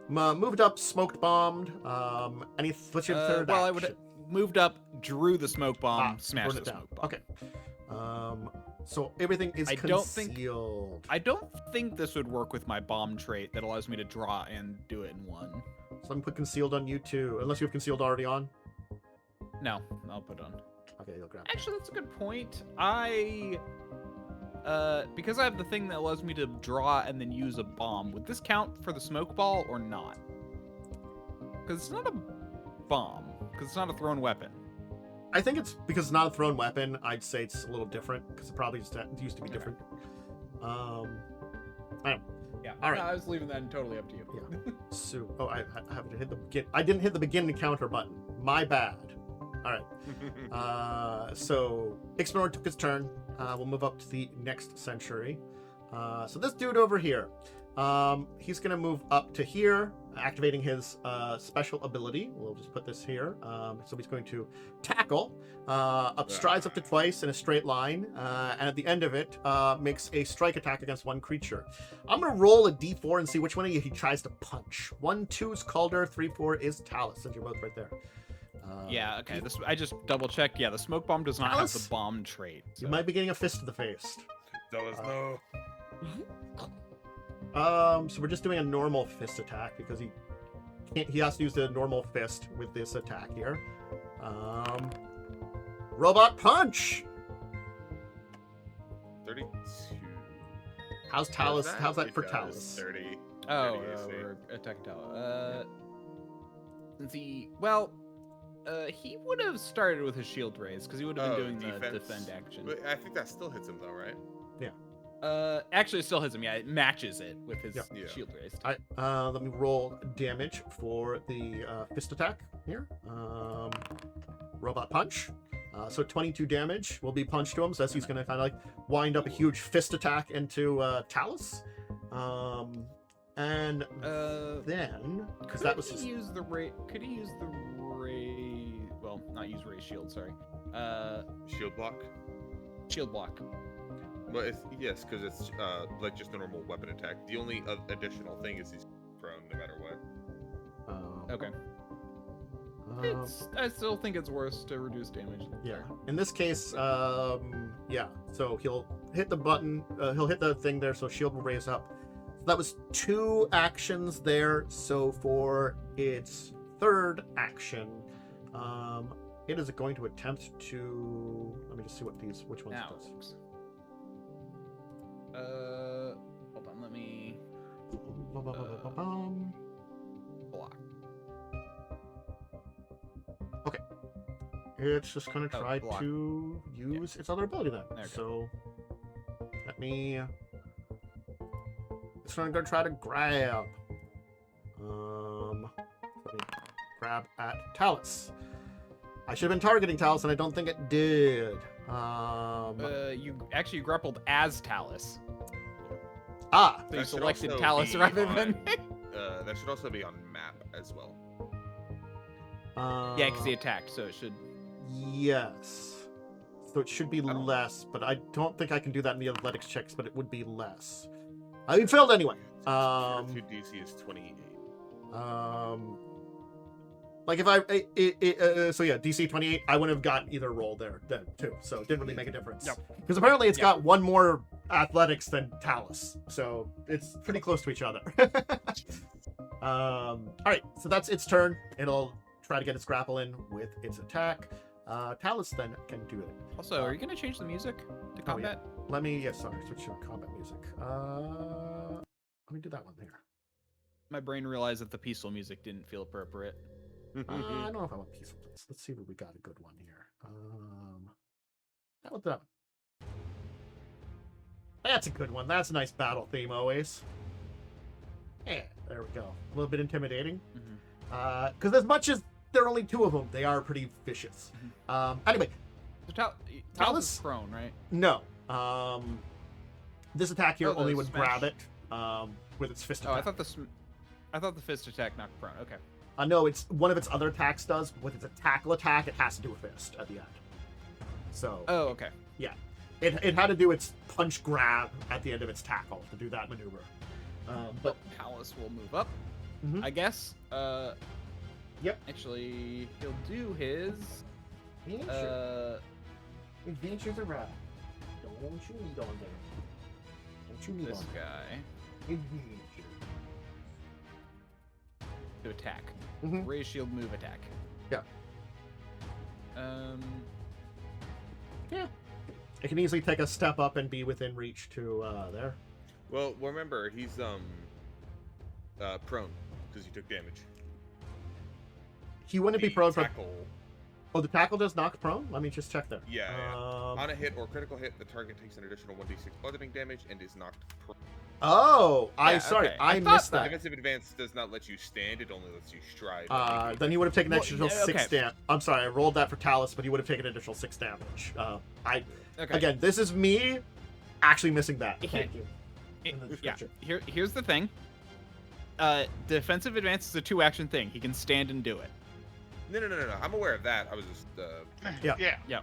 moved up, smoked bombed, what's your third Well, action? I would moved up, drew the smoke bomb, smashed burn the it down. smoke bomb. Okay. So everything is I don't think- concealed. I don't think this would work with my bomb trait that allows me to draw and do it in one. So I'm gonna put concealed on you too, unless you have concealed already on. No, I'll put on. Okay, you'll grab. Actually, that's a good point. I because I have the thing that allows me to draw and then use a bomb, would this count for the smoke ball or not? Because it's not a bomb, because it's not a thrown weapon. I think it's because it's not a thrown weapon. I'd say it's a little different because it probably just used to be different. I don't. Yeah. All right. No, I was leaving that totally up to you. Yeah. So, I haven't hit the begin. I didn't hit the begin encounter button. My bad. All right. So Ixbanor took his turn. We'll move up to the next century. So this dude over here, he's gonna move up to here, activating his special ability. We'll just put this here. So he's going to tackle, strides up to twice in a straight line, and at the end of it, makes a strike attack against one creature. I'm gonna roll a d4 and see which one of you he tries to punch. 1, 2 is Calder, 3, 4 is Talas, since you're both right there. Yeah, okay. This I just double checked. Yeah, the smoke bomb does not have the bomb trait. So. You might be getting a fist to the face. Talas, no. So we're just doing a normal fist attack because he can't. He has to use the normal fist with this attack here. Robot punch. 32. How's Talas? How's that for It Talas? does 30. Oh, 30 AC. we're attacking Talas. Since he would have started with his shield raise because he would have been doing the defend action. But I think that still hits him though, right? Actually, it still hits him. Yeah, it matches it with his Yeah. shield raise. Let me roll damage for the fist attack here. Robot punch. So 22 damage will be punched to him. So he's going to kind of like wind up a huge fist attack into Talas. And then because that was his... Could he use the ray? Well, not use ray shield. Sorry. Shield block. Shield block. Well, yes, because it's like just a normal weapon attack. The only additional thing is he's prone no matter what. Okay. I still think it's worse to reduce damage. Yeah. In this case, yeah. So he'll hit the button. He'll hit the thing there. So shield will raise up. So that was 2 actions there. So for its third action, it is going to attempt to. Let me just see which ones it does. Hold on. Let me block. Okay. It's just going to try block. to use its other ability then. Okay. So let me. It's going to try to grab. Let me grab at Talas. I should have been targeting Talas, and I don't think it did. You actually grappled as Talas. Ah. So you That should selected also Talas be rather on- than. That should also be on map as well. Yeah, because he attacked, so it should. Yes. So it should be don't- less, but I don't think I can do that in the athletics checks, but it would be less. I mean, failed anyway. Fortitude DC is 28. Like if I, so yeah, DC 28, I wouldn't have gotten either roll there then too. So it didn't really make a difference. Because apparently it's got one more athletics than Talas, so it's pretty close to each other. All right, so that's its turn. It'll try to get its grapple in with its attack. Talas then can do it. Also, are you gonna change the music to combat? Let me, sorry, switch to combat music. Let me do that one there. My brain realized that the peaceful music didn't feel appropriate. I don't know if I want peaceful. Let's see if we got a good one here. How about that one? That's a good one. That's a nice battle theme always. Yeah, there we go. A little bit intimidating. Because as much as there are only 2 of them, they are pretty vicious. Anyway. So Talas is prone, right? No. This attack here only the would smash. grab it with its fist attack. I thought the fist attack knocked prone. Okay. No, it's one of its other attacks does. With its tackle attack, it has to do a fist at the end. So. Oh, okay. Yeah. It had to do its punch grab at the end of its tackle to do that maneuver. But Talas will move up, Mhm. I guess. Yep. Actually, he'll do his. Adventures around. Don't you need on there. Don't you need This on there. guy Adventure. to attack. Mhm. Raise shield move attack. Yeah. Um. Yeah. It can easily take a step up and be within reach to there. Well, remember he's prone because he took damage. He wouldn't be prone from. Tackle. Oh, the tackle does knock prone? Let me just check there. Yeah. On a hit or critical hit, the target takes an additional 1d6 bludgeoning damage and is knocked prone. Oh, Yeah, sorry, okay. I thought missed that. Defensive advance does not let you stand; it only lets you stride. Then he would have taken an Well, additional yeah, 6 okay. damage. I'm sorry, I rolled that for Talas, but he would have taken an additional 6 damage. Okay. Again, this is me actually missing that. Thank you. It- in the yeah. description. Here's the thing. Defensive advance is a 2-action thing. He can stand and do it. No. I'm aware of that. I was just. Yeah.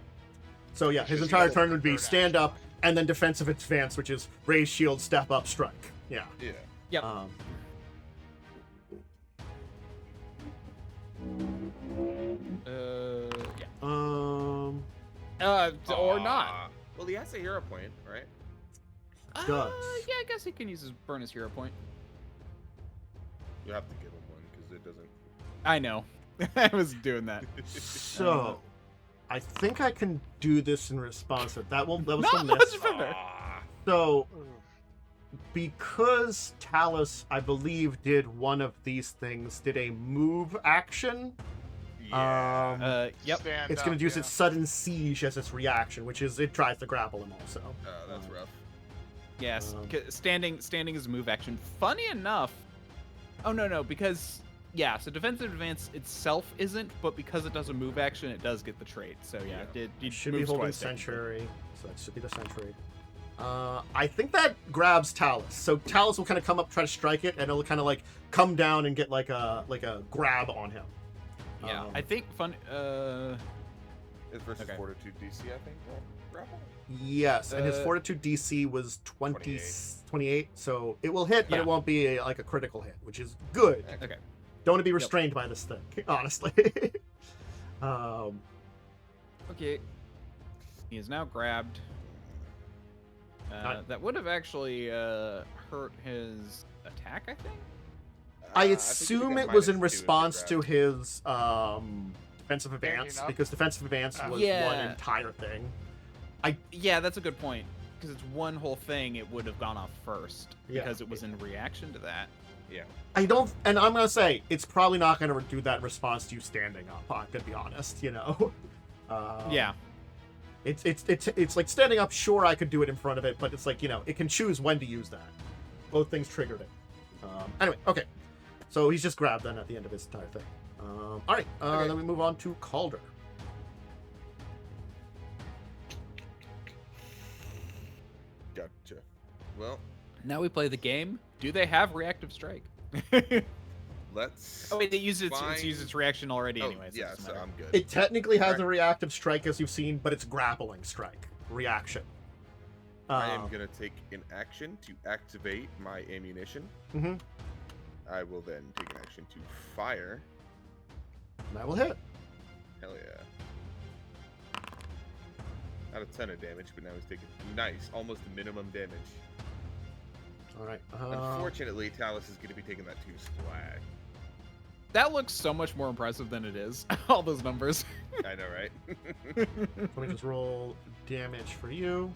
So yeah, his Just entire use turn would be third stand action. up and then defensive advance, which is raise shield, step up, strike. Yeah. Yeah. Yep. Yeah. Or not. Well, he has a hero point, right? Does. Yeah, I guess he can use his bonus hero point. You have to give him one because it doesn't. I know. I was doing that. So, I think I can do this in response to that. That was No, from this. it's better. So, because Talas, I believe, did one of these things, did a move action. Yeah. Yep. Stand It's going up, to use yeah. its sudden siege as its reaction, which is it tries to grapple him also. That's rough. Yes. Um, Standing is a move action. Funny enough. Oh no, because yeah. So defensive advance itself isn't, but because it does a move action, it does get the trait. So yeah, it Should be moves holding twice, technically. Sentry, so that should be the Sentry. I think that grabs Talas. So Talas will kind of come up, try to strike it, and it'll kind of like come down and get like a grab on him. Yeah, Um, I think It's versus Okay. Fortitude DC, I think. Grapple? Yes, and his Uh, Fortitude DC was 28, so it will hit, but Yeah. it won't be like a critical hit, which is good. Okay. Don't want to be restrained by this thing, honestly. Okay. He is now grabbed. Got That would have actually hurt his attack, I think. I think assume you it get was in -2 if you're response to grabbed. his defensive advance, up? because defensive advance was one Yeah. entire thing. Yeah, that's a good point. Because it's one whole thing, it would have gone off first. Yeah. Because it was in reaction to that. Yeah. I don't, and I'm gonna say it's probably not gonna do that in response to you standing up. I'm gonna be honest, you know. Yeah. It's like standing up. Sure, I could do it in front of it, but it's like, you know, it can choose when to use that. Both things triggered it. Anyway, okay. So he's just grabbed then at the end of his entire thing. All right. Okay. Then we move on to Calder. Gotcha. Well, Now we play the game. Do they have reactive strike? let's. Oh wait, it used its find- reaction already Oh, anyway. So it yeah, doesn't so matter. I'm good. It technically has Right. a reactive strike, as you've seen, but it's grappling strike reaction. I am gonna take an action to activate my ammunition. Mhm. I will then take an action to fire. That will hit. Hell yeah. Not a ton of damage, but now he's taking nice, almost minimum damage. All right. Unfortunately, Talas is gonna be taking that 2 splat. That looks so much more impressive than it is. All those numbers. I know, right? Let me just roll damage for you.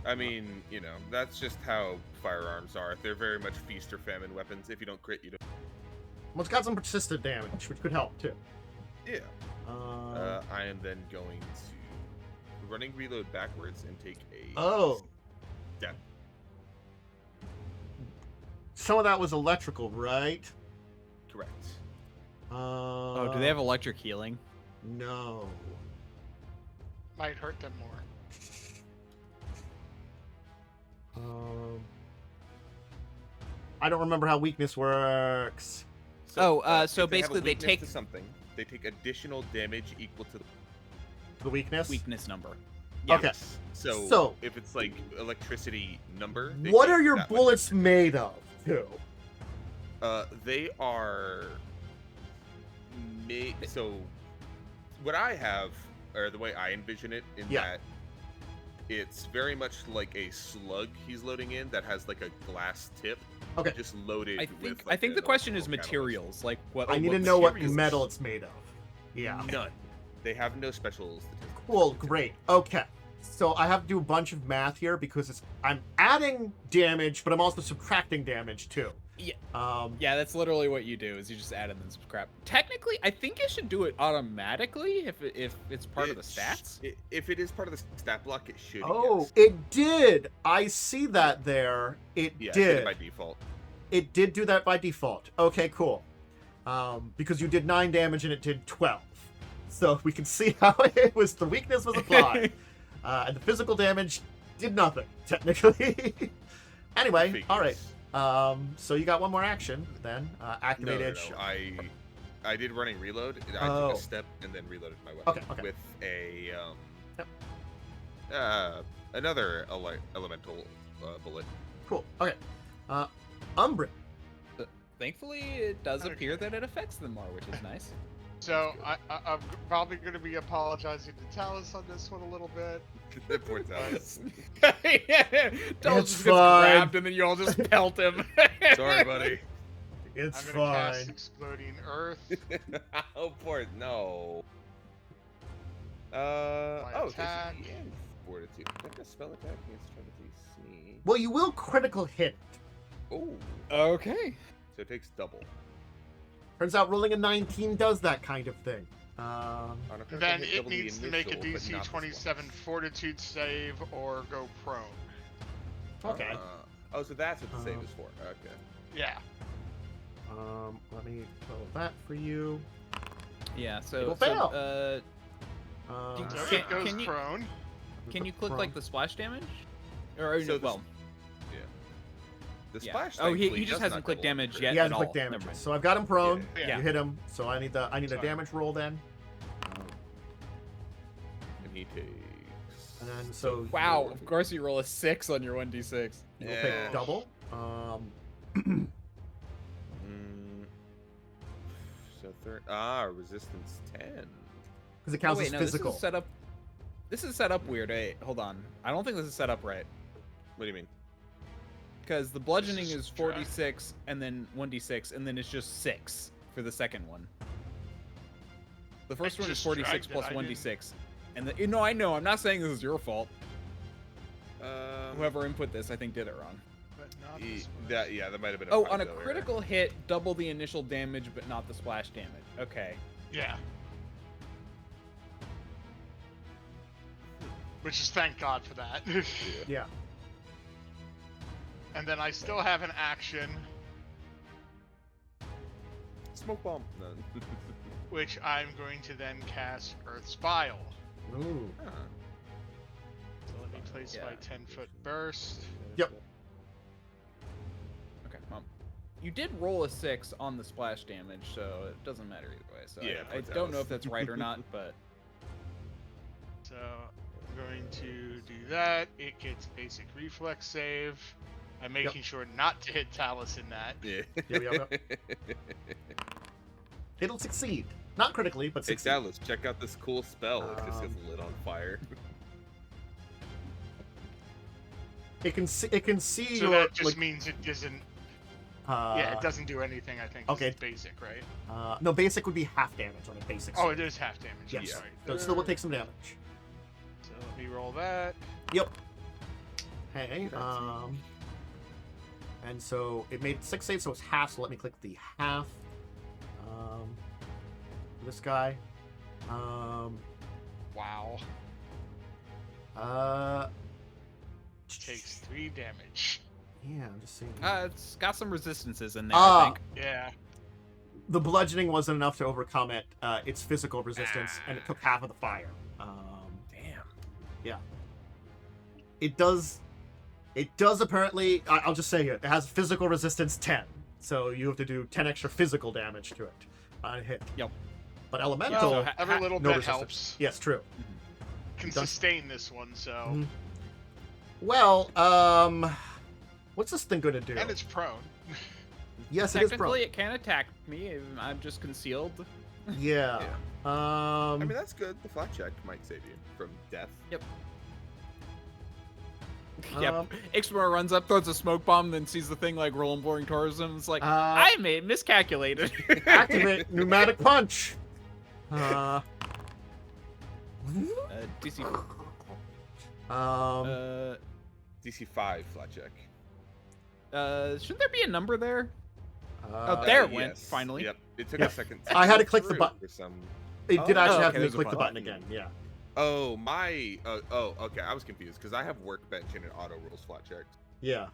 I mean, you know, that's just how firearms are. They're very much feast or famine weapons. If you don't crit, you don't. Well, it's got some persistent damage, which could help too. Yeah. I am then going to running reload backwards and take a step. Some of that was electrical, right? Correct. Oh, do they have electric healing? No. Might hurt them more. I don't remember how weakness works. So if they have a basically they weakness take- to something. They take additional damage equal to the The weakness? Weakness number. Okay. So if it's like electricity number. they What take are your that much bullets made of, too? They are made. So, what I have, or the way I envision it, in Yeah. that it's very much like a slug he's loading in that has like a glass tip. Okay. Just loaded. I with, think like, the an question is electrical catalyst. materials. Like what? I need to know what materials- metal it's made of. Yeah. None. They have no special statistics. Cool, great. Okay. So I have to do a bunch of math here because I'm adding damage, but I'm also subtracting damage too. Yeah. Yeah, that's literally what you do. Is you just add and then subtract. Technically, I think it should do it automatically if it's part of the stats. If it is part of the stat block, it should. Oh, yes. it did. I see that there. It Yeah, did. it did by default. It did do that by default. Okay, cool. Because you did 9 damage and it did 12. So we can see how it was. The weakness was applied, and the physical damage did nothing technically. Anyway, all right. So you got one more action then. Activate edge. No. I did running reload. I took a step and then reloaded my weapon with a another elemental bullet. Cool. Okay. Umbrin. Thankfully, it does appear that it affects them more, which is nice. So I'm probably going to be apologizing to Talas on this one a little bit. Poor Talas. Talas just gets grabbed and then you all just pelt him. Sorry, buddy. It's I'm going to fine. cast Exploding Earth. Oh, poor no. Attack. And fortitude. Like a spell attack against target DC. Well, you will critical hit. Oh. Okay. So it takes double. Turns out rolling a 19 does that kind of thing. On a critical Then hit, it double the needs to make a initial, but DC not the 27 Fortitude save or go prone. Okay. Oh, so that's what the save is for. Okay. Yeah. Let me roll that for you. Yeah. So. It'll fail. So Can- it goes can you- prone. Can you click like the splash damage? Or So well. The Yeah. splash. Oh, he thankfully, just does hasn't not clicked double damage crit. yet. He hasn't at clicked all. damage, Never mind. so I've got him prone. Yeah. You hit him, so I need a Sorry. damage roll then. And he takes. And then so Wow. Of course you roll a 6 on your 1d6. you'll Yeah. take double. So resistance 10. Because it counts wait, as no, physical. This is set up weird. Hey, hold on. I don't think this is set up right. What do you mean? Because the bludgeoning This is is 46 and then 1d6, and then it's just 6 for the second one. The first one is just 46 dragged it, plus I didn't- 1d6. And no, I know. I'm not saying this is your fault. Um, Whoever input this, I think, did it wrong. But not this one. that might have been. Oh, on a Paizo error. critical hit, double the initial damage, but not the splash damage. Okay. Yeah. Which is thank God for that. Yeah. And then I still have an action, Smoke bomb. No. which I'm going to then cast Earth's Bile. Ooh. Huh. So let me place my Yeah. 10-foot burst. Yep. Okay. Well, you did roll a 6 on the splash damage, so it doesn't matter either way. So Yeah, I poor don't know Talas. if that's right or not, but So I'm going to do that. It gets basic reflex save. I'm making sure not to hit Talas in that. Yeah. Yep. It'll succeed. Not critically, but Hey, succeed. Talas, check out this cool spell. It just gets lit on fire. It can see So your that just like, means it doesn't. uh, Yeah, it doesn't do anything. I think. 'cause okay. It's basic, right? no, basic would be half damage on a basic. Oh, save. it is half damage. I'm Yes. sorry. So it still will take some damage. So let me roll that. Yep. Hey, and so it made 6 saves, so it's half. So let me click the half. This guy. Wow. Takes 3 damage. Yeah, I'm just seeing. it's got some resistances in there, I think. Yeah. The bludgeoning wasn't enough to overcome it. Its physical resistance, and it took half of the fire. Damn. Yeah. It does apparently. I'll just say it. It has physical resistance 10, so you have to do 10 extra physical damage to it on a hit. Yep. But elemental, Well, ha- every little no bit resistance. helps. Yes, true. Can Done. sustain this one, so. Mhm. Well, what's this thing going to do? And it's prone. Yes, it is Technically, prone. it can attack me. I'm just concealed. Yeah. I mean, that's good. The flat check might save you from death. Yep. Um, Yep. Ixbanor runs up, throws a smoke bomb, then sees the thing like rolling, boring towards him. It's like, I miscalculated. activate pneumatic punch. DC. DC 5 flat check. Shouldn't there be a number there? Oh, there it went, Yes. finally. Yep. It took Yeah. a second. I had to go click the through button. for some. It did actually have okay, me there's a click the button button. again. Yeah. Oh my. Okay. I was confused because I have workbench and it auto rolls flat checks. Yeah.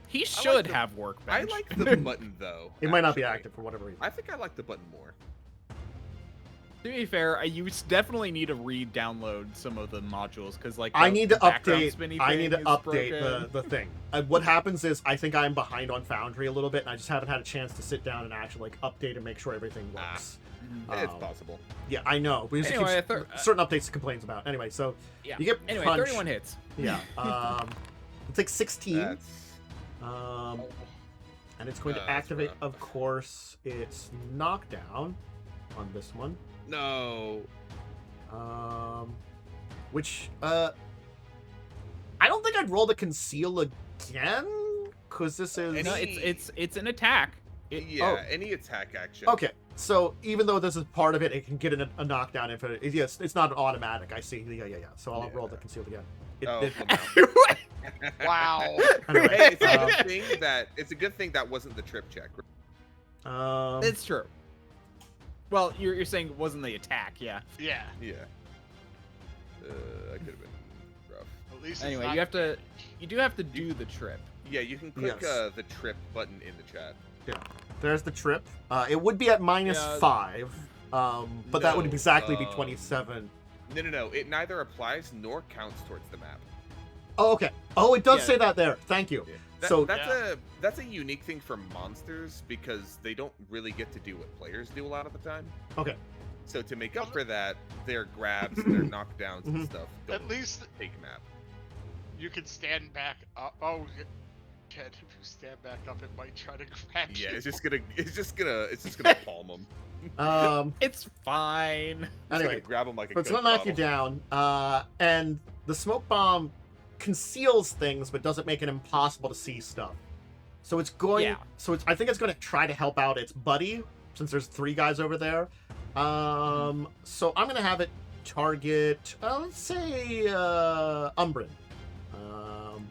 He like should the- have workbench. I like the button though. It might not be actually. active for whatever reason. I think I like the button more. To be fair, you definitely need to re-download some of the modules because, like, I the- need the to background update. spinny I need to thing is update broken. the thing. What happens is I think I'm behind on Foundry a little bit, and I just haven't had a chance to sit down and actually like update and make sure everything works. It's possible. Yeah, I know. Because it Anyway, keeps- certain updates it complains about. Anyway, so Yeah. you get Anyway, punch. 31 hits. Yeah. It's like 16. That's And it's going to That's activate. rough. Of course, it's knockdown on this one. no. Which I don't think I'd roll to conceal again because this is No, it's an attack. Yeah. Any attack action. okay. So even though this is part of it, it can get a knockdown if it. Yes, it's not an automatic. I see. Yeah. So I'll roll to Yeah. conceal again. Oh, Wow. Anyway, Hey, it's a good thing that that wasn't the trip check. It's true. Well, you're saying it wasn't the attack, yeah. Yeah. Yeah. That could have been rough. At least it's Anyway, not you do have to do the trip. Yeah, you can click Yes. the trip button in the chat. There's the trip. It would be at Yeah. -5. But that would No, exactly be 27. No. It neither applies nor counts towards the map. Oh, okay. Oh, it does Yeah. say that there. Thank you. That- So- that's a unique thing for monsters because they don't really get to do what players do a lot of the time. Okay. So to make up for that, their grabs and their knockdowns and stuff At don't least take map. you can stand back up. Oh, Ken, if you stand back up, it might try to grab you. Yeah, it's just gonna palm them. It's fine. Anyway, grab them like a so it's good gonna knock you bottle. down. And the smoke bomb conceals things, but doesn't make it impossible to see stuff. So it's going. Yeah. So I think it's going to try to help out its buddy, since there's 3 guys over there. So I'm gonna have it target. Let's say Umbrin.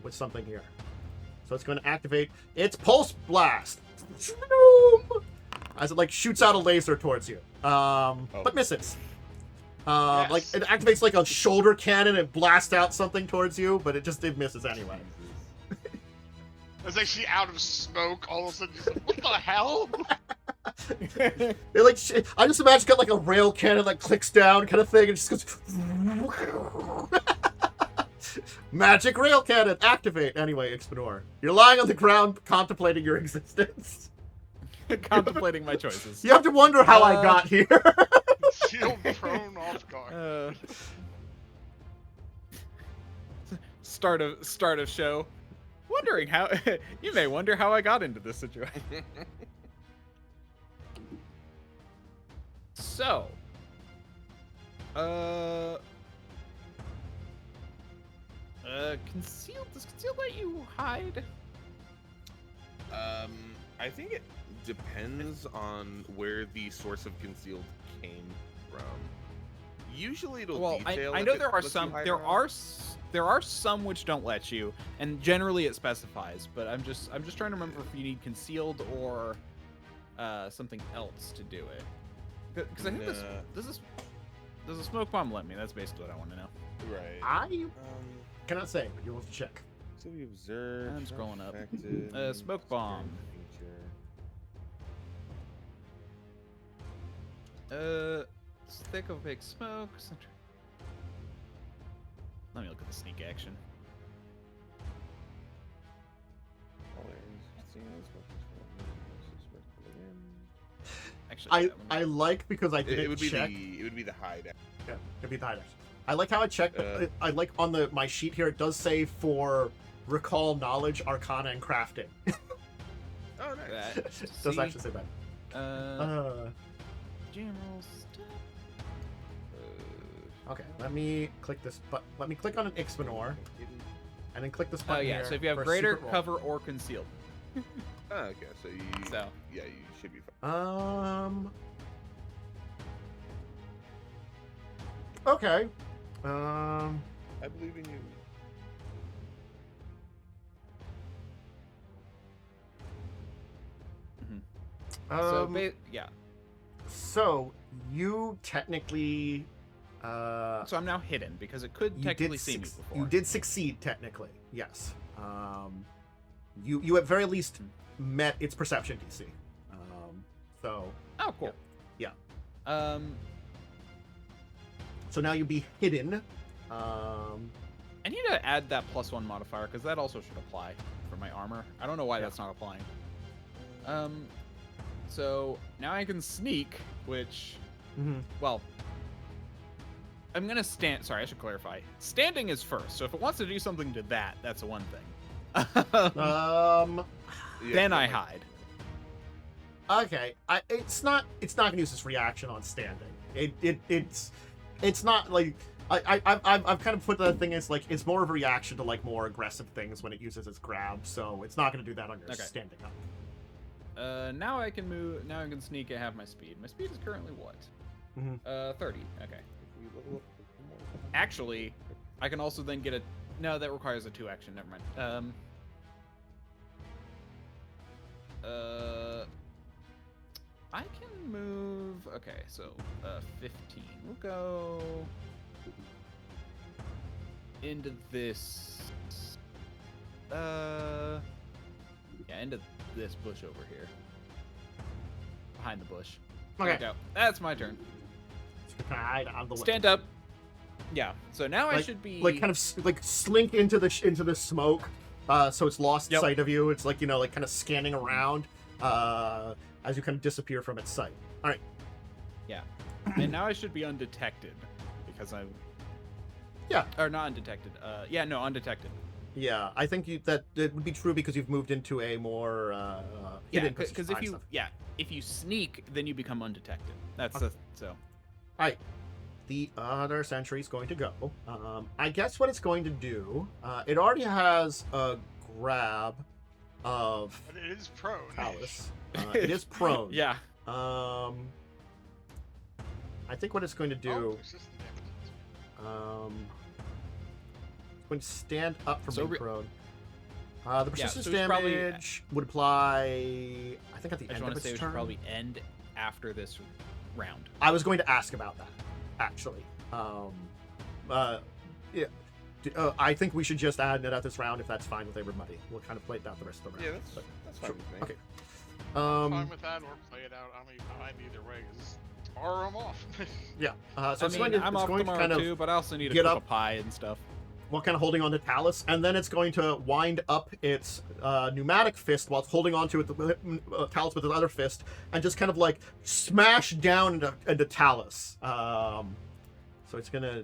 With something here. So it's going to activate its pulse blast. As it like shoots out a laser towards you. But misses. Like it activates like a shoulder cannon and blasts out something towards you, but it misses anyway. It's actually out of smoke. All of a sudden, just like, what the hell? It like I just imagine got like a rail cannon that clicks down kind of thing and just goes. Magic rail cannon activate. Anyway, Ixbanor, you're lying on the ground contemplating your existence. Contemplating my choices. You have to wonder how I got here. Feel prone off guard. Start of show. Wondering how you may wonder how I got into this situation. So, concealed. Does concealed let you hide? I think it depends on where the source of concealed came from. Usually it'll Well, detail I if know it there are lets you some. hide There or not. are some which don't let you, and generally it specifies. But I'm just trying to remember if you need concealed or something else to do it. Because I think does a smoke bomb let me? That's basically what I want to know. Right. I cannot say, but you'll have to check. So we observe. I'm scrolling up. affected, Smoke bomb. feature. Thick opaque smoke. Let me look at the sneak action. Actually, I like because I It didn't would be check. it would be the hide. Yeah, it'd be the hiders. I like how I checked. I like on my sheet here. It does say for recall knowledge, arcana, and crafting. Oh, nice. It does actually say that. Jam rolls. Okay, let me click this. But let me click on an Ixbanor, and then click this button Yeah. here So if you have for a greater secret roll. cover or concealed. Oh, okay, so you yeah, you should be fine. Okay. I believe in you. Yeah. So you technically. So I'm now hidden because it could technically see me before. You did succeed technically, yes. You at very least met its perception DC. So. Oh, cool. Yeah. So now you'll be hidden. I need to add that +1 modifier because that also should apply for my armor. I don't know why that's not applying. So now I can sneak, which, well, I'm gonna stand. Sorry, I should clarify. Standing is first. So if it wants to do something to that, that's one thing. Then I hide. Okay, it's not gonna use this reaction on standing. It's not like I've kind of put the thing as like it's more of a reaction to like more aggressive things when it uses its grab. So it's not gonna do that on your standing up. Now I can move. Now I can sneak at half my speed. My speed is currently what? 30. Okay. Actually, I can also then get a. No, that requires a 2 action. Never mind. I can move. Okay, so 15. We'll go into this. Yeah, into this bush over here. Behind the bush. Okay. There we go. That's my turn. Hide on the Stand up. Yeah. So now I should be like kind of like slink into the smoke, so it's lost sight of you. It's like like kind of scanning around, as you kind of disappear from its sight. All right. Yeah. And now I should be undetected because I'm. Yeah. Or not undetected. Yeah. No, undetected. Yeah, I think that it would be true because you've moved into a more hidden position. Because if you sneak, then you become undetected. That's so. All right, the other sentry's going to go. I guess what it's going to do, it already has a grab of. But it is prone. Talas. It is prone. Yeah. I think what it's going to do. Going to stand up from being prone. The persistence damage would apply, I think, at the end of its turn. It should probably end after this round. I was going to ask about that, actually. Yeah. I think we should just add it at this round if that's fine with everybody. We'll kind of play it out the rest of the round. Yeah, that's fine with me. Okay. Fine with that, or play it out. I'm fine either way. Or I'm off. Yeah. So I'm off tomorrow kind of too, but I also need to get cook up. a pie and stuff. While kind of holding on to Talas, and then it's going to wind up its pneumatic fist while it's holding onto it, Talas with its other fist, and just kind of like smash down into Talas. So it's gonna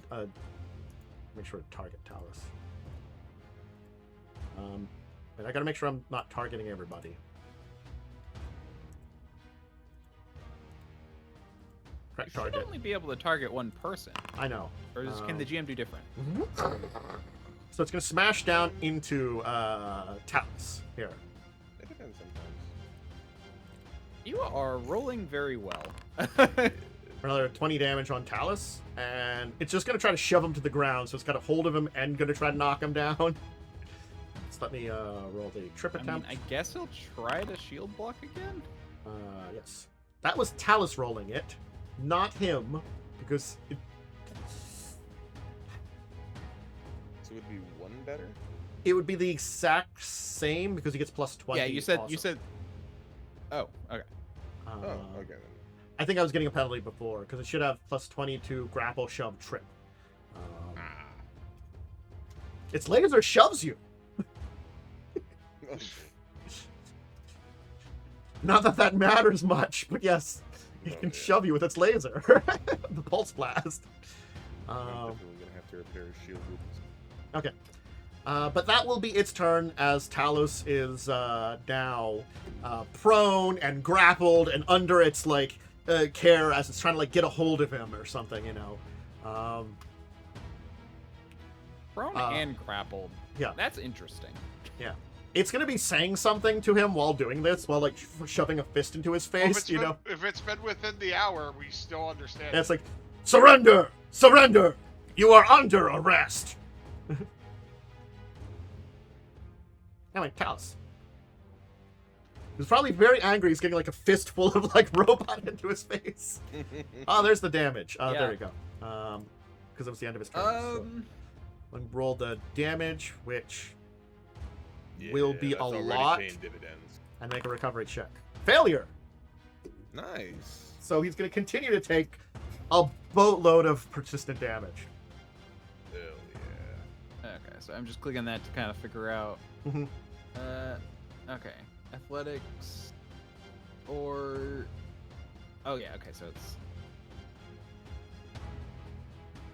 make sure to target Talas. And I gotta make sure I'm not targeting everybody. Correct You should target. only be able to target one person. I know. Or can the GM do different? So it's going to smash down into Talas here. It depends sometimes. You are rolling very well. For another 20 damage on Talas, and it's just going to try to shove him to the ground, so it's got a hold of him and going to try to knock him down. Let's let me roll the trip attempt. I guess he'll try to shield block again? Yes. That was Talas rolling it, not him, because it... So it would be 1 better? It would be the exact same because he gets plus 20. Yeah, you said. Oh, okay. Okay then. I think I was getting a penalty before because it should have plus 20 to grapple, shove, trip. Its laser shoves you. Not that that matters much, but yes, it can shove you with its laser. The pulse blast. I'm definitely gonna have to repair his shield wounds. Okay. But that will be its turn as Talos is now prone and grappled and under its care as it's trying to get a hold of him or something, Prone and grappled. Yeah. That's interesting. Yeah. It's going to be saying something to him while doing this, while shoving a fist into his face, If it's been within the hour, we still understand. And it's like, surrender! Surrender! You are under arrest. Anyway, Talas. He's probably very angry. He's getting like a fistful of like robot into his face. Oh, there's the damage. Yeah. There you go. Because it was the end of his turn. So. Let me roll the damage, which will be that's a already lot, paying dividends. and make a recovery check. Failure. Nice. So he's going to continue to take a boatload of persistent damage. Hell yeah. Okay, so I'm just clicking that to kind of figure out. Mhm. Okay. Athletics. Or. Oh, yeah, okay, so it's.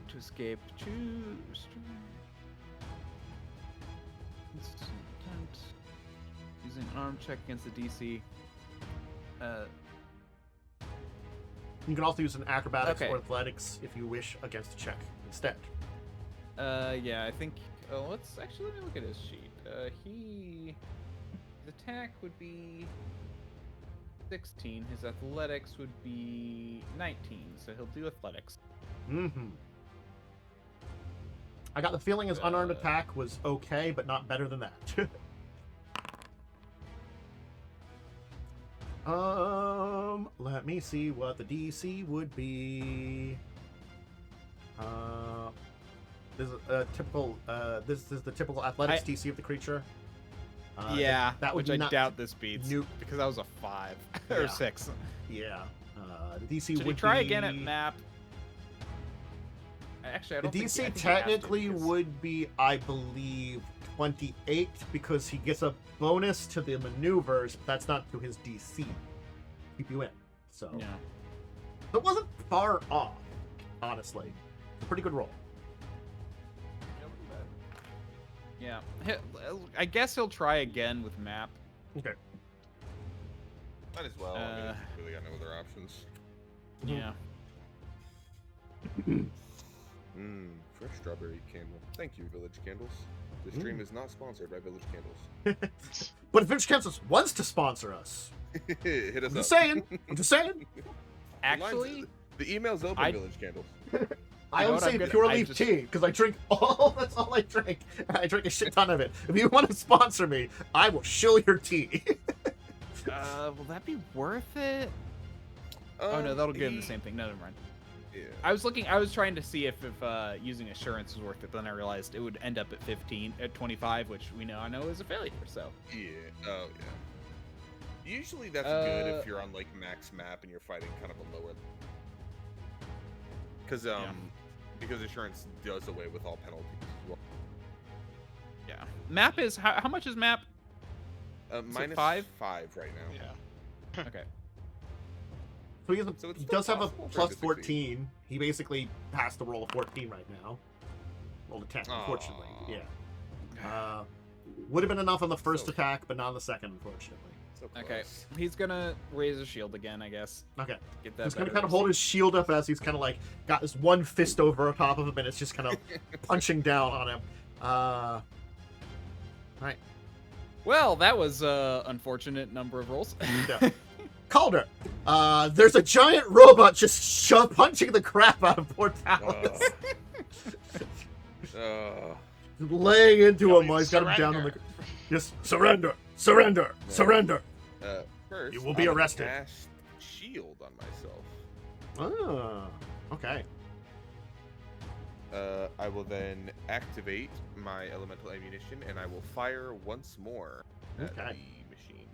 To escape, choose. Intent. Using an arm check against the DC. You can also use an acrobatics Okay. or athletics if you wish against a check instead. Yeah, I think. Oh, let me look at his sheet. His attack would be 16. His athletics would be 19. So he'll do athletics. Mm-hmm. I got the feeling his unarmed attack was okay, but not better than that. Let me see what the DC would be. This is a typical. This is the typical athletics DC of the creature. Yeah, that would which I not doubt this beats Nope. because that was a 5 Yeah. or 6. Yeah. The DC Should would we try be... again at map? Actually, I The don't think DC I think he has to technically because- would be, I believe, 28 because he gets a bonus to the maneuvers, but that's not to his DC. Keep you in. So Yeah. it wasn't far off, honestly. It's a pretty good roll. Yeah. I guess he'll try again with map. Okay. Might as well. I mean, he's really got no other options. Yeah. Fresh strawberry candle. Thank you, Village Candles. This stream is not sponsored by Village Candles. But if Village Candles wants to sponsor us, Hit us I'm up. just saying. I'm just saying. Actually, the email's open, I- Village Candles. I You know would what, I'm say gonna- pure I leaf just- tea because I drink all. That's all I drink. I drink a shit ton of it. If you want to sponsor me, I will shill your tea. will that be worth it? Oh no, that'll get him the same thing. No, never mind. Yeah. I was trying to see if using assurance is worth it, but then I realized it would end up at 25, which we now know is a failure. So Yeah. Oh yeah. Usually that's good if you're on like max map and you're fighting kind of a lower. Because assurance does away with all penalties as well. yeah, map is how much is map? Minus 5? 5 right now. Yeah. Okay. So he, has So it's he still does have a possible for him plus to succeed. 14. He basically passed the roll of 14 right now. Rolled a 10, unfortunately. Aw. Yeah. Would have been enough on the first So- attack, but not on the second, unfortunately. So Okay. close. He's gonna raise his shield again, I guess. Okay. Get that. He's going to better kind of hold receipt. his shield up as he's kind of like got his one fist over top of him, and it's just kind of punching down on him. Right. Well, that was unfortunate number of rolls. Yeah. Calder, there's a giant robot just punching the crap out of poor Talas. Laying into Yelling, him while he's got him down on the... "Surrender." Just surrender, surrender, surrender. First, You will be I'm gonna arrested. cast shield on myself. Oh, okay. I will then activate my elemental ammunition, and I will fire once more at Okay. the machine.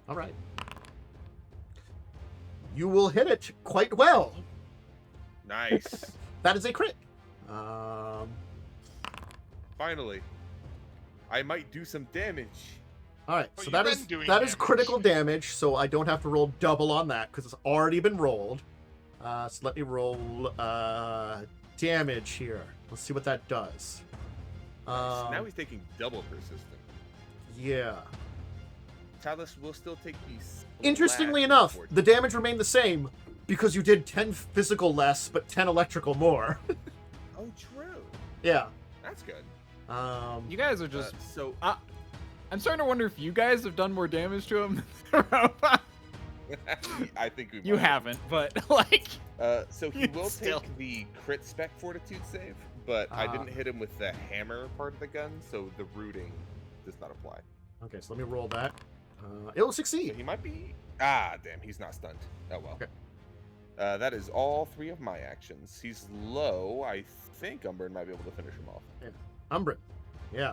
All right. You will hit it quite well. Nice. That is a crit. Finally, I might do some damage. All right, Well, so you've that been is doing that is damage. critical damage, so I don't have to roll double on that because it's already been rolled. So let me roll damage here. Let's see what that does. Nice. Now he's taking double persistent. Yeah. Talas will still take these. Interestingly enough, the damage remained the same because you did 10 physical less, but 10 electrical more. Oh, true. Yeah. That's good. You guys are just. So I'm starting to wonder if you guys have done more damage to him than the robot. I think we You might. haven't, but like. So he will Still. take the crit spec fortitude save, but I didn't hit him with the hammer part of the gun, so the rooting does not apply. Okay, so let me roll that. It'll So succeed. he might be... Ah, damn, he's not stunned. Oh, well. Okay. That is all 3 of my actions. He's low. I think Umbrin might be able to finish him off. Umbrin. Yeah.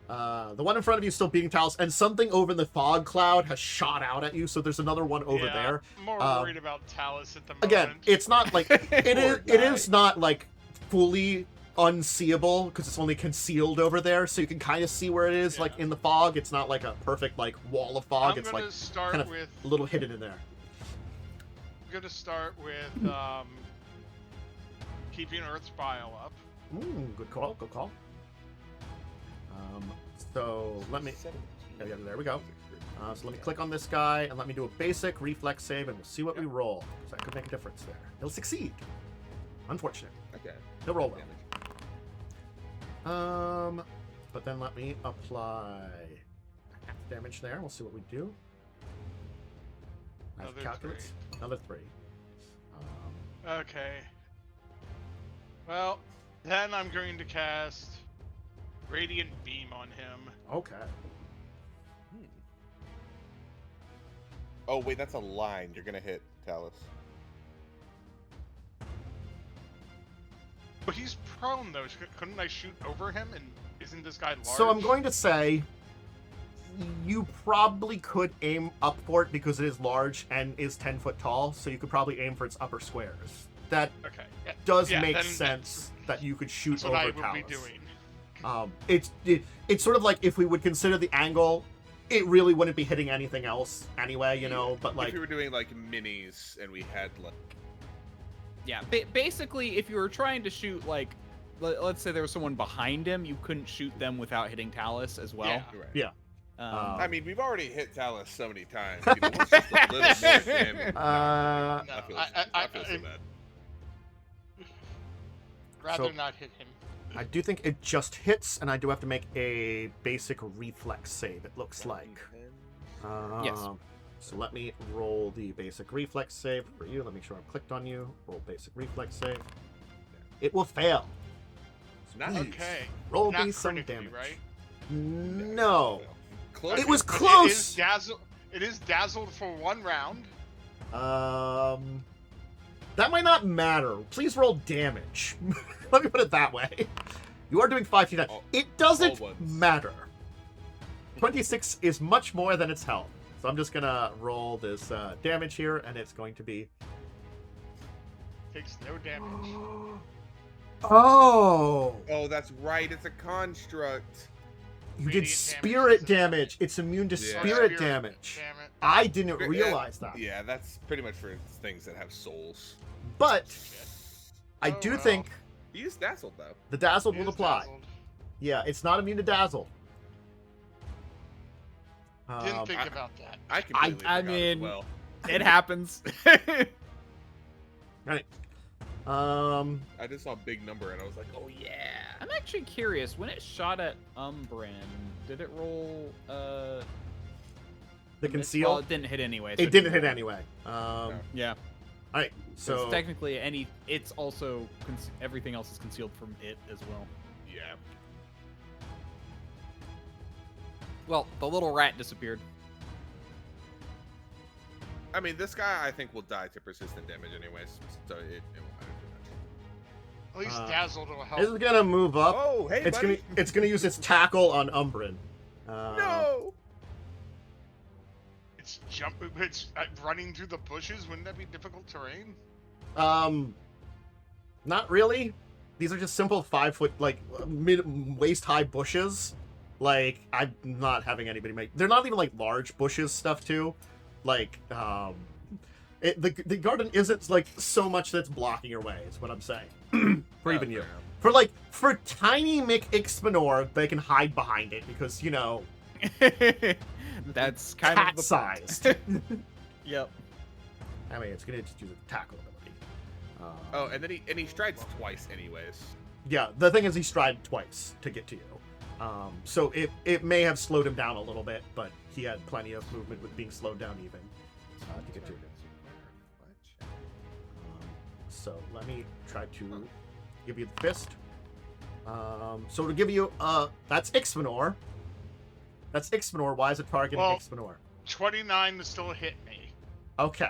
The one in front of you is still beating Talas, and something over in the fog cloud has shot out at you, so there's another one over Yeah, there. I'm more worried about Talas at the moment. Again, it's not like... it Poor is guy. not, like, fully unseeable, because it's only concealed over there, so you can kind of see where it is, like, Yeah. in the fog. It's not like a perfect, like, wall of fog. I'm It's, gonna like, start kind of with. a little hidden in there. I'm gonna start with keeping Earth's bile up. Good call, good call. So let me... Yeah, there we go. So let me click on this guy, and let me do a basic reflex save, and we'll see what we roll. So that could make a difference there. He'll succeed. Unfortunate. Okay. He'll roll Damage. well. But then let me apply half damage there. We'll see what we do. I have Another calculates. Another 3. Okay. Well, then I'm going to cast Radiant Beam on him. Okay. Oh, wait, that's a line. You're going to hit Talas. But he's prone though. Couldn't I shoot over him? And isn't this guy large? So I'm going to say you probably could aim up for it because it is large and is 10 foot tall, so you could probably aim for its upper squares. That Okay. Yeah, does yeah, make then sense that you could shoot That's what I over would be Talas. doing. It's sort of like if we would consider the angle, it really wouldn't be hitting anything else anyway, you know. But like, if we were doing like minis and we had like... Yeah, basically, if you were trying to shoot, like, let's say there was someone behind him, you couldn't shoot them without hitting Talas as well. Yeah. Right. Yeah. I mean, we've already hit Talas so many times. You know, what's just a little more damage? No, I feel so bad. rather So- not hit him. I do think it just hits, and I do have to make a basic reflex save. It looks like. Yes. So let me roll the basic reflex save for you. Let me make sure I'm clicked on you. Roll basic reflex save. It will fail. Nice. Okay. Roll Not me some critically, damage. right? No. Close. It was But close. It is dazzled for 1 round. That might not matter. Please roll damage. Let me put it that way. You are doing 5 damage. All- It doesn't all ones. matter. 26 is much more than its health. So I'm just gonna roll this damage here, and it's going to be... Takes no damage. Oh! Oh, that's right. It's a construct. You did Radiant spirit damage is damage. It's immune to Yeah. spirit damage. Damn it. I didn't Yeah. realize that. Yeah, that's pretty much for things that have souls. But Shit. I Oh, do well. think He is dazzled though. the dazzled It will is apply. dazzled. Yeah, it's not immune to dazzle. Didn't think I- about that. I completely I forgot mean- as well. It happens. Right. I just saw a big number and I was like, oh yeah. I'm actually curious. When it shot at Umbrin, did it roll? The Well, conceal. it didn't hit anyway. so It didn't hit roll. anyway. All Yeah. right. So So technically, it's also everything else is concealed from it as well. Yeah. Well, the little rat disappeared. I mean, this guy I think will die to persistent damage anyways, so it won't matter too much. At least dazzled will help. this is gonna move up. Oh, hey, It's buddy. gonna use its tackle on Umbrin. No. It's running through the bushes. Wouldn't that be difficult terrain? Not really. These are just simple 5 foot, like waist high bushes. Like I'm not having anybody make. They're not even like large bushes stuff too. Like the garden isn't like so much that's blocking your way. Is what I'm saying. For even you. For tiny Mick Ixbanor, they can hide behind it because you know That's kind of cat the sized. Yep. I mean, it's gonna just use a tackle ability. Oh, and then he strides twice anyways. Yeah, the thing is he strided twice to get to you. So it may have slowed him down a little bit, but he had plenty of movement with being slowed down even to get to you. So let me try to give you the fist. So to give you, that's Ixbanor. That's Ixbanor. Why is it targeting Well- Ixbanor? 29 to still hit me. Okay.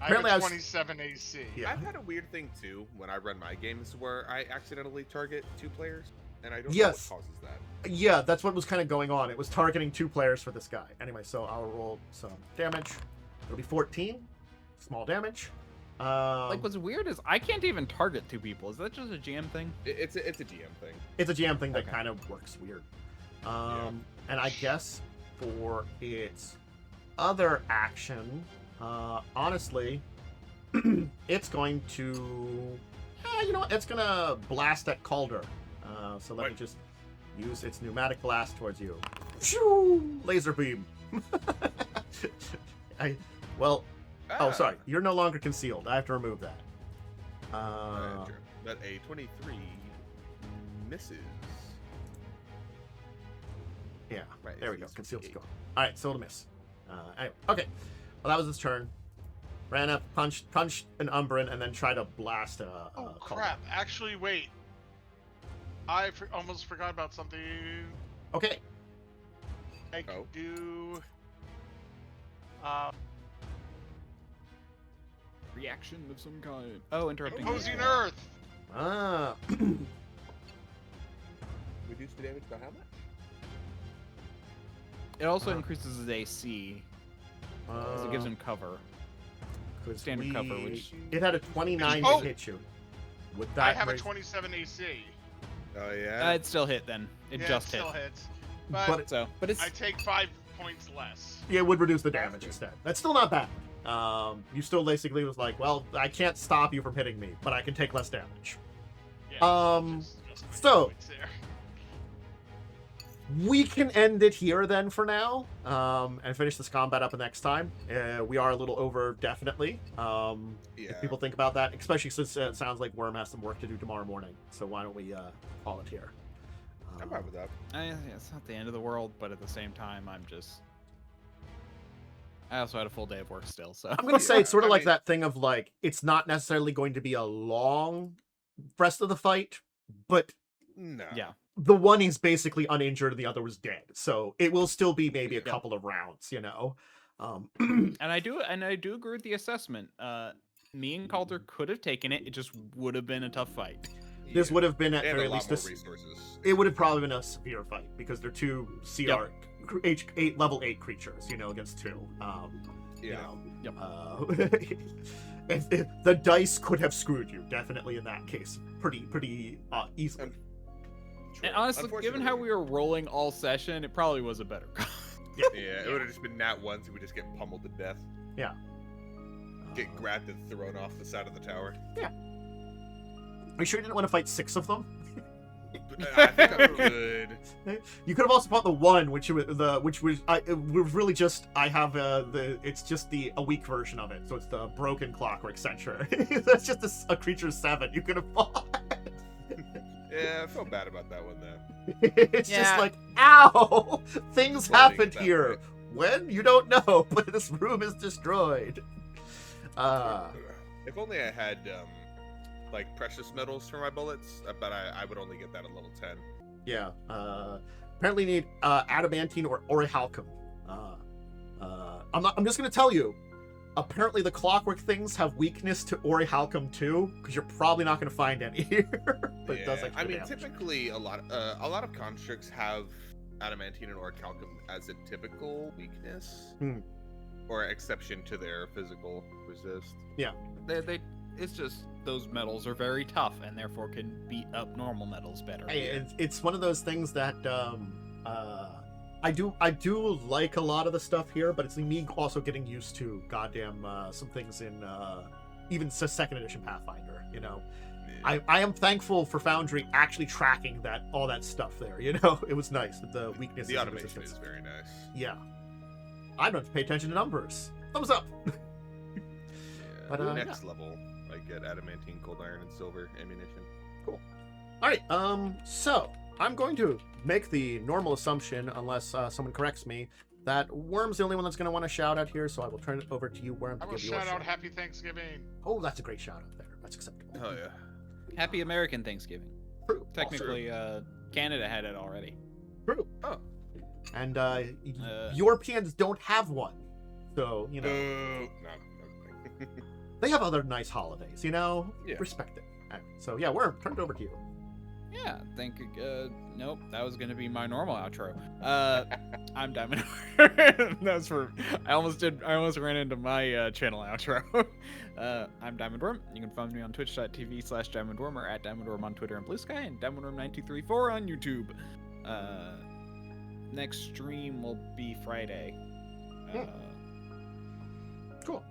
I Apparently I have a was- 27 AC. Yeah. I've had a weird thing too when I run my games where I accidentally target 2 players, and I don't Yes. know what causes that. Yeah, that's what was kind of going on. It was targeting 2 players for this guy. Anyway, so I'll roll some damage. It'll be 14. Small damage. Like, what's weird is I can't even target 2 people. Is that just a GM thing? It's a GM thing. It's a GM thing that Okay. kind of works weird. And I guess for its other action, honestly, it's going to, you know what? It's gonna blast at Calder. So let me Right. just use its pneumatic blast towards you. Shoo! Laser beam. Oh, sorry. You're no longer concealed. I have to remove that. Sure. That a 23 misses. Yeah. Right, There we go. it's Concealed's 58. gone. All right, so it'll miss. Anyway, okay. Well, that was his turn. Ran up, punched an Umbrin, and then tried to blast a. Oh Calder. crap! Actually, wait. I almost forgot about something. Okay. I could Oh. do. Reaction of some kind. Oh, interrupting. Opposing you. Earth. Ah. Reduce the damage by how much? It also increases his AC, so it gives him cover. 'Cause standard cover, which- it had a 29 Oh! to hit you. Would I that have a raise- 27 AC. Oh yeah. It still hit then. It Yeah, just it still hit. hits. But, But But it's I take 5 points less. Yeah, it would reduce the damage instead. That's still not bad. You still basically was like, well, I can't stop you from hitting me, but I can take less damage. Yeah, just my so- points there. We can end it here then for now, and finish this combat up next time. We are a little over, definitely. Yeah. If people think about that, especially since it sounds like Wyrm has some work to do tomorrow morning. So why don't we call it here? I'm fine with that. it's not the end of the world, but at the same time, I also had a full day of work still, so. I'm gonna say it's sort of I like mean- that thing of like it's not necessarily going to be a long rest of the fight, but No. Yeah. the one is basically uninjured and the other was dead, so it will still be maybe a Yeah. couple of rounds, you know. And I do agree with the assessment. Me and Calder could have taken it. It just would have been a tough fight. This would have been at And very a lot least more this. resources. It would have probably been a severe fight because they're 2 CR H8 level 8 creatures, you know, against 2. You Yeah. know, Yep. the dice could have screwed you, definitely in that case, pretty easily. True. And honestly, given how we were rolling all session, it probably was a better call. Yeah, it would have just been nat ones. We would just get pummeled to death. Get grabbed and thrown off the side of the tower. Are you sure you didn't want to fight 6 of them? I think I could. You could have also fought the one, which was it was really just it's just a weak version of it, so it's the broken clockwork censure. That's just a creature 7 you could have fought. Yeah, I felt bad about that one though. It's just Yeah. like, ow, things Floating happened that here. way. When you don't know, but this room is destroyed. If only I had like precious metals for my bullets, but I would only get that at level 10. Yeah. Apparently need adamantine or orichalcum. I'm just gonna tell you. Apparently the clockwork things have weakness to orichalcum too, because you're probably not gonna find any here. But it does Yeah, extra I mean, damage. typically a lot of constructs have adamantine and orichalcum as a typical weakness, or exception to their physical resist. It's just those metals are very tough and therefore can beat up normal metals better. Hey, it's one of those things that I do like a lot of the stuff here, but it's me also getting used to goddamn some things in even second edition Pathfinder. You know, Yeah. I am thankful for Foundry actually tracking all that stuff there. You know, it was nice with the weaknesses. The and automation is resistance. very nice. Yeah, I don't have to pay attention to numbers. Thumbs up. Yeah. But, Next level, I get adamantine, cold iron, and silver ammunition. All right. So I'm going to make the normal assumption, unless someone corrects me, that Wyrm's the only one that's going to want to shout out here. So I will turn it over to you, Wyrm, I to will give your shout out shout. Happy Thanksgiving. Oh, that's a great shout out there. That's acceptable. Oh yeah. Happy American Thanksgiving. True. Technically, Canada had it already. True. Oh. And Europeans don't have one. So, you know. No. They have other nice holidays, you know? Yeah. Respect it. So, yeah, Wyrm, turn it over to you. Yeah, nope, that was gonna be my normal outro. I'm Diamond. That's for, I almost ran into my channel outro. I'm Diamond Wyrm. You can find me on twitch.tv/DiamondWyrm or at DiamondWyrm on Twitter and Blue Sky, and DiamondWyrm9234 on YouTube. Next stream will be Friday. Cool.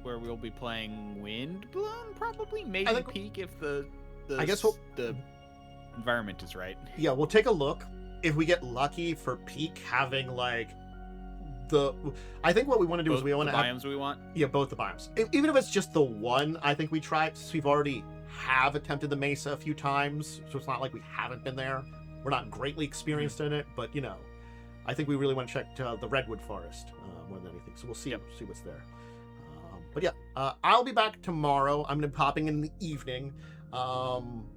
Where we'll be playing Windblown, probably, maybe Peak if the environment is right. Yeah, we'll take a look. If we get lucky for Peak having like I think what we want to do is we want to biomes we want. Yeah, both the biomes. Even if it's just the one, I think we try, since we've already have attempted the Mesa a few times, so it's not like we haven't been there. We're not greatly experienced in it, but you know, I think we really want to check the Redwood Forest more than anything. So we'll see what's there. But yeah, I'll be back tomorrow. I'm gonna be popping in the evening.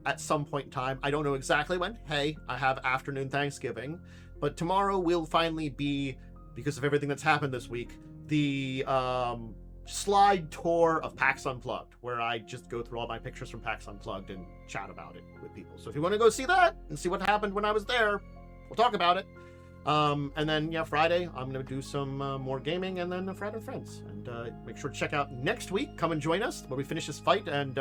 At some point in time. I don't know exactly when. Hey, I have afternoon Thanksgiving. But tomorrow will finally be, because of everything that's happened this week, the slide tour of PAX Unplugged, where I just go through all my pictures from PAX Unplugged and chat about it with people. So if you want to go see that and see what happened when I was there, we'll talk about it. And then, yeah, Friday, I'm going to do some more gaming, and then Friday Friends. And make sure to check out next week. Come and join us where we finish this fight and...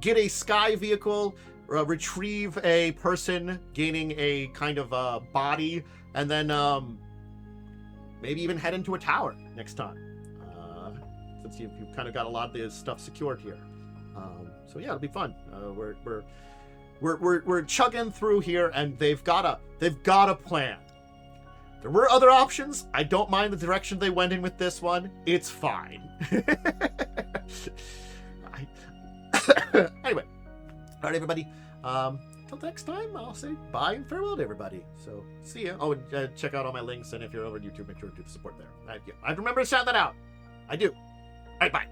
get a sky vehicle, retrieve a person gaining a kind of body, and then maybe even head into a tower next time. Since you've kind of got a lot of this stuff secured here. So yeah, it'll be fun. We're chugging through here, and they've got a plan. There were other options. I don't mind the direction they went in with this one. It's fine. Anyway, all right, everybody. Until next time, I'll say bye and farewell to everybody. So, see ya. Oh, and check out all my links, and if you're over on YouTube, make sure to do the support there. I have to remember to shout that out. I do. All right, bye.